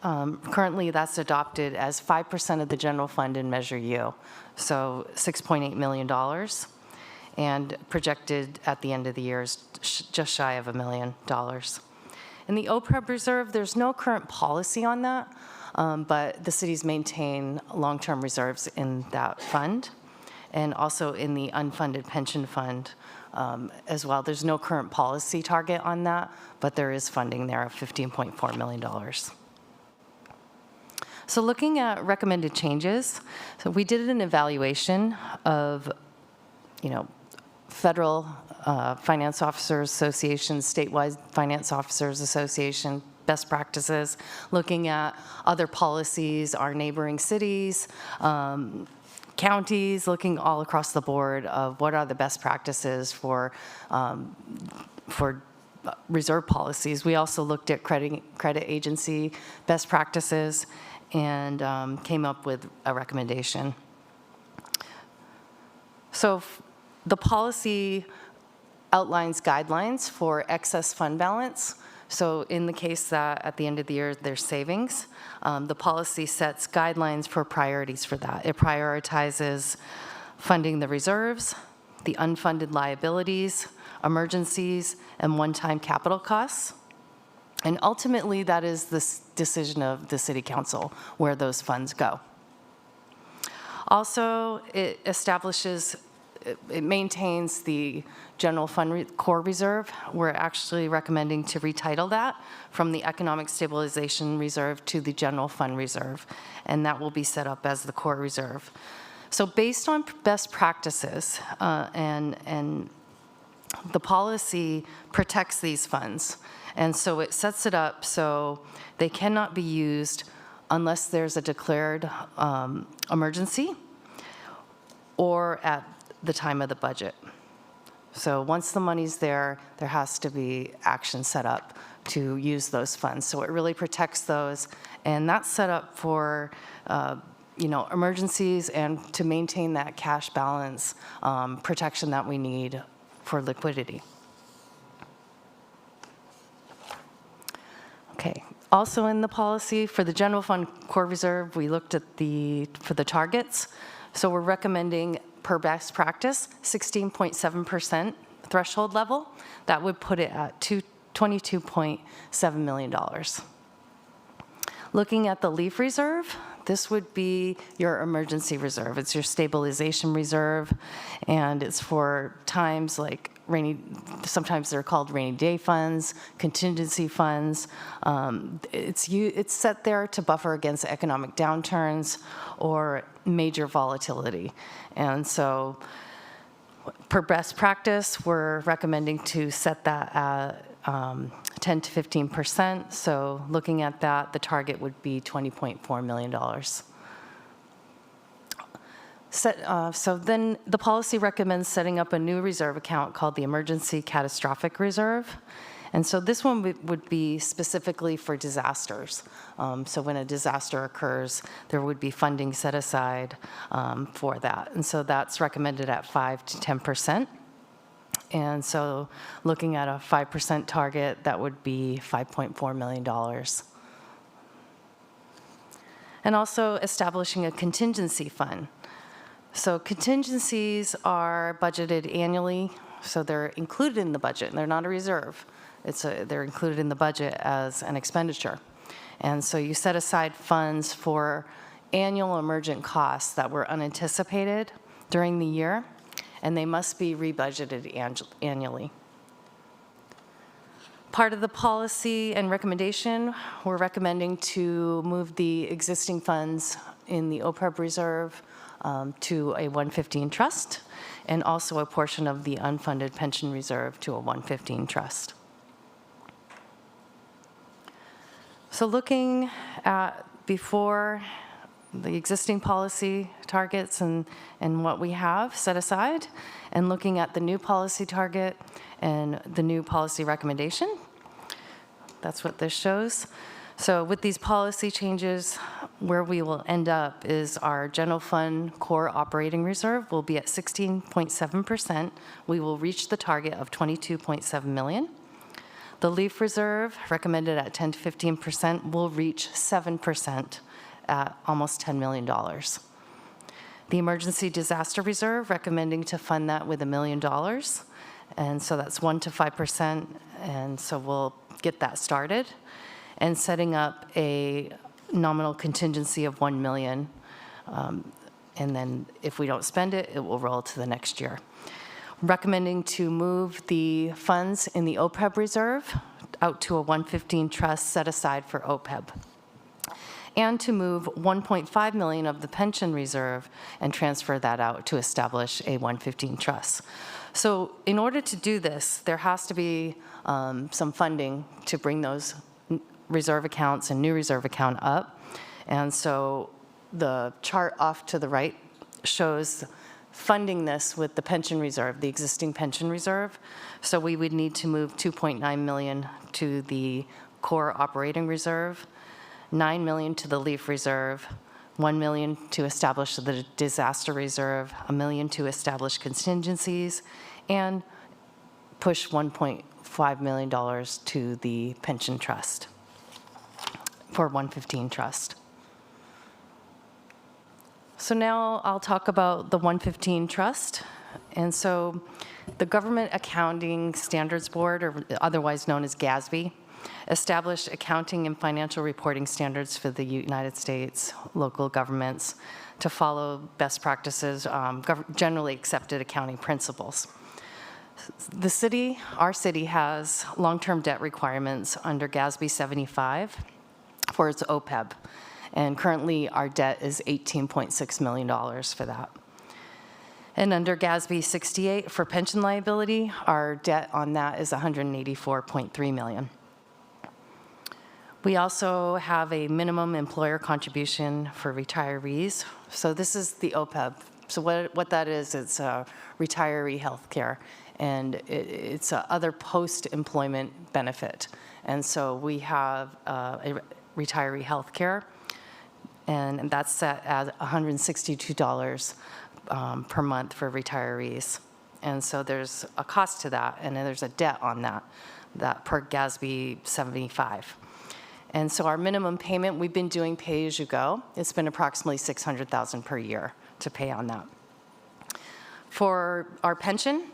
Currently, that's adopted as 5% of the general fund in Measure U, so $6.8 million, and projected at the end of the year is just shy of $1 million. In the OPEB reserve, there's no current policy on that, but the cities maintain long-term reserves in that fund, and also in the unfunded pension fund as well. There's no current policy target on that, but there is funding there of $15.4 million. So looking at recommended changes, so we did an evaluation of, Federal Finance Officers Association, statewide Finance Officers Association, best practices, looking at other policies, our neighboring cities, counties, looking all across the board of what are the best practices for reserve policies. We also looked at credit agency best practices and came up with a recommendation. So the policy outlines guidelines for excess fund balance. So in the case that at the end of the year there's savings, the policy sets guidelines for priorities for that. It prioritizes funding the reserves, the unfunded liabilities, emergencies, and one-time capital costs. And ultimately, that is the decision of the City Council where those funds go. Also, it maintains the general fund core reserve. We're actually recommending to retitle that from the economic stabilization reserve to the general fund reserve, and that will be set up as the core reserve. So based on best practices, and the policy protects these funds, and so it sets it up so they cannot be used unless there's a declared emergency or at the time of the budget. So once the money's there, there has to be action set up to use those funds. So it really protects those, and that's set up for emergencies and to maintain that cash balance protection that we need for liquidity. Okay. Also in the policy for the general fund core reserve, we looked at for the targets. So we're recommending per best practice 16.7% threshold level. That would put it at $22.7 million. Looking at the LEAF reserve, this would be your emergency reserve. It's your stabilization reserve, and it's for times like sometimes they're called rainy day funds, contingency funds. It's set there to buffer against economic downturns or major volatility. And so per best practice, we're recommending to set that at 10 to 15%. So looking at that, the target would be $20.4 million. So then the policy recommends setting up a new reserve account called the Emergency Catastrophic Reserve. And so this one would be specifically for disasters. So when a disaster occurs, there would be funding set aside for that. And so that's recommended at 5 to 10%. And so looking at a 5% target, that would be $5.4 million. And also establishing a contingency fund. So contingencies are budgeted annually, so they're included in the budget, and they're not a reserve. They're included in the budget as an expenditure. And so you set aside funds for annual emergent costs that were unanticipated during the year, and they must be rebudgeted annually. Part of the policy and recommendation, we're recommending to move the existing funds in the OPEB reserve to a 115 trust, and also a portion of the unfunded pension reserve to a 115 trust. So looking at before the existing policy targets and what we have set aside, and looking at the new policy target and the new policy recommendation, that's what this shows. So with these policy changes, where we will end up is our general fund core operating reserve will be at 16.7%. We will reach the target of 22.7 million. The LEAF reserve, recommended at 10 to 15%, will reach 7% at almost $10 million. The emergency disaster reserve, recommending to fund that with $1 million. And so that's 1 to 5%, and so we'll get that started. And setting up a nominal contingency of $1 million. And then if we don't spend it, it will roll to the next year. Recommending to move the funds in the OPEB reserve out to a 115 trust set aside for OPEB. And to move 1.5 million of the pension reserve and transfer that out to establish a 115 trust. So in order to do this, there has to be some funding to bring those reserve accounts and new reserve account up. And so the chart off to the right shows funding this with the pension reserve, the existing pension reserve. So we would need to move 2.9 million to the core operating reserve, 9 million to the LEAF reserve, 1 million to establish the disaster reserve, 1 million to establish contingencies, and push $1.5 million to the pension trust for 115 trust. So now I'll talk about the 115 trust. And so the Government Accounting Standards Board, or otherwise known as GASB, established accounting and financial reporting standards for the United States local governments to follow best practices, generally accepted accounting principles. The city, our city, has long-term debt requirements under GASB 75 for its OPEB. And currently, our debt is $18.6 million for that. And under GASB 68 for pension liability, our debt on that is $184.3 million. We also have a minimum employer contribution for retirees. So this is the OPEB. So what that is, it's retiree health care. And it's other post-employment benefit. And so we have a retiree health care, and that's set at $162 per month for retirees. And so there's a cost to that, and then there's a debt on that per GASB 75. And so our minimum payment, we've been doing pay-as-you-go. It's been approximately $600,000 per year to pay on that. For our pension,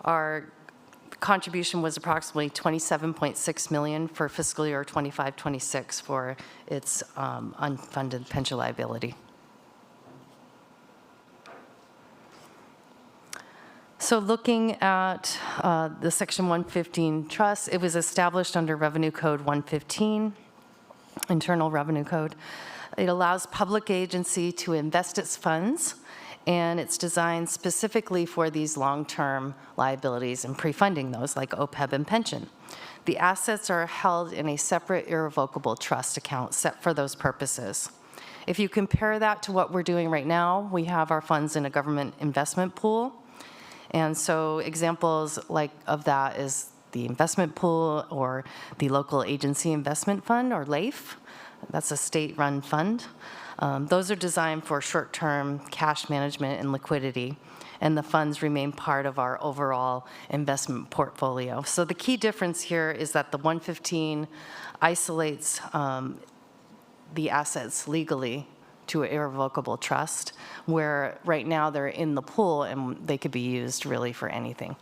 our contribution was approximately $27.6 million for fiscal year 25-26 for its unfunded pension liability. So looking at the Section 115 trust, it was established under Revenue Code 115, Internal Revenue Code. It allows public agency to invest its funds, and it's designed specifically for these long-term liabilities and pre-funding those, like OPEB and pension. The assets are held in a separate irrevocable trust account set for those purposes. If you compare that to what we're doing right now, we have our funds in a government investment pool. And so examples of that is the investment pool or the local agency investment fund, or LAIF. That's a state-run fund. Those are designed for short-term cash management and liquidity, and the funds remain part of our overall investment portfolio. So the key difference here is that the 115 isolates the assets legally to an irrevocable trust, where right now they're in the pool and they could be used really for anything.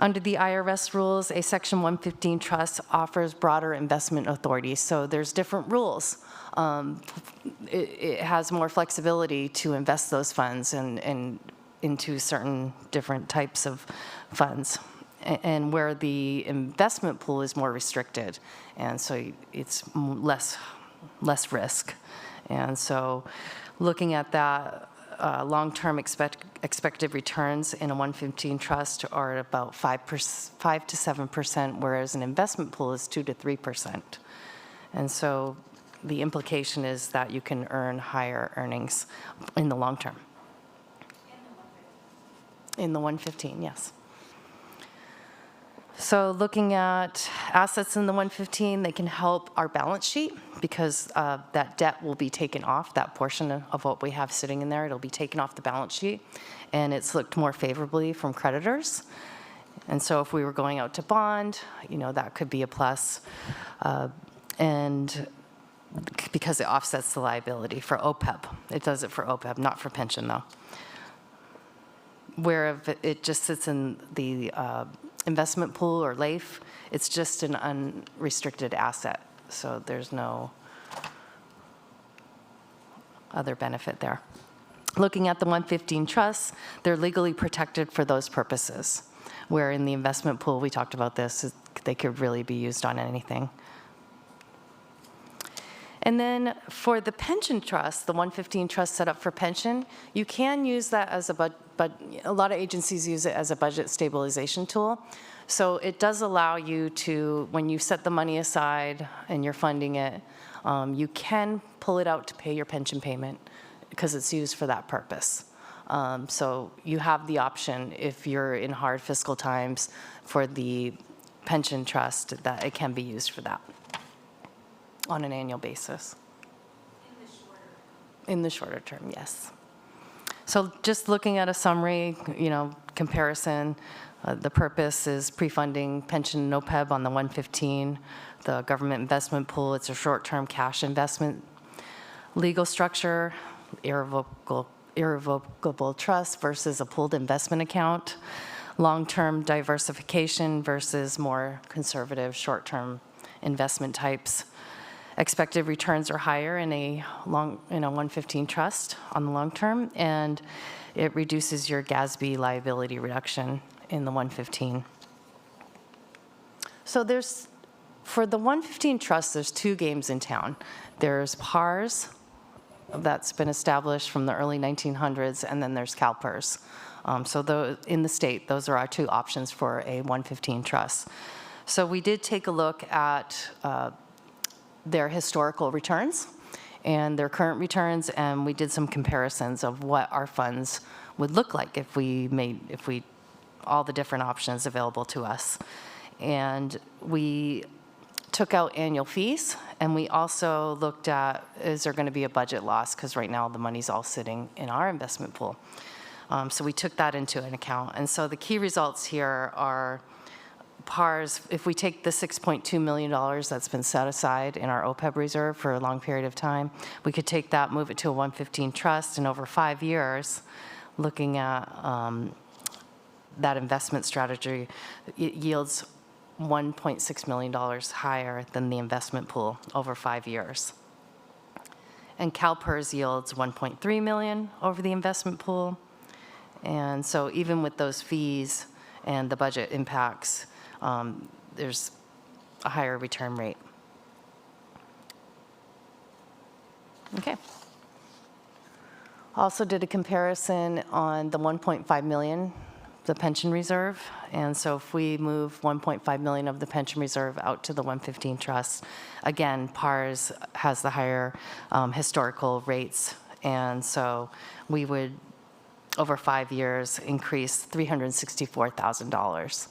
Under the IRS rules, a Section 115 trust offers broader investment authority, so there's different rules. It has more flexibility to invest those funds and into certain different types of funds, and where the investment pool is more restricted, and so it's less risk. And so looking at that, long-term expected returns in a 115 trust are about 5 to 7%, whereas an investment pool is 2 to 3%. And so the implication is that you can earn higher earnings in the long term. In the 115, yes. So looking at assets in the 115, they can help our balance sheet because that debt will be taken off, that portion of what we have sitting in there, it'll be taken off the balance sheet, and it's looked more favorably from creditors. And so if we were going out to bond, that could be a plus. And because it offsets the liability for OPEB. It does it for OPEB, not for pension, though. Where if it just sits in the investment pool or LAIF, it's just an unrestricted asset, so there's no other benefit there. Looking at the 115 trusts, they're legally protected for those purposes, where in the investment pool, we talked about this, they could really be used on anything. And then for the pension trust, the 115 trust set up for pension, you can use that as but a lot of agencies use it as a budget stabilization tool. So it does allow you to, when you set the money aside and you're funding it, you can pull it out to pay your pension payment because it's used for that purpose. So you have the option, if you're in hard fiscal times, for the pension trust, that it can be used for that on an annual basis. In the shorter term, yes. So just looking at a summary, comparison, the purpose is pre-funding pension and OPEB on the 115. The government investment pool, it's a short-term cash investment. Legal structure, irrevocable trust versus a pooled investment account. Long-term diversification versus more conservative short-term investment types. Expected returns are higher in a 115 trust on the long term, and it reduces your GASB liability reduction in the 115. So for the 115 trust, there's two games in town. There's PARS, that's been established from the early 1900s, and then there's CalPERS. So in the state, those are our two options for a 115 trust. So we did take a look at their historical returns and their current returns, and we did some comparisons of what our funds would look like if we all the different options available to us. And we took out annual fees, and we also looked at, is there going to be a budget loss? Because right now the money's all sitting in our investment pool. So we took that into an account. And so the key results here are PARS, if we take the $6.2 million that's been set aside in our OPEB reserve for a long period of time, we could take that, move it to a 115 trust, and over 5 years, looking at that investment strategy, it yields $1.6 million higher than the investment pool over 5 years. And CalPERS yields $1.3 million over the investment pool. And so even with those fees and the budget impacts, there's a higher return rate. Okay. Also did a comparison on the 1.5 million, the pension reserve. And so if we move 1.5 million of the pension reserve out to the 115 trust, again, PARS has the higher historical rates. And so we would, over 5 years, increase $364,000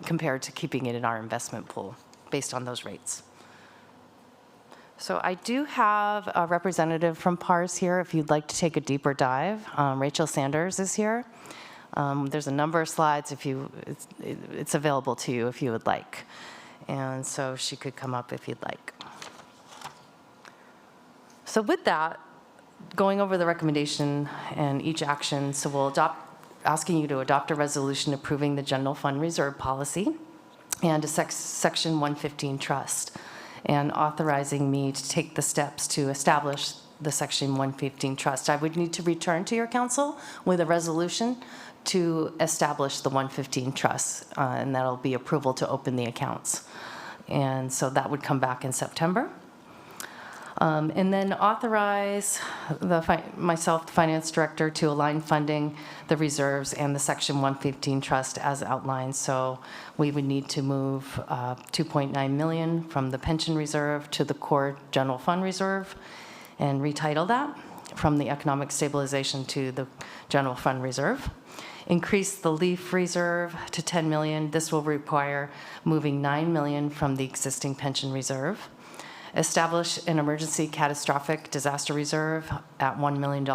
compared to keeping it in our investment pool based on those rates. So I do have a representative from PARS here if you'd like to take a deeper dive. Rachel Sanders is here. There's a number of slides it's available to you if you would like. And so she could come up if you'd like. So with that, going over the recommendation and each action, so we'll adopt asking you to adopt a resolution approving the general fund reserve policy and a Section 115 trust, and authorizing me to take the steps to establish the Section 115 trust. I would need to return to your council with a resolution to establish the 115 trust, and that'll be approval to open the accounts. And so that would come back in September. And then authorize myself, the finance director, to align funding, the reserves, and the Section 115 trust as outlined. So we would need to move $2.9 million from the pension reserve to the core general fund reserve and retitle that from the economic stabilization to the general fund reserve. Increase the LEAF reserve to $10 million. This will require moving $9 million from the existing pension reserve. Establish an emergency catastrophic disaster reserve at $1 million.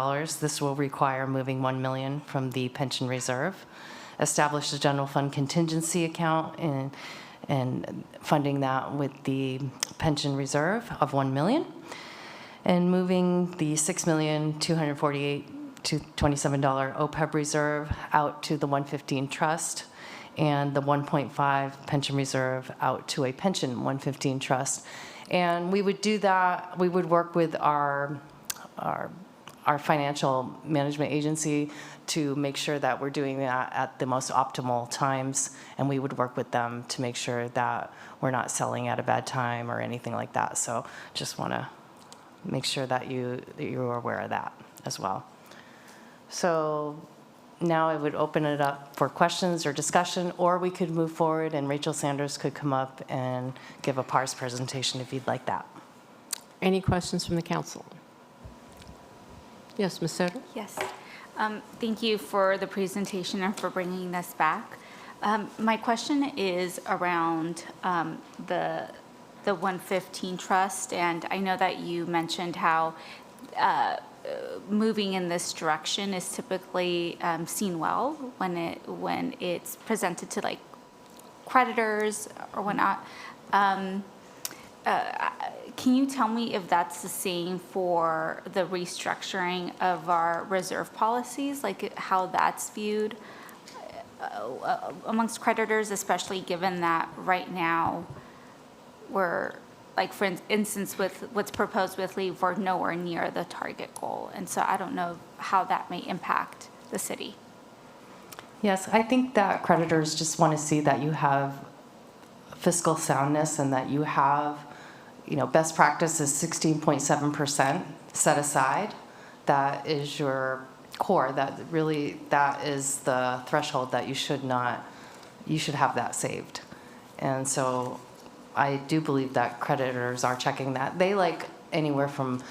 This will require moving $1 million from the pension reserve. Establish a general fund contingency account and funding that with the pension reserve of $1 million. And moving the $6,248,227 OPEB reserve out to the 115 trust, and the 1.5 pension reserve out to a pension 115 trust. And we would do that, we would work with our financial management agency to make sure that we're doing that at the most optimal times, and we would work with them to make sure that we're not selling at a bad time or anything like that. So just want to make sure that you're aware of that as well. So now I would open it up for questions or discussion, or we could move forward and Rachel Sanders could come up and give a PARS presentation if you'd like that. Any questions from the council? Yes, Ms. Soto? Yes. Thank you for the presentation and for bringing this back. My question is around the 115 trust, and I know that you mentioned how moving in this direction is typically seen well when it's presented to like creditors or whatnot. Can you tell me if that's the same for the restructuring of our reserve policies, like how that's viewed amongst creditors, especially given that right now we're, like for instance, with what's proposed with LEAF, we're nowhere near the target goal. And so I don't know how that may impact the city. Yes, I think that creditors just want to see that you have fiscal soundness and that you have, best practice is 16.7% set aside. That is your core. That is the threshold that you should have that saved. And so I do believe that creditors are checking that. They like anywhere from,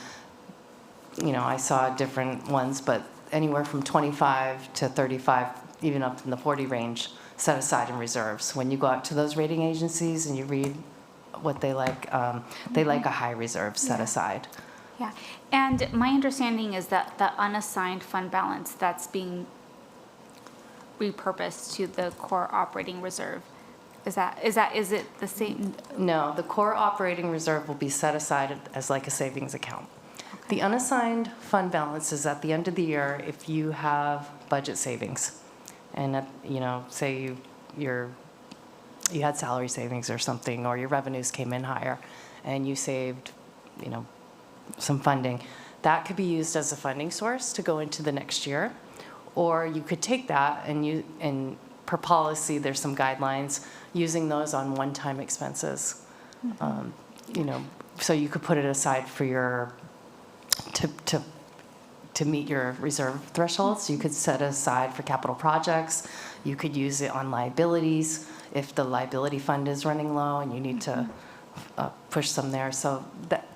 I saw different ones, but anywhere from 25 to 35, even up in the 40 range, set aside in reserves. When you go out to those rating agencies and you read what they like a high reserve set aside. Yeah, and my understanding is that the unassigned fund balance that's being repurposed to the core operating reserve, is it the same? No, the core operating reserve will be set aside as like a savings account. Okay. The unassigned fund balance is at the end of the year if you have budget savings, and say you had salary savings or something, or your revenues came in higher, and you saved, some funding. That could be used as a funding source to go into the next year, or you could take that and per policy, there's some guidelines using those on one-time expenses. Mm-hmm. So you could put it aside for your to meet your reserve thresholds. You could set aside for capital projects. You could use it on liabilities if the liability fund is running low and you need to push some there. So that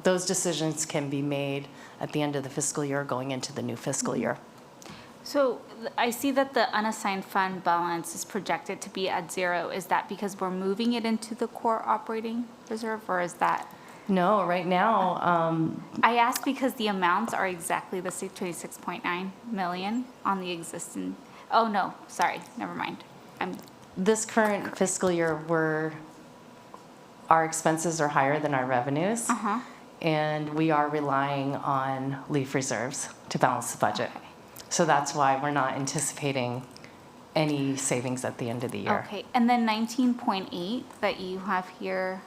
those decisions can be made at the end of the fiscal year going into the new fiscal year. So I see that the unassigned fund balance is projected to be at 0. Is that because we're moving it into the core operating reserve, or is that? No, right now. I asked because the amounts are exactly the 26.9 million on the existing. Oh no, sorry, never mind. This current fiscal year, our expenses are higher than our revenues, and we are relying on LEAF reserves to balance the budget. Okay. So that's why we're not anticipating any savings at the end of the year. Okay, and then 19.8 that you have here,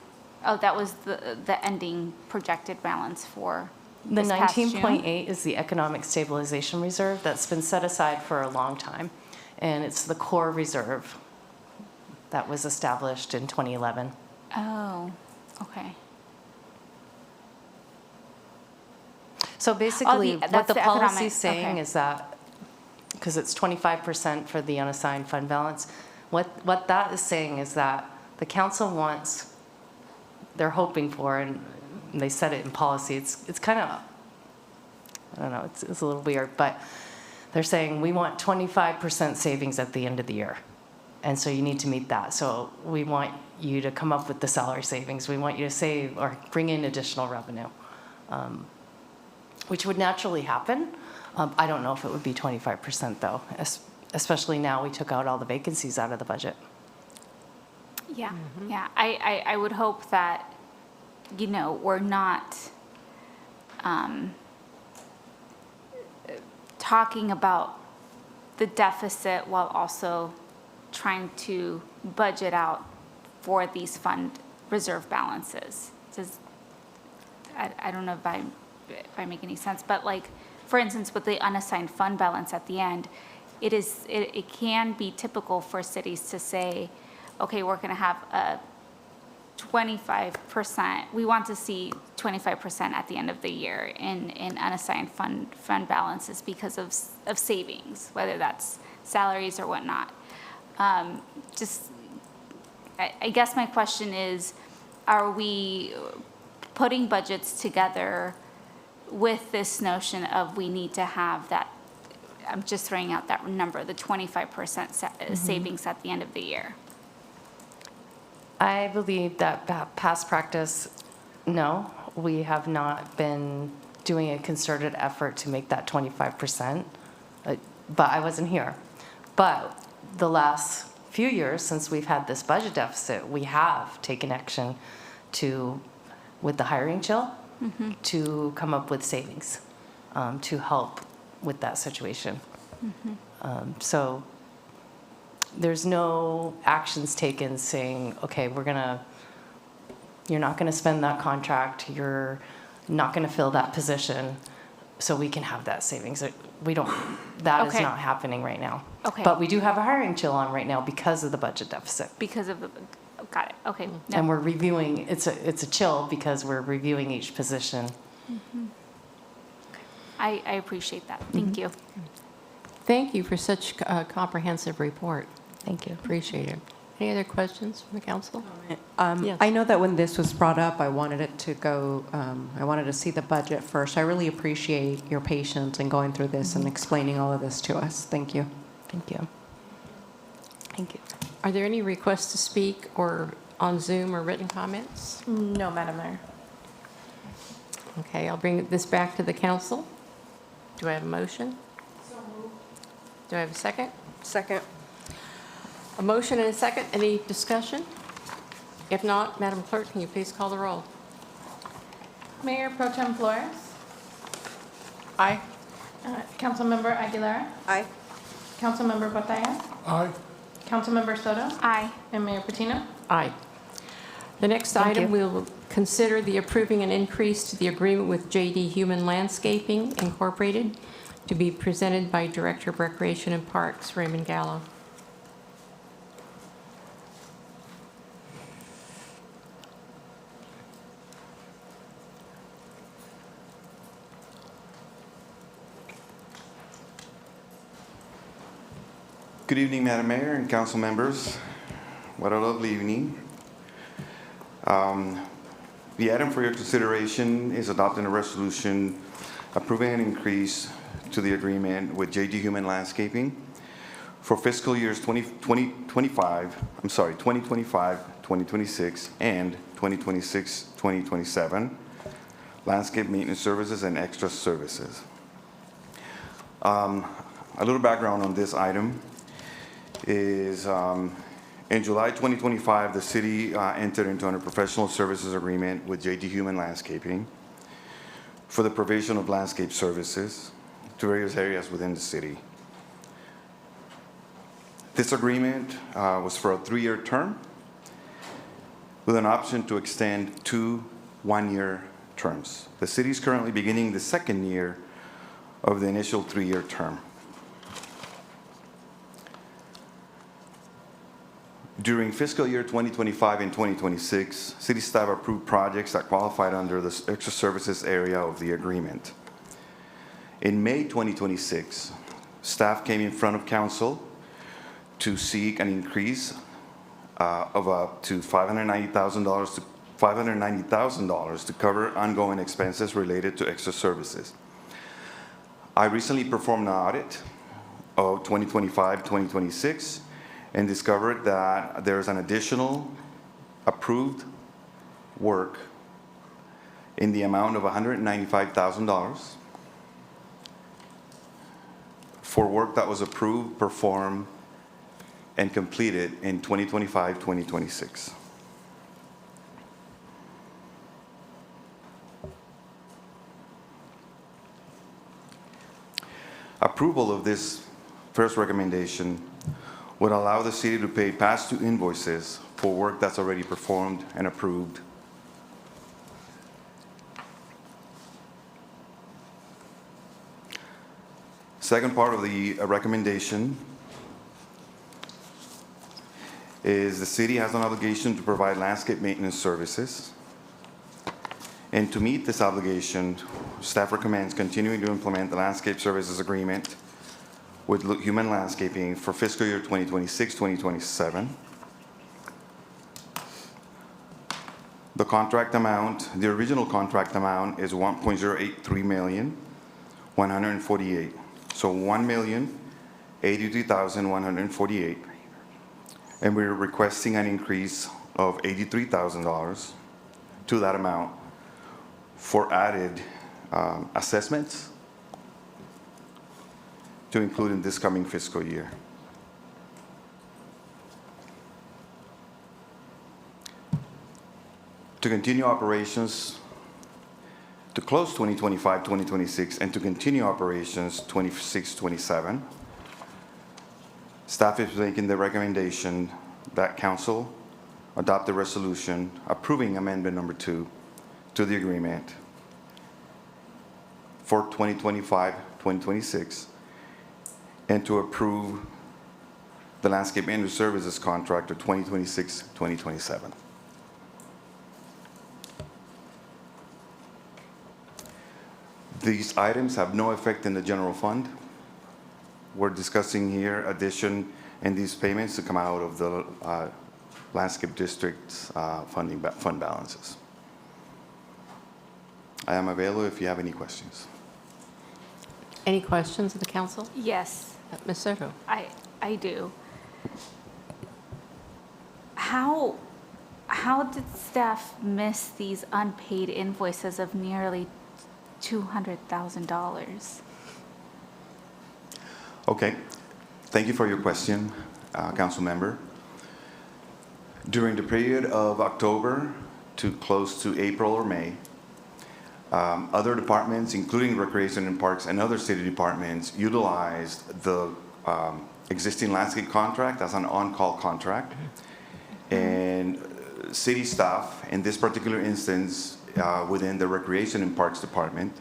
oh, that was the ending projected balance for The this past June? 19.8 is the Economic Stabilization Reserve that's been set aside for a long time. And it's the core reserve that was established in 2011. Oh, okay. So basically, what that's the the policy economic- is saying okay. is that, because it's 25% for the unassigned fund balance, what that is saying is that the council wants, they're hoping for, and they said it in policy, it's kind of, I don't know, it's a little weird, but they're saying we want 25% savings at the end of the year. And so you need to meet that. So we want you to come up with the salary savings. We want you to save or bring in additional revenue, which would naturally happen. I don't know if it would be 25% though, especially now we took out all the vacancies out of the budget. Yeah, yeah. I would hope that, you know, we're not talking about the deficit while also trying to budget out for these fund reserve balances. I don't know if I make any sense, but like, for instance, with the unassigned fund balance at the end, it can be typical for cities to say, okay, we're gonna have a 25%, we want to see 25% at the end of the year in unassigned fund balances because of savings, whether that's salaries or whatnot. I guess my question is, are we putting budgets together with this notion of we need to have that, I'm just throwing out that number, the 25% savings at the end of the year? I believe that past practice, no, we have not been doing a concerted effort to make that 25%, but I wasn't here. But the last few years since we've had this budget deficit, we have taken action with the hiring chill, to come up with savings, to help with that situation. So there's no actions taken saying, okay, you're not gonna spend that contract, you're not gonna fill that position, so we can have that savings. That is Okay. not happening right now. Okay. But we do have a hiring chill on right now because of the budget deficit. Because of the, got it, okay. no. And we're reviewing, it's a chill because we're reviewing each position. I appreciate that, thank you. Thank you for such a comprehensive report. Thank you. Appreciate it. Any other questions from the council? Yes. I know that when this was brought up, I wanted it to go, I wanted to see the budget first. I really appreciate your patience in going through this and explaining all of this to us. Thank you. Thank you. Thank you. Are there any requests to speak or on Zoom or written comments? No, Madam Mayor. Okay, I'll bring this back to the council. Do I have a motion? Do I have a second? Second. A motion and a second. Any discussion? If not, Madam Clerk, can you please call the roll? Mayor Pro Tem Flores? Aye. Councilmember Aguilera? Aye. Councilmember Batalla? Aye. Councilmember Soto? Aye. And Mayor Patino? Aye. The next Thank item, you. we'll consider the approving an increase to the agreement with JD Human Landscaping Incorporated to be presented by Director of Recreation and Parks, Raymond Gallo. Good evening, Madam Mayor and council members. What a lovely evening. The item for your consideration is adopting a resolution approving an increase to the agreement with JD Human Landscaping for fiscal years 2025, 2026, and 2026-2027, landscape maintenance services and extra services. A little background on this item is in July 2025, the city entered into a professional services agreement with JD Human Landscaping for the provision of landscape services to various areas within the city. This agreement was for a 3-year term with an option to extend 2 one-year terms. The city is currently beginning the 2nd year of the initial 3-year term. During fiscal year 2025 and 2026, city staff approved projects that qualified under the extra services area of the agreement. In May 2026, staff came in front of council to seek an increase of up to $590,000 to cover ongoing expenses related to extra services. I recently performed an audit of 2025-2026 and discovered that there's an additional approved work in the amount of $195,000 for work that was approved, performed, and completed in 2025-2026. Approval of this first recommendation would allow the city to pay past due invoices for work that's already performed and approved. Second part of the recommendation is the city has an obligation to provide landscape maintenance services. And to meet this obligation, staff recommends continuing to implement the landscape services agreement with Human Landscaping for fiscal year 2026-2027. The contract amount, the original contract amount is $1.083,148. So $1,083,148. And we're requesting an increase of $83,000 to that amount for added assessments to include in this coming fiscal year. To continue operations, to close 2025-2026 and to continue operations 26-27, staff is making the recommendation that council adopt the resolution approving amendment number 2 to the agreement for 2025-2026 and to approve the landscape maintenance services contract of 2026-2027. These items have no effect in the general fund. We're discussing here addition in these payments to come out of the landscape district's fund balances. I am available if you have any questions. Any questions of the council? Yes, Ms. Soto? I do. How did staff miss these unpaid invoices of nearly $200,000? Okay, thank you for your question, council member. During the period of October to close to April or May, other departments, including Recreation and Parks and other city departments, utilized the existing landscape contract as an on-call contract. And city staff, in this particular instance, within the Recreation and Parks Department,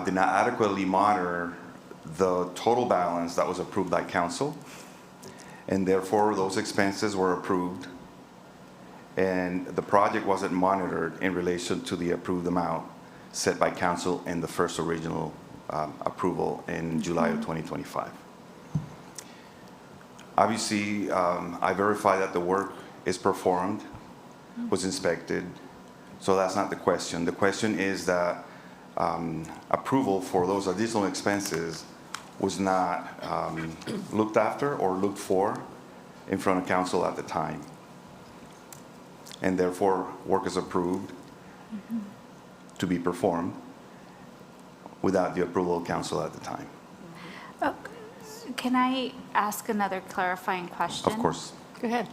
did not adequately monitor the total balance that was approved by council. And therefore, those expenses were approved and the project wasn't monitored in relation to the approved amount set by council in the first original approval in July of 2025. Obviously, I verify that the work is performed, was inspected, so that's not the question. The question is that approval for those additional expenses was not looked after or looked for in front of council at the time. And therefore, work is approved to be performed without the approval of council at the time. Can I ask another clarifying question? Of course. Go ahead.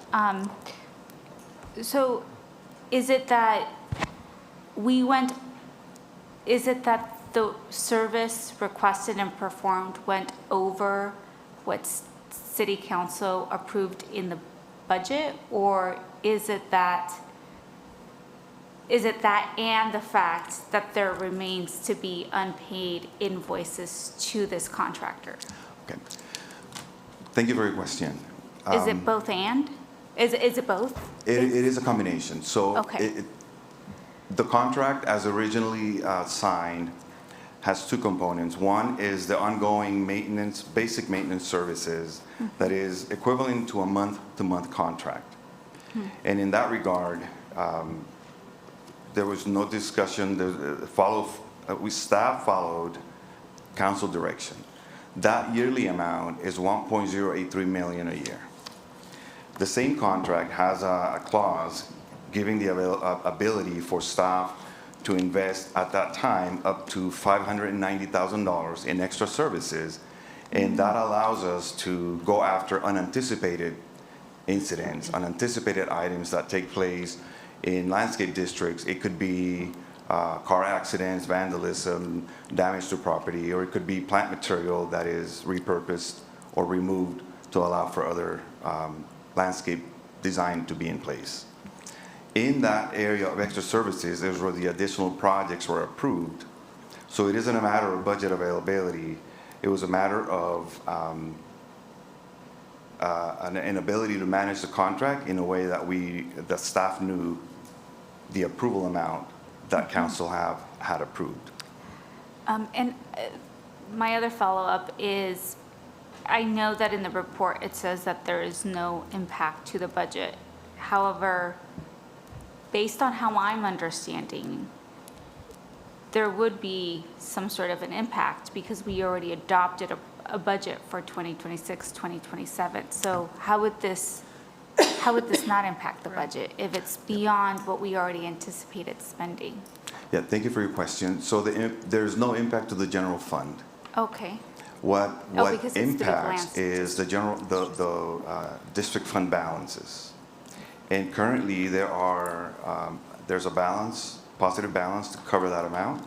So is it that the service requested and performed went over what city council approved in the budget? Or is it that and the fact that there remains to be unpaid invoices to this contractor? Okay. Thank you for your question. Is it both and? Is it both? It is a combination. So Okay. the contract as originally signed has two components. One is the ongoing maintenance, basic maintenance services that is equivalent to a month-to-month contract. And in that regard, there was no discussion. Staff followed council direction. That yearly amount is $1.083 million a year. The same contract has a clause giving the ability for staff to invest at that time up to $590,000 in extra services, and that allows us to go after unanticipated incidents, unanticipated items that take place in landscape districts. It could be car accidents, vandalism, damage to property, or it could be plant material that is repurposed or removed to allow for other landscape design to be in place. In that area of extra services is where the additional projects were approved. So it isn't a matter of budget availability. It was a matter of an ability to manage the contract in a way that the staff knew the approval amount that council had approved. My other follow-up is, I know that in the report it says that there is no impact to the budget. However, based on how I'm understanding, there would be some sort of an impact because we already adopted a budget for 2026, 2027. So how would this not impact the budget if it's beyond what we already anticipated spending? Yeah, thank you for your question. So there's no impact to the general fund. Okay. What because it's to be impacts glanced. is the district fund balances. And currently there's a balance, positive balance to cover that amount.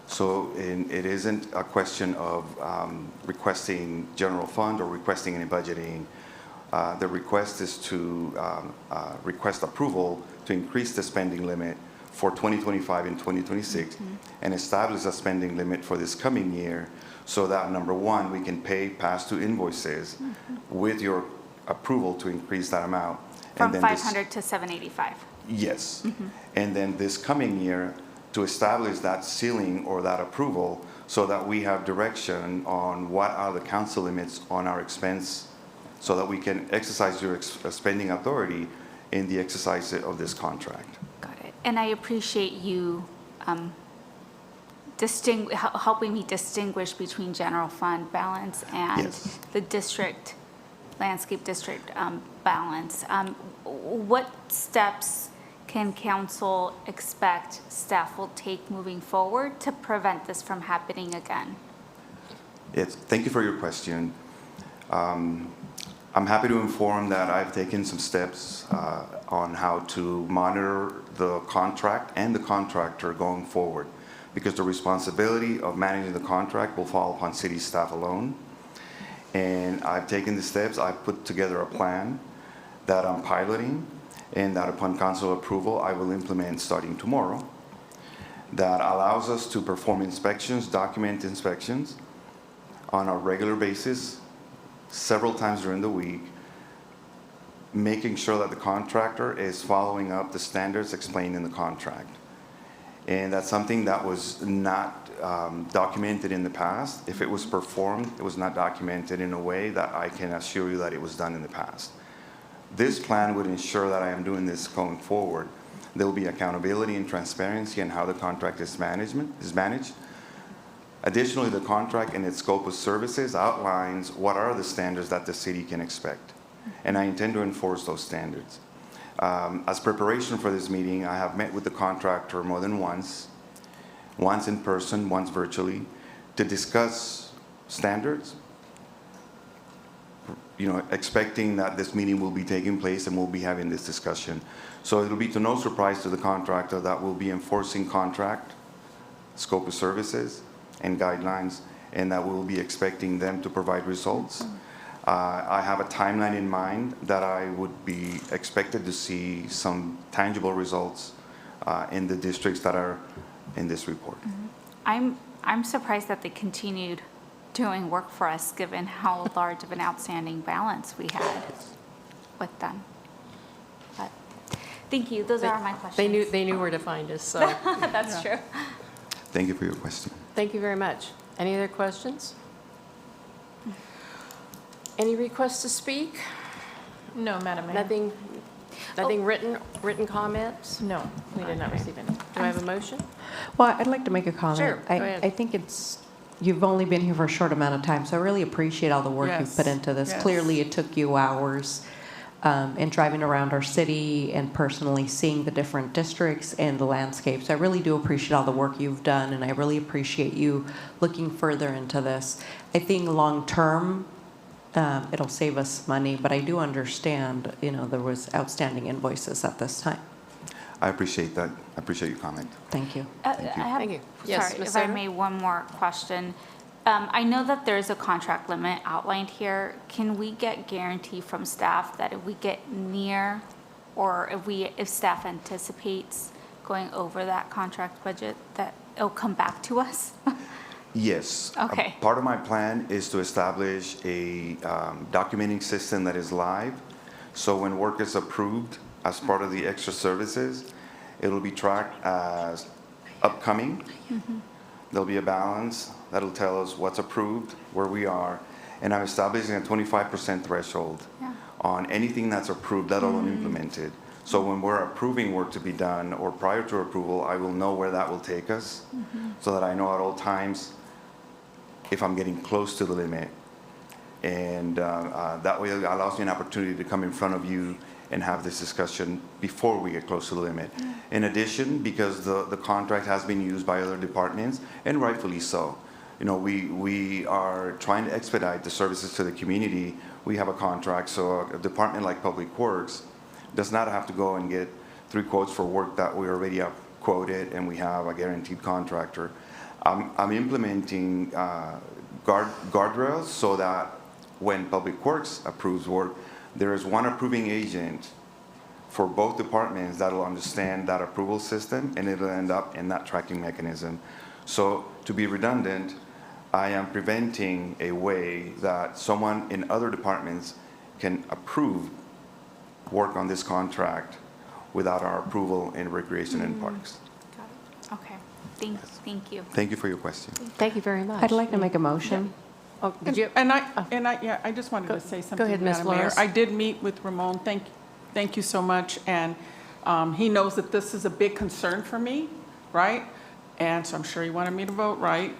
So it isn't a question of requesting general fund or requesting any budgeting. The request is to request approval to increase the spending limit for 2025 and 2026 and establish a spending limit for this coming year so that, number one, we can pay past due invoices with your approval to increase that amount. From 500 to 785. Yes. And then this coming year, to establish that ceiling or that approval so that we have direction on what are the council limits on our expense so that we can exercise your spending authority in the exercise of this contract. Got it. And I appreciate you helping me distinguish between general fund balance and the district, landscape district balance. What steps can council expect staff will take moving forward to prevent this from happening again? Thank you for your question. I'm happy to inform that I've taken some steps on how to monitor the contract and the contractor going forward, because the responsibility of managing the contract will fall upon city staff alone. And I've taken the steps. I've put together a plan that I'm piloting and that upon council approval, I will implement starting tomorrow, that allows us to perform inspections, document inspections on a regular basis, several times during the week, making sure that the contractor is following up the standards explained in the contract. And that's something that was not documented in the past. If it was performed, it was not documented in a way that I can assure you that it was done in the past. This plan would ensure that I am doing this going forward. There will be accountability and transparency in how the contract is managed. Additionally, the contract and its scope of services outlines what are the standards that the city can expect. And I intend to enforce those standards. As preparation for this meeting, I have met with the contractor more than once in person, once virtually, to discuss standards, expecting that this meeting will be taking place and we'll be having this discussion. So it'll be to no surprise to the contractor that we'll be enforcing contract scope of services and guidelines, and that we will be expecting them to provide results. I have a timeline in mind that I would be expected to see some tangible results in the districts that are in this report. I'm surprised that they continued doing work for us, given how large of an outstanding balance we had with them. But thank you. Those are my questions. They knew where to find us, so. That's true. Thank you for your question. Thank you very much. Any other questions? Any requests to speak? No, Madam Mayor. Nothing written comments? No, we did not receive any. Do I have a motion? Well, I'd like to make a comment. Sure, go ahead. I think you've only been here for a short amount of time, so I really appreciate all the work you've Yes, put into this. yes. Clearly, it took you hours in driving around our city and personally seeing the different districts and the landscapes. I really do appreciate all the work you've done, and I really appreciate you looking further into this. I think long-term, it'll save us money, but I do understand, there was outstanding invoices at this time. I appreciate that. I appreciate your comment. Thank you. I have, Thank you. Yes, sorry, Ms. if I Soto? may, one more question. I know that there's a contract limit outlined here. Can we get guarantee from staff that if we get near, or if staff anticipates going over that contract budget, that it'll come back to us? Yes. Okay. Part of my plan is to establish a documenting system that is live. So when work is approved as part of the extra services, it'll be tracked as upcoming. There'll be a balance that'll tell us what's approved, where we are, and I'm establishing a 25% threshold on anything that's approved, let alone implemented. So when we're approving work to be done or prior to approval, I will know where that will take us so that I know at all times if I'm getting close to the limit. And that way it allows me an opportunity to come in front of you and have this discussion before we get close to the limit. In addition, because the contract has been used by other departments, and rightfully so, we are trying to expedite the services to the community. We have a contract, so a department like Public Works does not have to go and get 3 quotes for work that we already have quoted and we have a guaranteed contractor. I'm implementing guardrails so that when Public Works approves work, there is one approving agent for both departments that will understand that approval system, and it'll end up in that tracking mechanism. So to be redundant, I am preventing a way that someone in other departments can approve work on this contract without our approval in Recreation and Parks. Got it. Okay. Thank you. Thank you for your question. Thank you very much. I'd like to make a motion. Oh, did you? I just wanted to say something, ahead, Ms. Madam Mayor. Flores. I did meet with Ramon. Thank you so much. And he knows that this is a big concern for me, right? And so I'm sure he wanted me to vote right.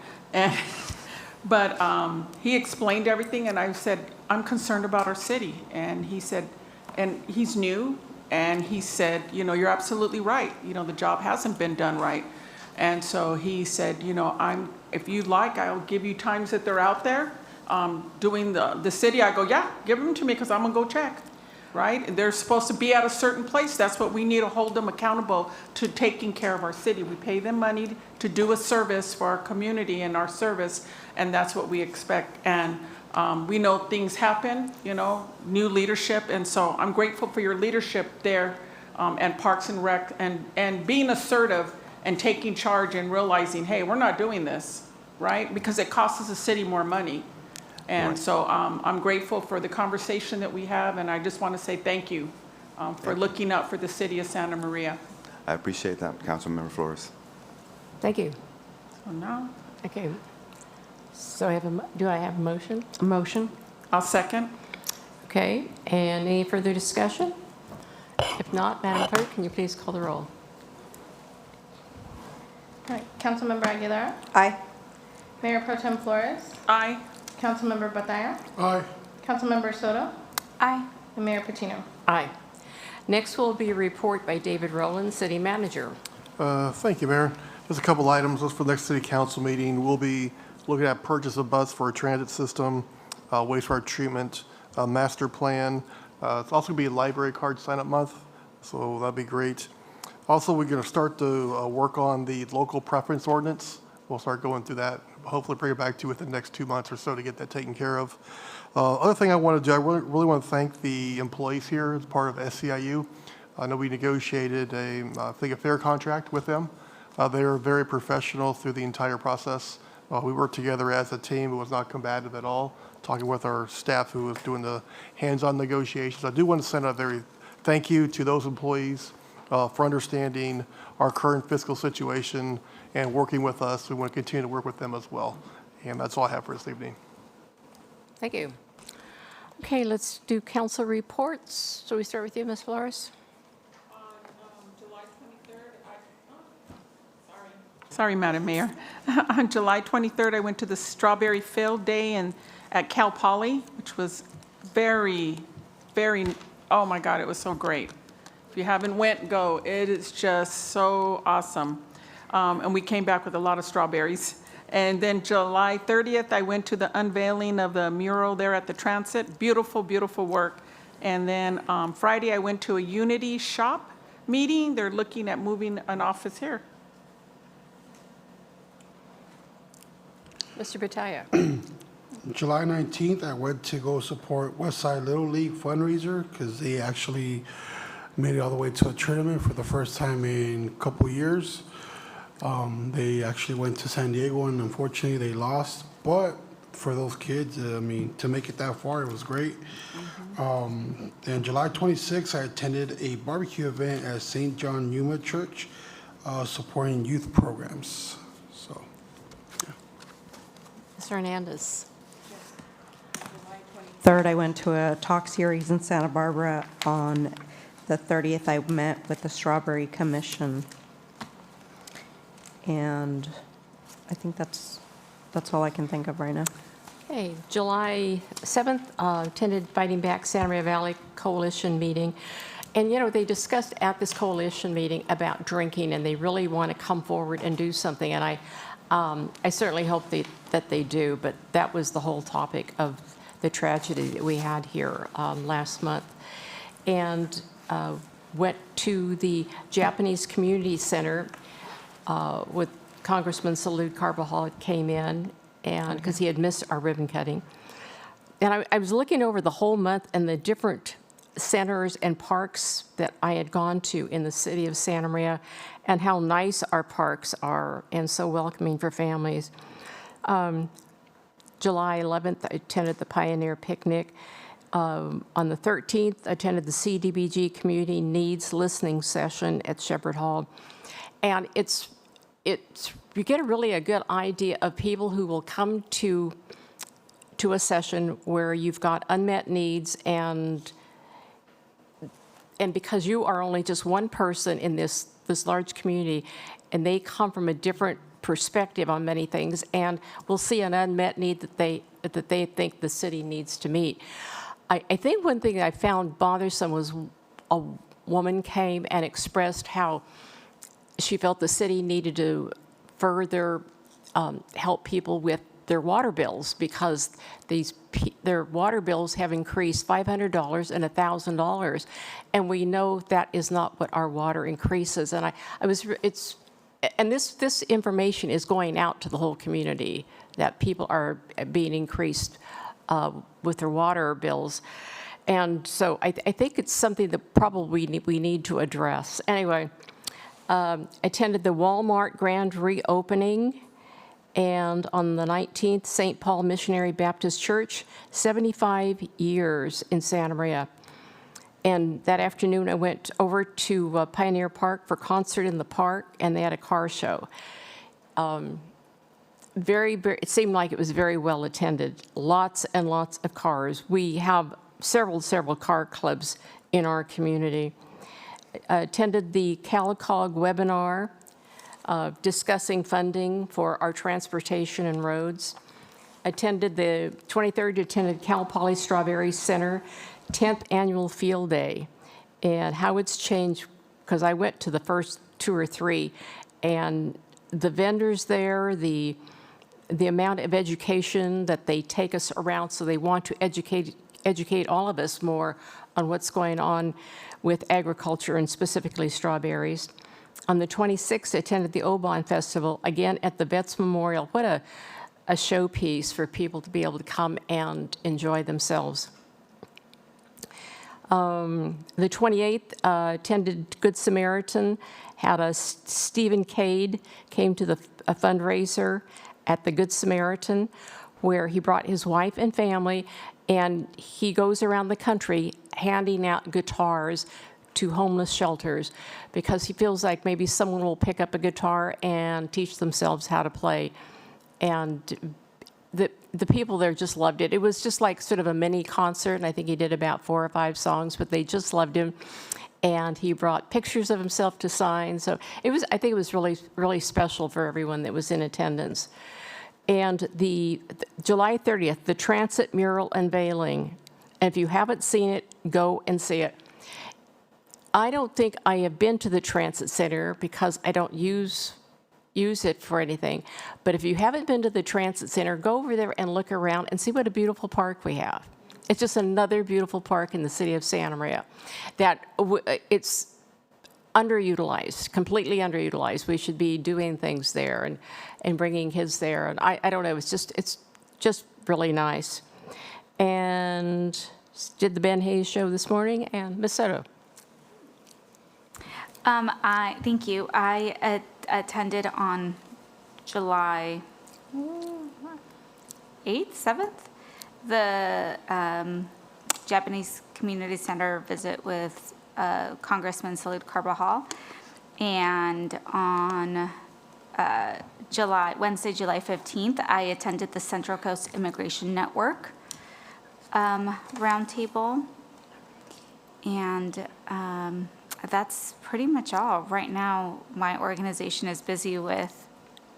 But he explained everything, and I said, I'm concerned about our city. And he said, and he's new, and he said, you're absolutely right. The job hasn't been done right. And so he said, if you'd like, I'll give you times that they're out there doing the city. I go, yeah, give them to me because I'm going to go check, right? They're supposed to be at a certain place. That's what we need to hold them accountable to, taking care of our city. We pay them money to do a service for our community and our service, and that's what we expect. And we know things happen, new leadership. And so I'm grateful for your leadership there and Parks and Rec and being assertive and taking charge and realizing, hey, we're not doing this, right? Because it costs the city more money. And Right. so I'm grateful for the conversation that we have, and I just want to say thank you for looking out for the city of Santa Maria. I appreciate that, Councilmember Flores. Thank you. So now, Okay. So do I have a motion? A motion? I'll second. Okay, and any further discussion? If not, Madam Clerk, can you please call the roll? All right. Councilmember Aguilar? Aye. Mayor Pro Tem Flores? Aye. Councilmember Batalla? Aye. Councilmember Soto? Aye. And Mayor Patino? Aye. Next will be a report by David Rowland, City Manager. Thank you, Mayor. Just a couple items for the next city council meeting. We'll be looking at purchase of bus for a transit system, wastewater treatment, master plan. It's also going to be a library card sign-up month, so that'd be great. Also, we're going to start to work on the local preference ordinance we'll start going through that. Hopefully bring it back to you within the next 2 months or so to get that taken care of. Other thing I want to do, I really want to thank the employees here as part of SCIU. I know we negotiated I think a fair contract with them. They were very professional through the entire process. We worked together as a team. It was not combative at all, talking with our staff who was doing the hands-on negotiations. I do want to send a very thank you to those employees for understanding our current fiscal situation and working with us. We want to continue to work with them as well. And that's all I have for this evening. Thank you. Okay, let's do council reports. So we start with you, Ms. Flores. Sorry, Madam Mayor. On July 23rd, I went to the Strawberry Field Day at Cal Poly, which was very, oh my God, it was so great. If you haven't went, go. It is just so awesome. And we came back with a lot of strawberries. And then July 30th, I went to the unveiling of the mural there at the Transit. Beautiful, beautiful work. And then Friday, I went to a Unity shop meeting. They're looking at moving an office here. Mr. Battaglia. July 19th, I went to go support Westside Little League fundraiser because they actually made it all the way to a tournament for the first time in a couple years. They actually went to San Diego and unfortunately they lost. But for those kids, I mean, to make it that far, it was great. And July 26th, I attended a barbecue event at St. John Yuma Church supporting youth programs. So, yeah. Mr. Hernandez. Third, I went to a talk series in Santa Barbara. On the 30th, I met with the Strawberry Commission. And I think that's all I can think of right now. Okay, July 7th, attended Fighting Back Santa Maria Valley Coalition meeting. And, you know, they discussed at this coalition meeting about drinking, and they really want to come forward and do something. And I certainly hope that they do, but that was the whole topic of the tragedy that we had here last month. And went to the Japanese Community Center with Congressman Salud Carbajal came in, and because he had missed our ribbon cutting. And I was looking over the whole month and the different centers and parks that I had gone to in the city of Santa Maria, and how nice our parks are and so welcoming for families. July 11th, I attended the Pioneer Picnic. On the 13th, I attended the CDBG Community Needs Listening Session at Shepherd Hall. And it's you get really a good idea of people who will come to a session where you've got unmet needs, and because you are only just one person in this large community, and they come from a different perspective on many things, and we'll see an unmet need that they think the city needs to meet. I think one thing I found bothersome was a woman came and expressed how she felt the city needed to further help people with their water bills, because their water bills have increased $500 and $1,000, and we know that is not what our water increases. And this information is going out to the whole community, that people are being increased with their water bills. And so I think it's something that probably we need to address. Anyway, attended the Walmart grand reopening, and on the 19th, St. Paul Missionary Baptist Church, 75 years in Santa Maria. And that afternoon, I went over to Pioneer Park for concert in the park, and they had a car show. It seemed like it was very well attended. Lots and lots of cars. We have several car clubs in our community. Attended the CalCog webinar discussing funding for our transportation and roads. Attended the 23rd, attended Cal Poly Strawberry Center 10th annual field day, and how it's changed, because I went to the first 2 or 3, and the vendors there, the amount of education that they take us around, so they want to educate all of us more on what's going on with agriculture and specifically strawberries. On the 26th, I attended the Oban Festival, again at the Vets Memorial. What a showpiece for people to be able to come and enjoy themselves. The 28th, attended Good Samaritan, had a Stephen Cade came to a fundraiser at the Good Samaritan where he brought his wife and family, and he goes around the country handing out guitars to homeless shelters because he feels like maybe someone will pick up a guitar and teach themselves how to play. And the people there just loved it. It was just like sort of a mini concert, and I think he did about 4 or 5 songs, but they just loved him. And he brought pictures of himself to sign. So I think it was really, really special for everyone that was in attendance. And the July 30th, the Transit Mural Unveiling. And if you haven't seen it, go and see it. I don't think I have been to the Transit Center because I don't use it for anything. But if you haven't been to the Transit Center, go over there and look around and see what a beautiful park we have. It's just another beautiful park in the city of Santa Maria that it's underutilized, completely underutilized. We should be doing things there and bringing kids there. And I don't know, it's just really nice. And did the Ben Hayes show this morning, and Ms. Soto. Thank you. I attended on July 8th, 7th, the Japanese Community Center visit with Congressman Salud Carbajal. And on Wednesday, July 15th, I attended the Central Coast Immigration Network roundtable. And that's pretty much all. Right now, my organization is busy with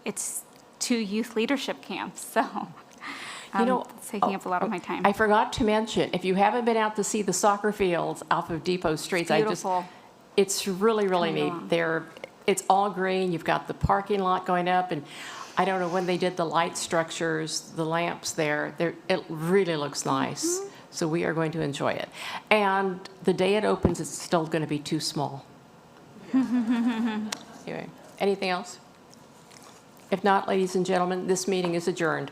its 2 youth leadership camps, so it's taking up a lot of my time. I forgot to mention, if you haven't been out to see the soccer fields off of Depot Street, Beautiful. It's really, really neat. It's all green. You've got the parking lot going up, and I don't know when they did the light structures, the lamps there. It really looks nice. Mm-hmm. So we are going to enjoy it. And the day it opens, it's still going to be too small. Anyway, anything else? If not, ladies and gentlemen, this meeting is adjourned.